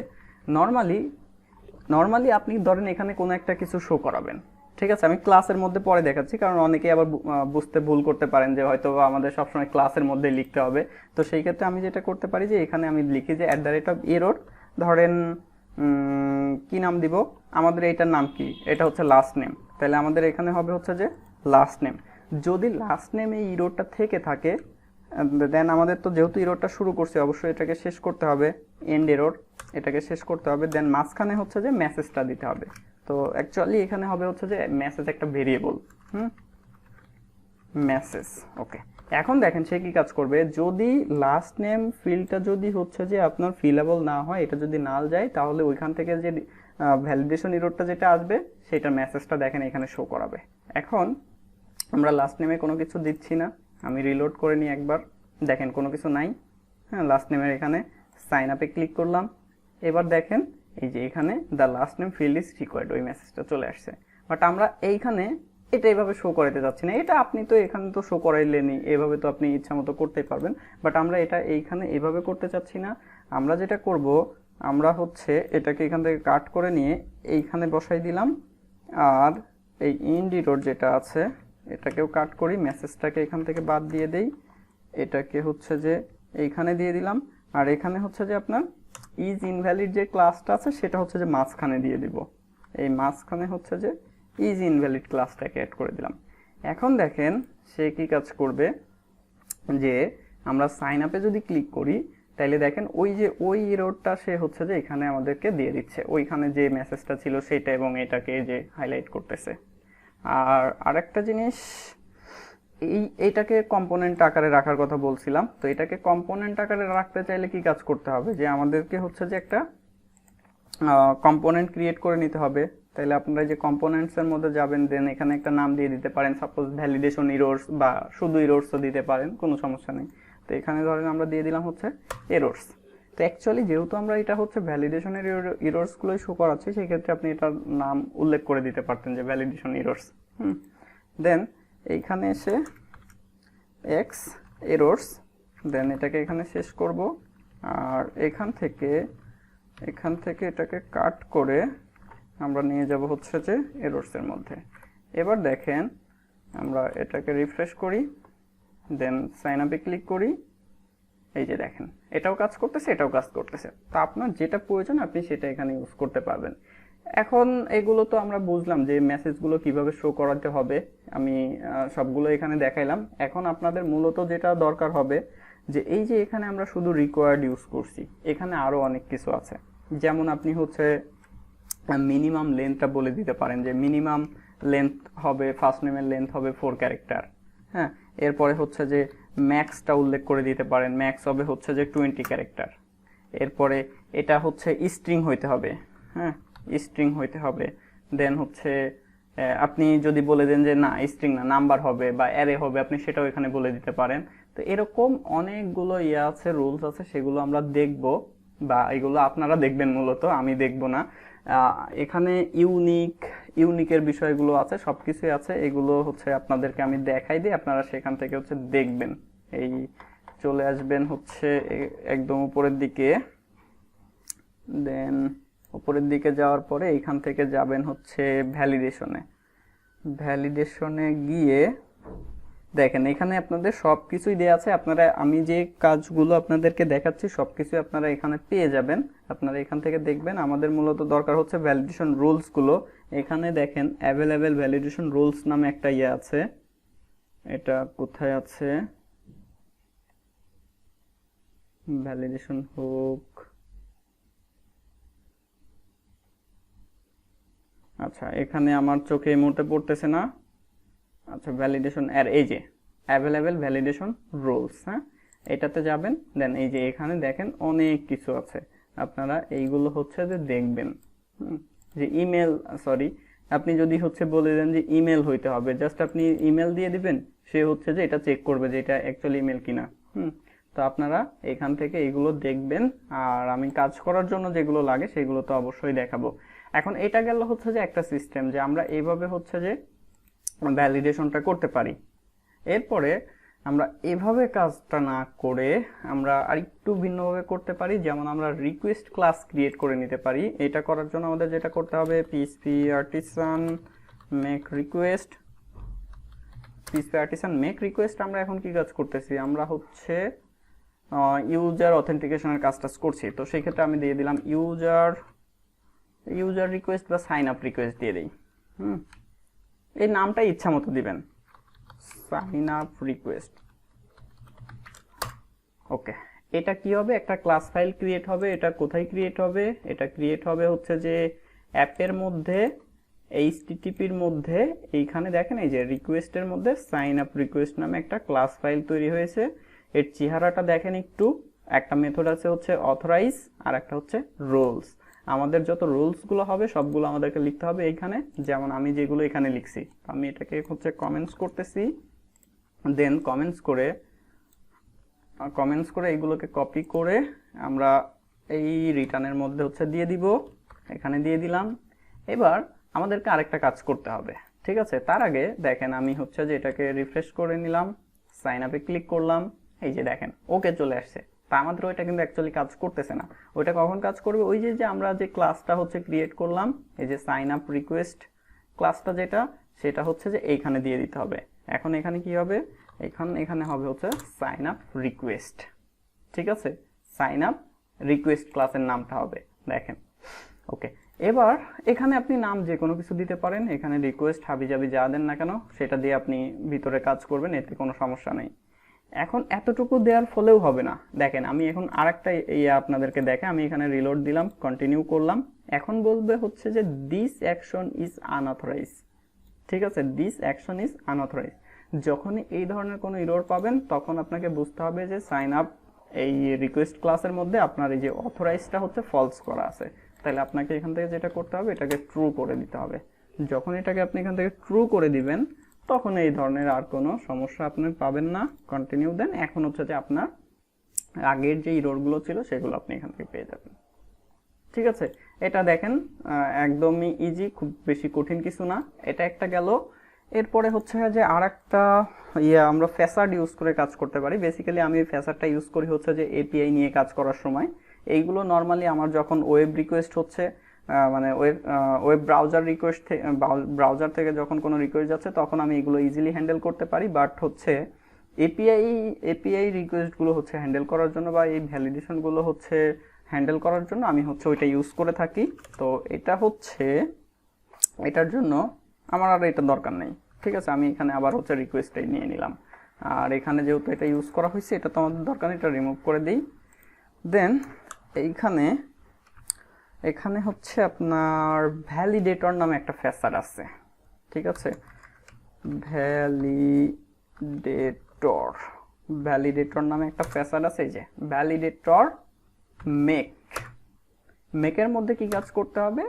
নর্মালি আপনি ধরেন এখানে কোনো একটা কিছু শো করাবেন। ঠিক আছে, আমি ক্লাসের মধ্যে পরে দেখাচ্ছি, কারণ অনেকেই আবার বুঝতে ভুল করতে পারেন যে হয়তো আমাদের সবসময় ক্লাসের মধ্যে লিখতে হবে। তো সেই ক্ষেত্রে আমি যেটা করতে পারি যে এখানে আমি লিখি যে @error, ধরেন কি নাম দিব, আমাদের এইটার নাম কি, এটা হচ্ছে লাস্ট নেম। তাহলে আমাদের এখানে হবে হচ্ছে যে লাস্ট নেম। যদি লাস্ট নেম এই ইরোরটা থেকে থাকে, দেন আমাদের তো যেহেতু ইরোরটা শুরু করছে অবশ্যই এটাকে শেষ করতে হবে, এন্ড এরর, এটাকে শেষ করতে হবে। দেন মাঝখানে হচ্ছে যে মেসেজটা দিতে হবে। তো অ্যাকচুয়ালি এখানে হবে হচ্ছে যে মেসেজ একটা ভেরিয়েবল, মেসেজ। ওকে, এখন দেখেন সে কি কাজ করবে, যদি লাস্ট নেম ফিল্ডটা যদি হচ্ছে যে আপনার ফিলেবল না হয়, এটা যদি নাল যায়, তাহলে ওইখান থেকে যে ভ্যালিডেশন এররটা যেটা আসবে সেটার মেসেজটা দেখেন এখানে শো করাবে। এখন আমরা লাস্ট নেমে কোনো কিছু দিচ্ছি না, আমি রিলোড করে নিই একবার, দেখেন কোনো কিছু নাই। হ্যাঁ, লাস্ট নেমের এখানে সাইন আপে ক্লিক করলাম। এবার দেখেন এই যে এখানে the last name field is required, ওই মেসেজটা চলে আসছে। বাট আমরা এইখানে এটা এইভাবে শো করাতে যাচ্ছি না, এটা আপনি তো এখানে তো শো করাইলেনি, এভাবে তো আপনি ইচ্ছা মতো করতেই পারবেন। বাট আমরা এটা এইখানে এইভাবে করতে চাচ্ছি না। আমরা যেটা করব, আমরা হচ্ছে এটাকে এখান থেকে কাট করে নিয়ে এইখানে বসাই দিলাম, আর এই ইন্ড এরর যেটা আছে এটাকেও কাট করি, মেসেজটাকে এখান থেকে বাদ দিয়ে দেই, এটাকে হচ্ছে যে এইখানে দিয়ে দিলাম। আর এখানে হচ্ছে যে আপনার ইজ ইনভ্যালিড যে ক্লাসটা আছে সেটা হচ্ছে যে মাঝখানে দিয়ে দিব, এই মাঝখানে হচ্ছে যে ইজ ইনভ্যালিড ক্লাসটাকে অ্যাড করে দিলাম। এখন দেখেন সে কি কাজ করবে, যে আমরা সাইন আপে যদি ক্লিক করি তাইলে দেখেন ওই যে ওই এররটা সে হচ্ছে যে এখানে আমাদেরকে দিয়ে দিচ্ছে, ওইখানে যে মেসেজটা ছিল সেটা, এবং এটাকে যে হাইলাইট করতেছে। আর আরেকটা জিনিস, এইটাকে কম্পোনেন্ট আকারে রাখার কথা বলছিলাম। তো এটাকে কম্পোনেন্ট আকারে রাখতে চাইলে কি কাজ করতে হবে, যে আমাদেরকে হচ্ছে যে একটা কম্পোনেন্ট ক্রিয়েট করে নিতে হবে। তাহলে আপনারা যে কম্পোনেন্টসের মধ্যে যাবেন, দেন এখানে একটা নাম দিয়ে দিতে পারেন, সাপোজ ভ্যালিডেশন ইরোর্স, বা শুধু ইরোর্সও দিতে পারেন, কোনো সমস্যা নেই। তো এখানে ধরেন আমরা দিয়ে দিলাম হচ্ছে এরর্স। তো অ্যাকচুয়ালি যেহেতু আমরা এটা হচ্ছে ভ্যালিডেশনের ইরোর্সগুলোই শো করাচ্ছি, সেই ক্ষেত্রে আপনি এটার নাম উল্লেখ করে দিতে পারতেন যে ভ্যালিডেশন ইরোর্স। দেন এইখানে এসে এক্স এরর্স, দেন এটাকে এখানে শেষ করব। আর এখান থেকে এটাকে কাট করে আমরা নিয়ে যাব হচ্ছে যে এরর্সের মধ্যে। এবার দেখেন আমরা এটাকে রিফ্রেশ করি, দেন সাইন আপে ক্লিক করি, এই যে দেখেন এটাও কাজ করতেছে, এটাও কাজ করতেছে। তো আপনার যেটা প্রয়োজন আপনি সেটা এখানে ইউজ করতে পারবেন। এখন এগুলো তো আমরা বুঝলাম যে মেসেজগুলো কিভাবে শো করাতে হবে, আমি সবগুলো এখানে দেখাইলাম। এখন আপনাদের মূলত যেটা দরকার হবে, যে এই যে এখানে আমরা শুধু রিকোয়ার্ড ইউজ করছি, এখানে আরও অনেক কিছু আছে। যেমন আপনি হচ্ছে মিনিমাম লেন্থটা বলে দিতে পারেন, যে মিনিমাম লেন্থ হবে, ফার্স্ট নেমের লেন্থ হবে 4 ক্যারেক্টার। হ্যাঁ, এরপরে হচ্ছে যে ম্যাক্সটা উল্লেখ করে দিতে পারেন, ম্যাক্স হবে হচ্ছে যে 20 ক্যারেক্টার। এরপরে এটা হচ্ছে স্ট্রিং হইতে হবে, হ্যাঁ স্ট্রিং হইতে হবে। দেন হচ্ছে আপনি যদি বলে দেন যে না স্ট্রিং না নাম্বার হবে বা অ্যারে হবে, আপনি সেটাও এখানে বলে দিতে পারেন। তো এরকম অনেকগুলো আছে, রুলস আছে, সেগুলো আমরা দেখব, বা এগুলো আপনারা দেখবেন, মূলত আমি দেখব না। এখানে ইউনিকের বিষয়গুলো আছে, সব কিছুই আছে। এগুলো হচ্ছে আপনাদেরকে আমি দেখাই দিই, আপনারা সেখান থেকে হচ্ছে দেখবেন। এই চলে আসবেন হচ্ছে একদম উপরের দিকে, দেন উপরের দিকে যাওয়ার পরে এইখান থেকে যাবেন হচ্ছে ভ্যালিডেশনে গিয়ে দেখেন এখানে আপনাদের সব কিছুই দেওয়া আছে। আপনারা আমি যে কাজগুলো আপনাদেরকে দেখাচ্ছি সব কিছুই আপনারা এখানে পেয়ে যাবেন, আপনারা এখান থেকে দেখবেন। আমাদের মূলত দরকার হচ্ছে ভ্যালিডেশন রুলসগুলো। এখানে দেখেন অ্যাভেলেবেল ভ্যালিডেশন রুলস নামে একটা আছে, এটা কোথায় আছে, ভ্যালিডেশন হুক, আচ্ছা এখানে আমার চোখে এই মুহূর্তে পড়তেছে না। আচ্ছা ভ্যালিডেশন এই যে অ্যাভেলেবেল ভ্যালিডেশন রুলস, হ্যাঁ এটাতে যাবেন। দেন এই যে এখানে দেখেন অনেক কিছু আছে, আপনারা এইগুলো হচ্ছে যে দেখবেন। যে ইমেল, সরি আপনি যদি হচ্ছে বলে দেন যে ইমেল হইতে হবে, জাস্ট আপনি ইমেল দিয়ে দিবেন, সে হচ্ছে যে এটা চেক করবে যে এটা অ্যাকচুয়ালি ইমেল কিনা। তো আপনারা এখান থেকে এইগুলো দেখবেন। আর আমি কাজ করার জন্য যেগুলো লাগে সেগুলো তো অবশ্যই দেখাবো। এখন এটা গেল হচ্ছে যে একটা সিস্টেম, যে আমরা এইভাবে হচ্ছে যে ভ্যালিডেশনটা করতে পারি। এরপরে আমরা এভাবে কাজটা না করে আমরা আরেকটু ভিন্নভাবে করতে পারি, যেমন আমরা রিকোয়েস্ট ক্লাস ক্রিয়েট করে নিতে পারি। এটা করার জন্য আমাদের যেটা করতে হবে, পিএইচপি আর্টিসান মেক রিকোয়েস্ট। আমরা এখন কি কাজ করতেছি, আমরা হচ্ছে ইউজার অথেন্টিকেশনের কাজটা করছি। তো সেই ক্ষেত্রে আমি দিয়ে দিলাম ইউজার রিকোয়েস্ট বা সাইন আপ রিকোয়েস্ট দিয়ে দিই। এই নামটা ইচ্ছা মতো দিবেন, সাইন আপ রিকোয়েস্ট। ওকে, এটা কি হবে, একটা ক্লাস ফাইল ক্রিয়েট হবে। এটা কোথায় ক্রিয়েট হবে, এটা ক্রিয়েট হবে হচ্ছে যে অ্যাপের মধ্যে, এইচটিটিপির মধ্যে। এইখানে দেখেন এই যে রিকোয়েস্টের মধ্যে সাইন আপ রিকোয়েস্ট নামে একটা ক্লাস ফাইল তৈরি হয়েছে। এর চেহারাটা দেখেন একটু, একটা মেথড আছে হচ্ছে অথরাইজ, আর একটা হচ্ছে রোলস। আমাদের যত রুলসগুলো হবে সবগুলো আমাদেরকে লিখতে হবে এইখানে, যেমন আমি যেগুলো এখানে লিখছি। আমি এটাকে হচ্ছে কমেন্টস করতেছি, দেন কমেন্টস করে এইগুলোকে কপি করে আমরা এই রিটার্নের মধ্যে হচ্ছে দিয়ে দিব, এখানে দিয়ে দিলাম। এবার আমাদেরকে আরেকটা কাজ করতে হবে, ঠিক আছে? তার আগে দেখেন আমি হচ্ছে যে এটাকে রিফ্রেশ করে নিলাম, সাইন আপে ক্লিক করলাম, এই যে দেখেন ওকে চলে আসছে। তা আমাদের ওইটা কিন্তু অ্যাকচুয়ালি কাজ করতেছে না। ওইটা কখন কাজ করবে, ওই যে আমরা যে ক্লাসটা হচ্ছে ক্রিয়েট করলাম, এই যে সাইন আপ রিকোয়েস্ট ক্লাসটা যেটা, সেটা হচ্ছে যে এইখানে দিয়ে দিতে হবে। এখন এখানে কি হবে, এখানে হবে হচ্ছে সাইন আপ রিকোয়েস্ট, ঠিক আছে? সাইন আপ রিকোয়েস্ট ক্লাসের নামটা হবে, দেখেন। ওকে, এবার এখানে আপনি নাম যে কোনো কিছু দিতে পারেন। এখানে রিকোয়েস্ট হাবিজাবি যা দেন না কেন সেটা দিয়ে আপনি ভিতরে কাজ করবেন, এতে কোনো সমস্যা নেই। এখন এতটুকু দেওয়ার ফলেও হবে না, দেখেন আমি এখন আরেকটা আপনাদেরকে দেখে আমি এখানে রিলোড দিলাম, কন্টিনিউ করলাম। এখন বলবে হচ্ছে যে দিস অ্যাকশন ইজ আনঅথরাইজ, ঠিক আছে, দিস অ্যাকশন ইজ আনঅথরাইজ। যখনই এই ধরনের কোনো এরর পাবেন তখন আপনাকে বুঝতে হবে যে সাইন আপ এই রিকোয়েস্ট ক্লাসের মধ্যে আপনার এই যে অথরাইজটা হচ্ছে ফলস করা আছে। তাহলে আপনাকে এখান থেকে যেটা করতে হবে এটাকে ট্রু করে দিতে হবে। যখন এটাকে আপনি এখান থেকে ট্রু করে দিবেন তখন এই ধরনের আর কোনো সমস্যা আপনি পাবেন না। কন্টিনিউ দেন। এখন হচ্ছে যে আপনার আগের যে এররগুলো ছিল সেগুলো আপনি এখান থেকে পেয়ে যাবেন, ঠিক আছে। এটা দেখেন একদমই ইজি, খুব বেশি কঠিন কিছু না। এটা একটা গেল। এরপরে হচ্ছে যে আরেকটা আমরা ফ্যাসাড ইউজ করে কাজ করতে পারি। বেসিক্যালি আমি ফ্যাসাডটা ইউজ করি হচ্ছে যে এপিআই নিয়ে কাজ করার সময়। এইগুলো নর্মালি আমার যখন ওয়েব রিকোয়েস্ট হচ্ছে মানে ওয়েব ব্রাউজার থেকে যখন কোনো রিকোয়েস্ট যাচ্ছে তখন আমি এগুলো ইজিলি হ্যান্ডেল করতে পারি। বাট হচ্ছে এপিআই রিকোয়েস্টগুলো হচ্ছে হ্যান্ডেল করার জন্য বা এই ভ্যালিডেশনগুলো হচ্ছে হ্যান্ডেল করার জন্য আমি হচ্ছে ওইটা ইউজ করে থাকি। তো এটা হচ্ছে এটার জন্য আমার আর এটা দরকার নেই, ঠিক আছে। আমি এখানে আবার হচ্ছে রিকোয়েস্টটাই নিয়ে নিলাম। আর এখানে যেহেতু এটা ইউজ করা হয়েছে এটা তো আমাদের দরকার নেই, এটা রিমুভ করে দিই। দেন এখানে হচ্ছে আপনার ভ্যালিডেটর নামে একটা ফ্যাসাড আছে, ঠিক আছে। ভ্যালিডেটর নামে একটা ফ্যাসাড আছে, এই যে ভ্যালিডেটর মেকের মধ্যে কি কাজ করতে হবে?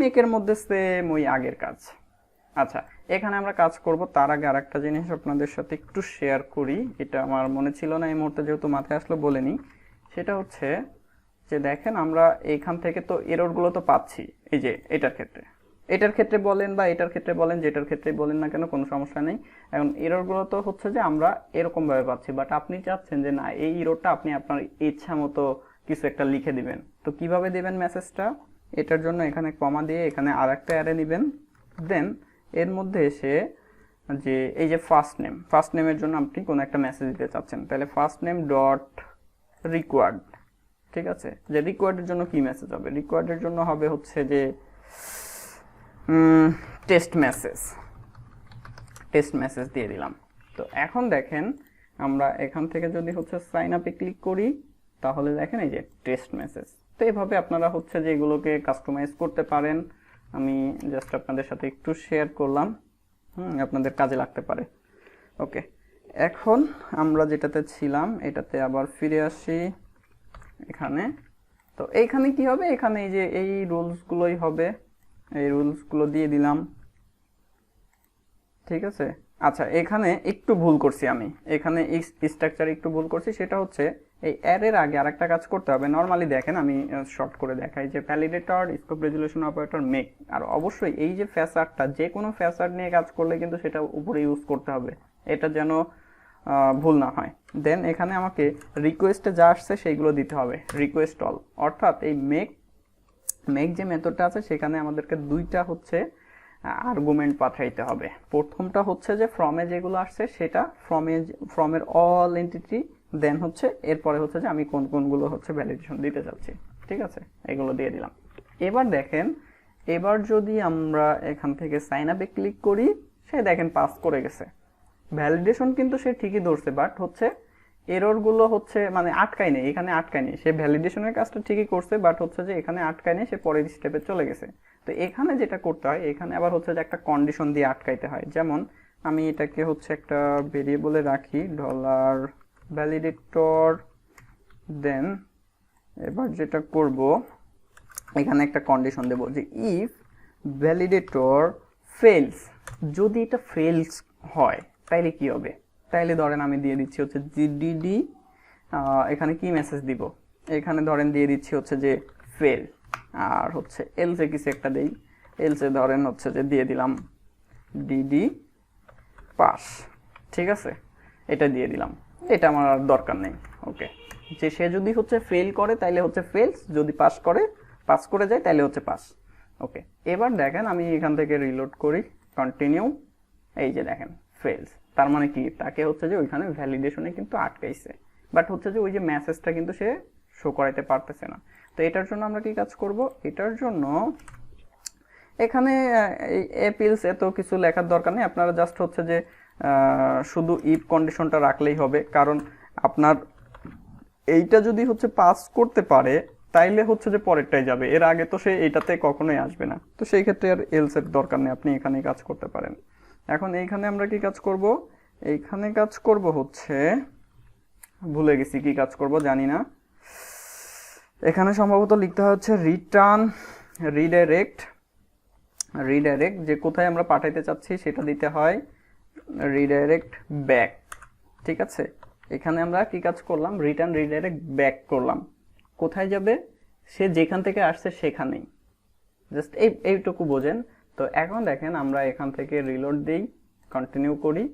মেকের মধ্যে সেম ওই আগের কাজ। আচ্ছা, এখানে আমরা কাজ করব তার আগে আরেকটা জিনিস আপনাদের সাথে একটু শেয়ার করি। এটা আমার মনে ছিল না, এই মুহূর্তে যেহেতু মাথায় আসলো বলে নিই। সেটা হচ্ছে যে দেখেন আমরা এইখান থেকে তো এররগুলো তো পাচ্ছি, এই যে এটার ক্ষেত্রে বলেন বা এটার ক্ষেত্রে বলেন, যেটার ক্ষেত্রে বলেন না কেন কোনো সমস্যা নেই। এখন এররগুলো তো হচ্ছে যে আমরা এরকম ভাবে পাচ্ছি, বাট আপনি চাচ্ছেন যে না এই এররটা আপনি আপনার ইচ্ছা মতো কিছু একটা লিখে দিবেন। তো কিভাবে দিবেন মেসেজটা? এটার জন্য এখানে কমা দিয়ে এখানে আরেকটা অ্যারে নেবেন। দেন এর মধ্যে এসে যে এই যে ফার্স্ট নেমের জন্য আপনি কোনো একটা মেসেজ দিতে চাচ্ছেন, তাহলে ফার্স্ট নেম ডট রিকোয়ার্ড, ঠিক আছে। যে রিকোয়ার্ডের জন্য কি মেসেজ হবে? রিকোয়ার্ডের জন্য হবে হচ্ছে যে টেস্ট মেসেজ দিয়ে দিলাম। তো এখন দেখেন আমরা এখান থেকে যদি হচ্ছে সাইন আপে ক্লিক করি তাহলে দেখেন এই যে টেস্ট মেসেজ। তো এভাবে আপনারা হচ্ছে যে এগুলোকে কাস্টমাইজ করতে পারেন। আমি জাস্ট আপনাদের সাথে একটু শেয়ার করলাম, আপনাদের কাজে লাগতে পারে। ওকে, এখন আমরা যেটাতে ছিলাম এটাতে আবার ফিরে আসি এখানে। তো এইখানে কি হবে? এখানে এই যে এই রুলসগুলোই হবে, এই রুলসগুলো দিয়ে দিলাম, ঠিক আছে। আচ্ছা, এখানে একটু ভুল করছি আমি, এখানে স্ট্রাকচারে একটু ভুল করছি। সেটা হচ্ছে এই অ্যারের আগে আরেকটা কাজ করতে হবে। নর্মালি দেখেন আমি শর্ট করে দেখাই যে validator, scope resolution operator, make. আর অবশ্যই এই যে ফ্যাসাডটা, যে কোনো ফ্যাসাড নিয়ে কাজ করলে কিন্তু সেটা উপরে ইউজ করতে হবে, এটা যেন ভুল না হয়। দেন এখানে আমাকে রিকোয়েস্টে যা আসছে সেইগুলো দিতে হবে, রিকোয়েস্ট অল। অর্থাৎ এই মেক যে মেথডটা আছে সেখানে আমাদেরকে দুইটা হচ্ছে আর্গুমেন্ট পাঠাইতে হবে। প্রথমটা হচ্ছে যে ফ্রমে যেগুলো আসছে সেটা ফ্রমের অল এন্টিটি, দেন হচ্ছে এরপরে হচ্ছে যে আমি কোনগুলো হচ্ছে ভ্যালিডেশন দিতে চাচ্ছি, ঠিক আছে। এগুলো দিয়ে দিলাম। এবার দেখেন, এবার যদি আমরা এখান থেকে সাইন আপে ক্লিক করি, সে দেখেন পাস করে গেছে। ভ্যালিডেশন কিন্তু সে ঠিকই ধরছে, বাট হচ্ছে এররগুলো হচ্ছে মানে আটকায় নেই, এখানে আটকায় নেই। সে ভ্যালিডেশনের কাজটা ঠিকই করছে, বাট হচ্ছে যে এখানে আটকায় নেই, সে পরের স্টেপে চলে গেছে। তো এখানে যেটা করতে হয়, এখানে আবার হচ্ছে যে একটা কন্ডিশন দিয়ে আটকাইতে হয়। যেমন আমি এটাকে হচ্ছে একটা ভেরিয়েবলে রাখি $ভ্যালিডেটর। দেন এবার যেটা করব, এখানে একটা কন্ডিশন দেব যে ইফ ভ্যালিডেটর ফেলস, যদি এটা ফেলস হয় তাইলে কি হবে? তাইলে ধরেন আমি দিয়ে দিচ্ছি হচ্ছে জিডিডি, এখানে কি মেসেজ দিব? এখানে ধরেন দিয়ে দিচ্ছি হচ্ছে যে ফেল, আর হচ্ছে এলসে কিছু একটা দেই, এলসে ধরেন হচ্ছে যে দিয়ে দিলাম ডিডি পাস, ঠিক আছে। এটা দিয়ে দিলাম, এটা আমার আর দরকার নেই। ওকে, যে সে যদি হচ্ছে ফেল করে তাইলে হচ্ছে ফেলস, যদি পাস করে যায় তাইলে হচ্ছে পাস। ওকে, এবার দেখেন আমি এখান থেকে রিলোড করি, কন্টিনিউ। এই যে দেখেন ফেলস, তার মানে কি? তাকে হচ্ছে যে ওইখানে ভ্যালিডেশনে কিন্তু আটকাইছে, বাট হচ্ছে যে ওই যে মেসেজটা কিন্তু সে শো করাইতে পারতেছে না। তো এটার জন্য আমরা কি কাজ করব? এটার জন্য এখানে এপিলস এত কিছু লেখার দরকার নেই, আপনারা জাস্ট হচ্ছে যে শুধু ইফ কন্ডিশনটা রাখলেই হবে, কারণ আপনার এইটা যদি হচ্ছে পাস করতে পারে তাইলে হচ্ছে যে পরেরটাই যাবে, এর আগে তো সে এইটাতে কখনোই আসবে না। তো সেই ক্ষেত্রে আর এলস এর দরকার নেই, আপনি এখানেই কাজ করতে পারেন। এখন এইখানে আমরা কি কাজ করব, এইখানে কাজ করব হচ্ছে, ভুলে গেছি কি কাজ করব জানি না, এখানে সম্ভবত লিখতে হচ্ছে রিটার্ন রিডাইরেক্ট, রিডাইরেক্ট যে কোথায় আমরা পাঠাইতে চাচ্ছি সেটা দিতে হয় রিডাইরেক্ট ব্যাক। ঠিক আছে, এখানে আমরা কি কাজ করলাম, রিটার্ন রিডাইরেক্ট ব্যাক করলাম, কোথায় যাবে, সে যেখান থেকে আসছে সেখানেই, জাস্ট এইটুকু বোঝেন। তো এখন দেখেন আমরা এখান থেকে রিলোড দিই, কন্টিনিউ করি,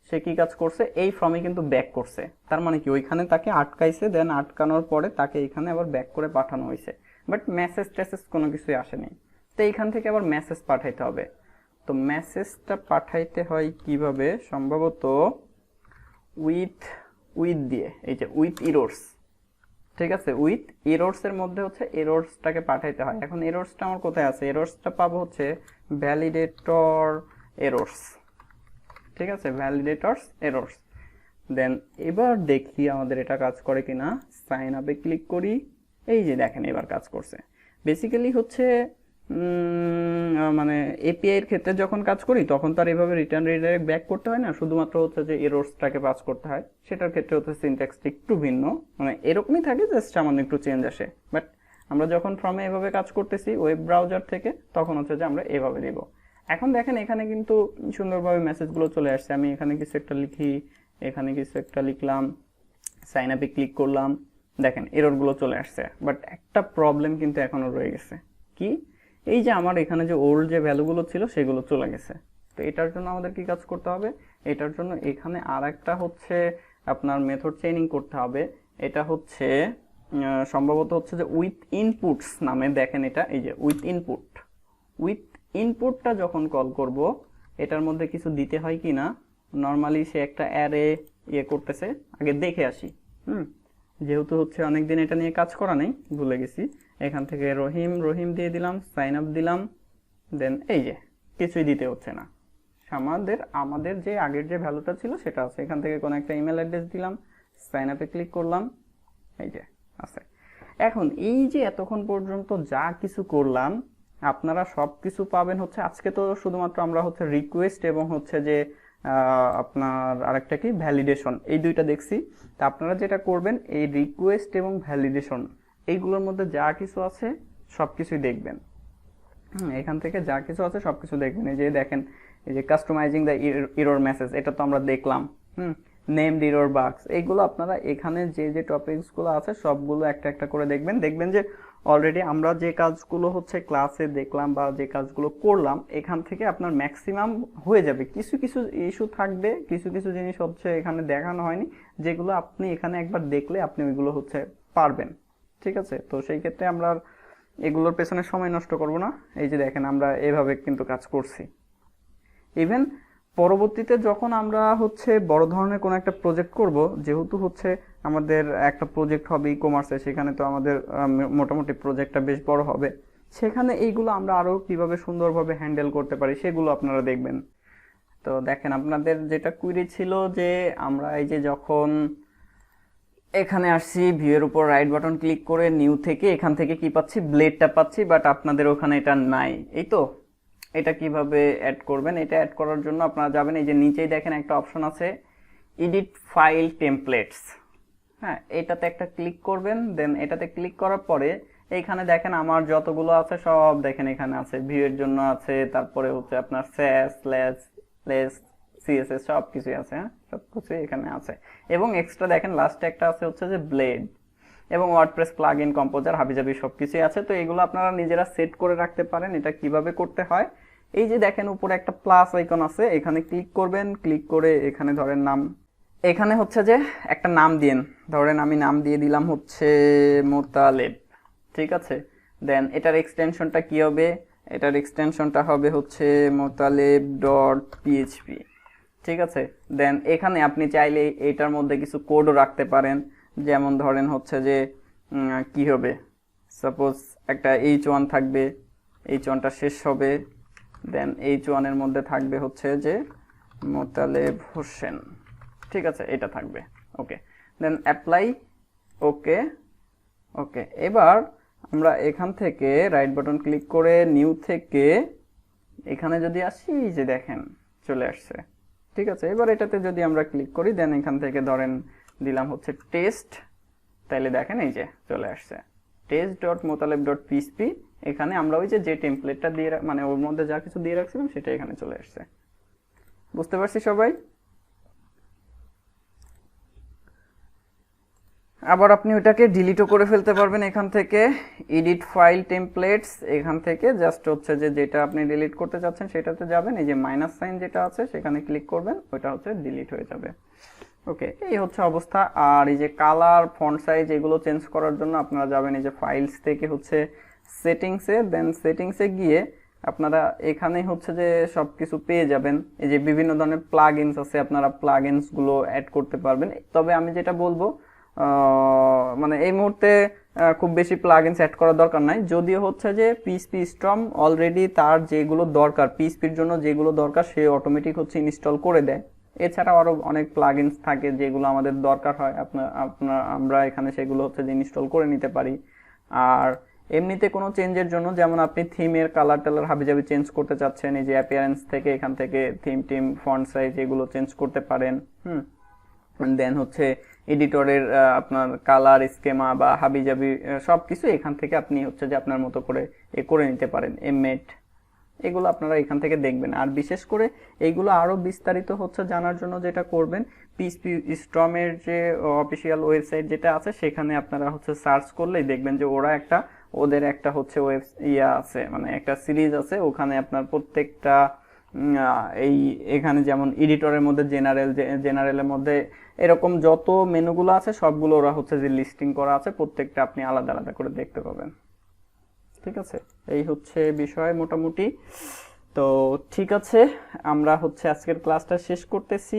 সে কি কাজ করছে, এই ফর্মে কিন্তু ব্যাক করছে, তার মানে কি ওইখানে তাকে আটকাইছে, দেন আটকানোর পরে তাকে এখানে আবার ব্যাক করে পাঠানো হয়েছে, বাট মেসেজ টেসেজ কোনো কিছুই আসেনি। তো এইখান থেকে আবার মেসেজ পাঠাইতে হবে। তো মেসেজটা পাঠাইতে হয় কিভাবে, সম্ভবত উইথ দিয়ে, এই যে উইথ ইরোর্স। ঠিক আছে, উইথ এরর্স এর মধ্যে হচ্ছে এরর্সটাকে পাঠাইতে হয়। এখন এরর্সটা আমার কোথায় আছে, এরর্সটা পাবো হচ্ছে ভ্যালিডেটর এরর্স। ঠিক আছে, ভ্যালিডেটরস এরর্স। দেন এবার দেখি আমাদের এটা কাজ করে কিনা, সাইন আপে ক্লিক করি, এই যে দেখেন এবার কাজ করছে। বেসিক্যালি হচ্ছে মানে এপিআই এর ক্ষেত্রে যখন কাজ করি তখন তার এভাবে রিটার্ন রিডাইরেক্ট ব্যাক করতে হয় না, শুধুমাত্র হচ্ছে যে এরর্সটাকে পাস করতে হয়। সেটার ক্ষেত্রে হচ্ছে সিনট্যাক্সটা একটু ভিন্ন, মানে এরকমই থাকে, জাস্ট সামান্য একটু চেঞ্জ আসে। বাট আমরা যখন ফর্মে এভাবে কাজ করতেছি ওয়েব ব্রাউজার থেকে, তখন হচ্ছে যে আমরা এভাবে দিব। এখন দেখেন এখানে কিন্তু সুন্দরভাবে মেসেজগুলো চলে আসছে। আমি এখানে কিছু একটা লিখি, এখানে কিছু একটা লিখলাম, সাইন আপে ক্লিক করলাম, দেখেন এররগুলো চলে আসছে। বাট একটা প্রবলেম কিন্তু এখনো রয়ে গেছে, কি, এই যে আমার এখানে যে ওল্ড যে ভ্যালুগুলো ছিল সেগুলো চলে গেছে। তো এটার জন্য আমাদের কি কাজ করতে হবে, এটার জন্য এখানে আর একটা হচ্ছে আপনার মেথড চেইনিং করতে হবে। এটা হচ্ছে সম্ভবত হচ্ছে যে উইথ ইনপুটস নামে, দেখেন এটা, এই যে উইথ ইনপুট, উইথ ইনপুটটা যখন কল করব এটার মধ্যে কিছু দিতে হয় কি না, নর্মালি সে একটা অ্যারে ইয়ে করতেছে, আগে দেখে আসি। যেহেতু হচ্ছে অনেকদিন এটা নিয়ে কাজ করা নেই, ভুলে গেছি। এখান থেকে রহিম রহিম দিয়ে দিলাম, সাইন আপ দিলাম, দেন এই যে কিছুই দিতে হচ্ছে না, আমাদের যে আগের যে ভ্যালুটা ছিল সেটা আছে। এখান থেকে কোনো একটা ইমেল অ্যাড্রেস দিলাম, সাইন আপে ক্লিক করলাম, এই যে আছে। এখন এই যে এতক্ষণ পর্যন্ত যা কিছু করলাম আপনারা সব কিছু পাবেন হচ্ছে, আজকে তো শুধুমাত্র আমরা হচ্ছে রিকোয়েস্ট এবং হচ্ছে যে আপনার আরেকটা কি ভ্যালিডেশন, এই দুইটা দেখছি। তা আপনারা যেটা করবেন, এই রিকোয়েস্ট এবং ভ্যালিডেশন এইগুলোর মধ্যে যা কিছু আছে সব কিছুই দেখবেন। এখান থেকে যা কিছু আছে সব কিছু দেখবেন। এই যে দেখেন, এই যে কাস্টমাইজিং দ্য এরর মেসেজ, এটা তো আমরা দেখলাম। নেমড এরর বাগস, এইগুলো আপনারা এখানে যে যে টপিকসগুলো আছে সবগুলো একটা একটা করে দেখবেন। দেখবেন যে অলরেডি আমরা যে কাজগুলো হচ্ছে ক্লাসে দেখলাম বা যে কাজগুলো করলাম, এখান থেকে আপনার ম্যাক্সিমাম হয়ে যাবে। কিছু কিছু ইস্যু থাকবে, কিছু কিছু জিনিস হচ্ছে এখানে দেখানো হয়নি, যেগুলো আপনি এখানে একবার দেখলে আপনি ওইগুলো হচ্ছে পারবেন। ঠিক আছে, তো সেই ক্ষেত্রে আমরা এগুলোর পেছনে সময় নষ্ট করব না। এই যে দেখেন আমরা এভাবে কিন্তু কাজ করছি। ইভেন পরবর্তীতে যখন আমরা হচ্ছে বড় ধরনের কোনো একটা প্রজেক্ট করব, যেহেতু হচ্ছে আমাদের একটা প্রজেক্ট হবে ই কমার্সে, সেখানে তো আমাদের মোটামুটি প্রজেক্টটা বেশ বড় হবে, সেখানে এইগুলো আমরা আরও কিভাবে সুন্দরভাবে হ্যান্ডেল করতে পারি সেগুলো আপনারা দেখবেন। তো দেখেন আপনাদের যেটা কুইরি ছিল যে আমরা এই যে যখন এখানে আসছি, ভিউয়ের উপর রাইট বাটন ক্লিক করে নিউ থেকে এখান থেকে কি পাচ্ছি, ব্লেডটা পাচ্ছি, বাট আপনাদের ওখানে এটা নাই। এই তো এটা কিভাবে অ্যাড করবেন, এটা অ্যাড করার জন্য আপনারা যাবেন, এই যে নিচেই দেখেন একটা অপশন আছে এডিট ফাইল টেমপ্লেটস। হ্যাঁ, এটাতে একটা ক্লিক করবেন। দেন এটাতে ক্লিক করার পরে এইখানে দেখেন আমার যতগুলো আছে সব দেখেন এখানে আছে, ভিউয়ের জন্য আছে, তারপরে হচ্ছে আপনার স্যাস লেস সিএসএস সব কিছুই আছে। হ্যাঁ, সব কিছুই এখানে আছে। এবং এক্সট্রা দেখেন লাস্টে একটা আছে হচ্ছে যে ব্লেড এবং ওয়ার্ডপ্রেস প্লাগইন, কম্পোজার, হাবিজাবি সব কিছুই আছে। তো এগুলো আপনারা নিজেরা সেট করে রাখতে পারেন। এটা কিভাবে করতে হয়, এই যে দেখেন উপরে একটা প্লাস আইকন আছে, এখানে ক্লিক করবেন, ক্লিক করে এখানে ধরেন নাম, এখানে হচ্ছে যে একটা নাম দিন, ধরেন আমি নাম দিয়ে দিলাম হচ্ছে মোতালেব। ঠিক আছে, দেন এটার এক্সটেনশনটা কি হবে, এটার এক্সটেনশনটা হবে হচ্ছে মোতালেব ডট পিএইচপি। ঠিক আছে, দেন এখানে আপনি চাইলে এটার মধ্যে কিছু কোডও রাখতে পারেন, যেমন ধরেন হচ্ছে যে কি হবে, সাপোজ একটা H1 থাকবে, H1টা শেষ হবে, দেন H1 এর মধ্যে থাকবে হচ্ছে যে মোতালেব হোসেন, ঠিক আছে, এটা থাকবে। ওকে, দেন অ্যাপ্লাই। ওকে ওকে, এবার আমরা এখান থেকে রাইট বাটন ক্লিক করে নিউ থেকে এখানে যদি আসি, যে দেখেন চলে আসছে, ঠিক আছে। এবার এটাতে যদি আমরা ক্লিক করি, দেন এখান থেকে ধরেন দিলাম হচ্ছে টেস্ট, তাইলে দেখেন এই যে চলে আসছে test.motaleb.php। এখানে আমরা ওই যে টেমপ্লেটটা দিয়ে মানে ওর মধ্যে যা কিছু দিয়ে রাখছিলাম সেটা এখানে চলে আসছে। বুঝতে পারছি সবাই? আবার আপনি ওটাকে ডিলিটও করে ফেলতে পারবেন এখান থেকে, এডিট ফাইল টেমপ্লেটস, এখান থেকে জাস্ট হচ্ছে যে যেটা আপনি ডিলিট করতে চাচ্ছেন সেটাতে যাবেন, এই যে মাইনাস সাইন যেটা আছে সেখানে ক্লিক করবেন, ওইটা হচ্ছে ডিলিট হয়ে যাবে। ওকে, এই হচ্ছে অবস্থা। আর এই যে কালার, ফন্ট সাইজ এগুলো চেঞ্জ করার জন্য আপনারা যাবেন এই যে ফাইলস থেকে হচ্ছে সেটিংসে, দেন সেটিংসে গিয়ে আপনারা এখানে হচ্ছে যে সবকিছু পেয়ে যাবেন। এই যে বিভিন্ন ধরনের প্লাগইনস আছে, আপনারা প্লাগইনস গুলো অ্যাড করতে পারবেন। তবে আমি যেটা বলবো, মানে এই মুহূর্তে খুব বেশি প্লাগইনস অ্যাড করার দরকার নাই, যদিও হচ্ছে যে পিএইচপি স্টর্ম অলরেডি তার যেগুলো দরকার, পিএইচপির জন্য যেগুলো দরকার সে অটোমেটিক হচ্ছে ইনস্টল করে দেয়। এছাড়াও আরো অনেক প্লাগইনস থাকে যেগুলো আমাদের দরকার হয়, আমরা এখানে সেগুলো হচ্ছে যে ইনস্টল করে নিতে পারি। আর এমনিতে কোনো চেঞ্জের জন্য, যেমন আপনি থিমের কালার টালার হাবিজাবি চেঞ্জ করতে চাচ্ছেন, এই যে অ্যাপিয়ারেন্স থেকে এখান থেকে থিম ফন্ট সাইজ এগুলো চেঞ্জ করতে পারেন। দেন হচ্ছে এডিটরের আপনার কালার স্কেমা বা হাবিজাবি সবকিছু এখান থেকে আপনি হচ্ছে যে আপনার মতো করে করে নিতে পারেন। এমএড এগুলো আপনারা এখান থেকে দেখবেন। আর বিশেষ করে এইগুলো আরো বিস্তারিত হচ্ছে জানার জন্য যেটা করবেন, পিএইচপি স্টর্মের যে অফিসিয়াল ওয়েবসাইট যেটা আছে সেখানে আপনারা হচ্ছে সার্চ করলেই দেখবেন যে ওদের একটা হচ্ছে আছে, মানে একটা সিরিজ আছে, ওখানে আপনার প্রত্যেকটা এখানে যেমন এডিটরের মধ্যে জেনারেলের মধ্যে এরকম যত মেনুগুলো আছে সবগুলো ওরা হচ্ছে যে লিস্টিং করা আছে, প্রত্যেকটা আপনি আলাদা আলাদা করে দেখতে পাবেন। ঠিক আছে, এই হচ্ছে বিষয় মোটামুটি। তো ঠিক আছে, আমরা হচ্ছে আজকের ক্লাসটা শেষ করতেছি।